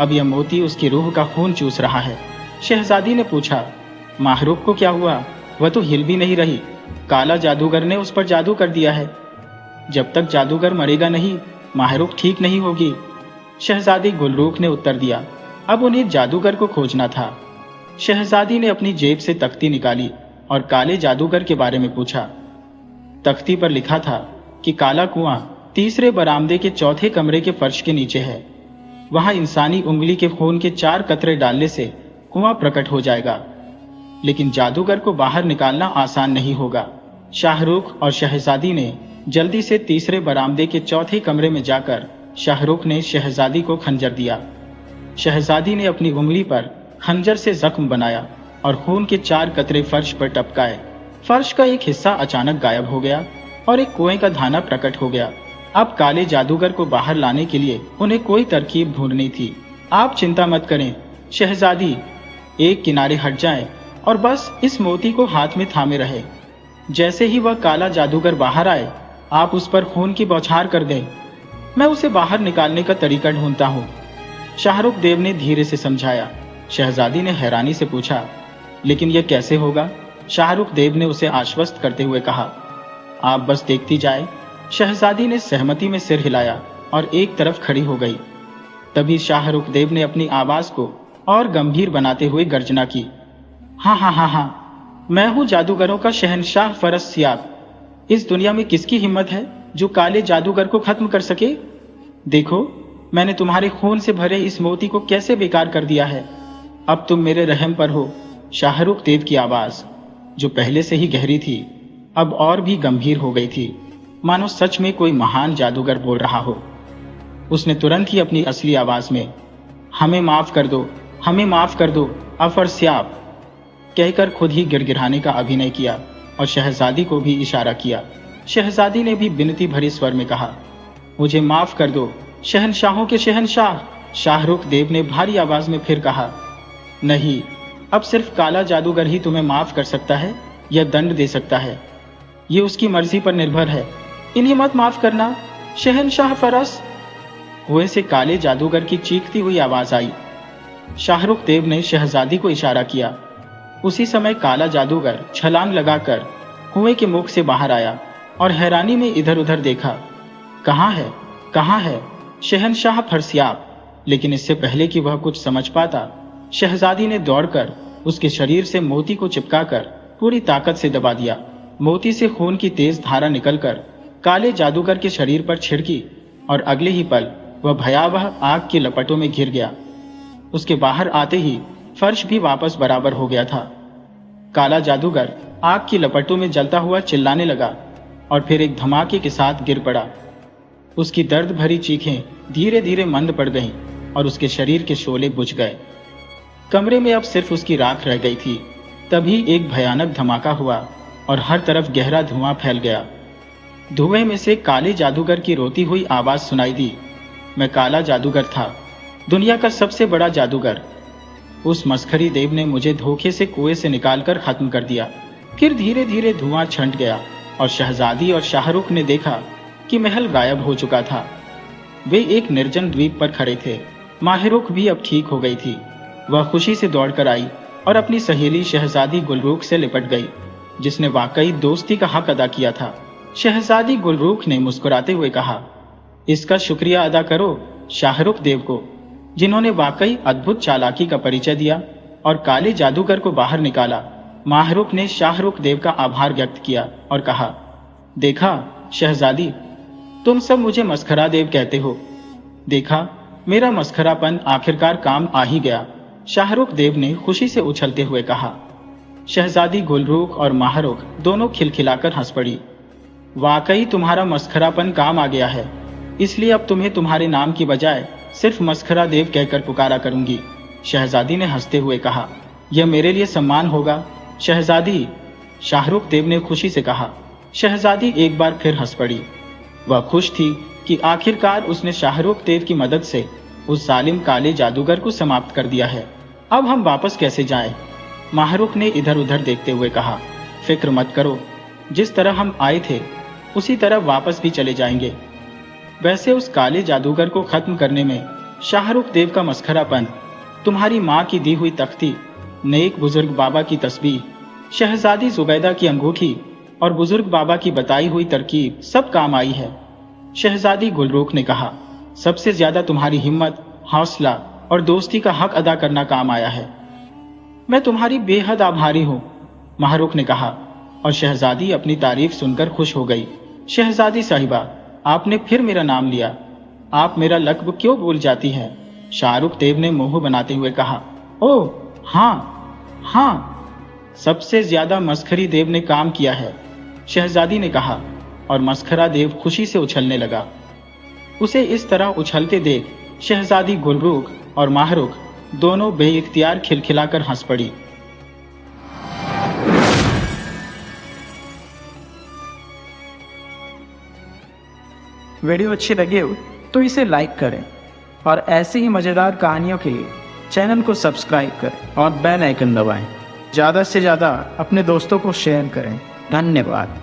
अब यह मोती उसकी रूह का खून चूस रहा है। शहजादी ने पूछा, माहरुख को क्या हुआ? वह तो हिल भी नहीं रही। काला जादूगर ने उस पर जादू कर दिया है। जब तक जादूगर मरेगा नहीं, माहरुख ठीक नहीं होगी। शहजादी गुलरूख ने उत्तर दिया। अब उन्हें जादूगर को खोजना था। शहजादी ने अपनी जेब से तख्ती निकाली और काले जादूगर के बारे में पूछा। तख्ती पर लिखा था कि काला कुआं तीसरे बरामदे के चौथे कमरे के फर्श के नीचे है। वहां इंसानी उंगली के खून के 4 कतरे डालने से कुआं प्रकट हो जाएगा, लेकिन जादूगर को बाहर निकालना आसान नहीं होगा। शाहरुख और शहजादी ने जल्दी से तीसरे बरामदे के चौथे कमरे में जाकर शाहरुख ने शहजादी को खंजर दिया। शहजादी ने अपनी उंगली पर खंजर से जख्म बनाया और खून के 4 कतरे फर्श पर टपकाए। फर्श का एक हिस्सा अचानक गायब हो गया और एक कुएं का धाना प्रकट हो गया। अब काले जादूगर को बाहर लाने के लिए उन्हें कोई तरकीब ढूंढनी थी। आप चिंता मत करें शहजादी, एक किनारे हट जाएं और बस इस मोती को हाथ में थामे रहे। जैसे ही वह काला जादूगर बाहर आए, आप उस पर खून की बौछार कर दें। मैं उसे बाहर निकालने का तरीका ढूंढता हूँ, शाहरुख देव ने धीरे से समझाया। शहजादी ने हैरानी से पूछा, लेकिन यह कैसे होगा? शाहरुख देव ने उसे आश्वस्त करते हुए कहा, आप बस देखती जाए। शहजादी ने सहमति में सिर हिलाया और एक तरफ खड़ी हो गई। तभी शाहरुख देव ने अपनी आवाज को और गंभीर बनाते हुए गर्जना की, हाँ हाँ हाँ हाँ, मैं हूं जादूगरों का शहंशाह फरस सियाब। इस दुनिया में किसकी हिम्मत है जो काले जादूगर को खत्म कर सके? देखो, मैंने तुम्हारे खून से भरे इस मोती को कैसे बेकार कर दिया है। अब तुम मेरे रहम पर हो। शाहरुख देव की आवाज, जो पहले से ही गहरी थी, अब और भी गंभीर हो गई थी, मानो सच में कोई महान जादूगर बोल रहा हो। उसने तुरंत ही अपनी असली आवाज में, हमें माफ कर दो, हमें माफ कर दो अफरस्याब, कहकर खुद ही गिड़गिड़ाने का अभिनय किया और शहजादी को भी इशारा किया। शहजादी ने भी विनती भरे स्वर में कहा, मुझे माफ कर दो शहंशाहों के शहंशाह। शाहरुख देव ने भारी आवाज में फिर कहा, नहीं, अब सिर्फ काला जादूगर ही तुम्हें माफ कर सकता है या दंड दे सकता है। ये उसकी मर्जी पर निर्भर है। इन्हें मत माफ करना शहंशाह फरस। कुएं से काले जादूगर की चीखती हुई आवाज आई। शाहरुख देव ने शहजादी को इशारा किया। उसी समय काला जादूगर छलांग लगाकर कुएं के मुख से बाहर आया और हैरानी में इधर उधर देखा। कहाँ है शहंशाह फरसियाब? लेकिन इससे पहले कि वह कुछ समझ पाता, शहजादी ने दौड़कर उसके शरीर से मोती को चिपकाकर पूरी ताकत से दबा दिया। मोती से खून की तेज धारा निकलकर काले जादूगर के शरीर पर छिड़की और अगले ही पल वह भयावह आग की लपटों में घिर गया। उसके बाहर आते ही फर्श भी वापस बराबर हो गया था। काला जादूगर आग की लपटों में जलता हुआ चिल्लाने लगा और फिर एक धमाके के साथ गिर पड़ा। उसकी दर्द भरी चीखें धीरे धीरे मंद पड़ गईं और उसके शरीर के शोले बुझ गए। कमरे में अब सिर्फ उसकी राख रह गई थी। तभी एक भयानक धमाका हुआ और हर तरफ गहरा धुआं फैल गया। धुएं में से काले जादूगर की रोती हुई आवाज सुनाई दी। मैं काला जादूगर था, दुनिया का सबसे बड़ा जादूगर। उस मस्खरी देव ने मुझे धोखे से कुएं से निकालकर खत्म कर दिया। फिर धीरे धीरे धुआं छंट गया और शहजादी और शाहरुख ने देखा कि महल गायब हो चुका था। वे एक निर्जन द्वीप पर खड़े थे। माहिरुख भी अब ठीक हो गई थी। वह खुशी से दौड़कर आई और अपनी सहेली शहजादी गुलरूख से लिपट गई, जिसने वाकई दोस्ती का हक अदा किया था। शहजादी गुलरूख ने मुस्कुराते हुए कहा, इसका शुक्रिया अदा करो शाहरुख देव को, जिन्होंने वाकई अद्भुत चालाकी का परिचय दिया और काले जादूगर को बाहर निकाला। माहिरुख ने शाहरुख देव का आभार व्यक्त किया और कहा, देखा शहजादी, तुम सब मुझे मस्खरा देव कहते हो। देखा, मेरा मस्खरापन आखिरकार काम आ ही गया, शाहरुख देव ने खुशी से उछलते हुए कहा। शहजादी गुलरूख और माहिरुख दोनों खिलखिलाकर हंस पड़ी। वाकई तुम्हारा मस्खरापन काम आ गया है, इसलिए अब तुम्हें तुम्हारे नाम की बजाय सिर्फ मस्खरा देव कहकर पुकारा करूंगी, शहजादी ने हंसते हुए कहा। यह मेरे लिए सम्मान होगा शहजादी, शाहरुख देव ने खुशी से कहा। शहजादी एक बार फिर हंस पड़ी। वह खुश थी कि आखिरकार उसने शाहरुख देव की मदद से उस जालिम काले जादूगर को समाप्त कर दिया है। अब हम वापस कैसे जाएं? माहिरुख ने इधर उधर देखते हुए कहा। फिक्र मत करो, जिस तरह हम आए थे उसी तरह वापस भी चले जाएंगे। वैसे उस काले जादूगर को खत्म करने में शाहरुख देव का मस्खरापन, तुम्हारी माँ की दी हुई तख्ती, नेक बुजुर्ग बाबा की तस्बीह, शहजादी जुबैदा की अंगूठी और बुजुर्ग बाबा की बताई हुई तरकीब सब काम आई है, शहजादी गुलरूख ने कहा। सबसे ज्यादा तुम्हारी हिम्मत, हौसला और दोस्ती का हक अदा करना काम आया है। मैं तुम्हारी बेहद आभारी हूँ, माहिरुख ने कहा और शहजादी अपनी तारीफ सुनकर खुश हो गई। शहजादी साहिबा, आपने फिर मेरा नाम लिया। आप मेरा लक़्ब क्यों भूल जाती हैं? शाहरुख देव ने मुंह बनाते हुए कहा। ओह हाँ हाँ, सबसे ज्यादा मस्खरी देव ने काम किया है, शहजादी ने कहा और मस्खरा देव खुशी से उछलने लगा। उसे इस तरह उछलते देख शहजादी गुलरूख और माहिरुख दोनों बेइख्तियार खिलखिलाकर हंस पड़ी। वीडियो अच्छी लगी हो तो इसे लाइक करें और ऐसी ही मज़ेदार कहानियों के लिए चैनल को सब्सक्राइब करें और बेल आइकन दबाएं। ज़्यादा से ज़्यादा अपने दोस्तों को शेयर करें। धन्यवाद।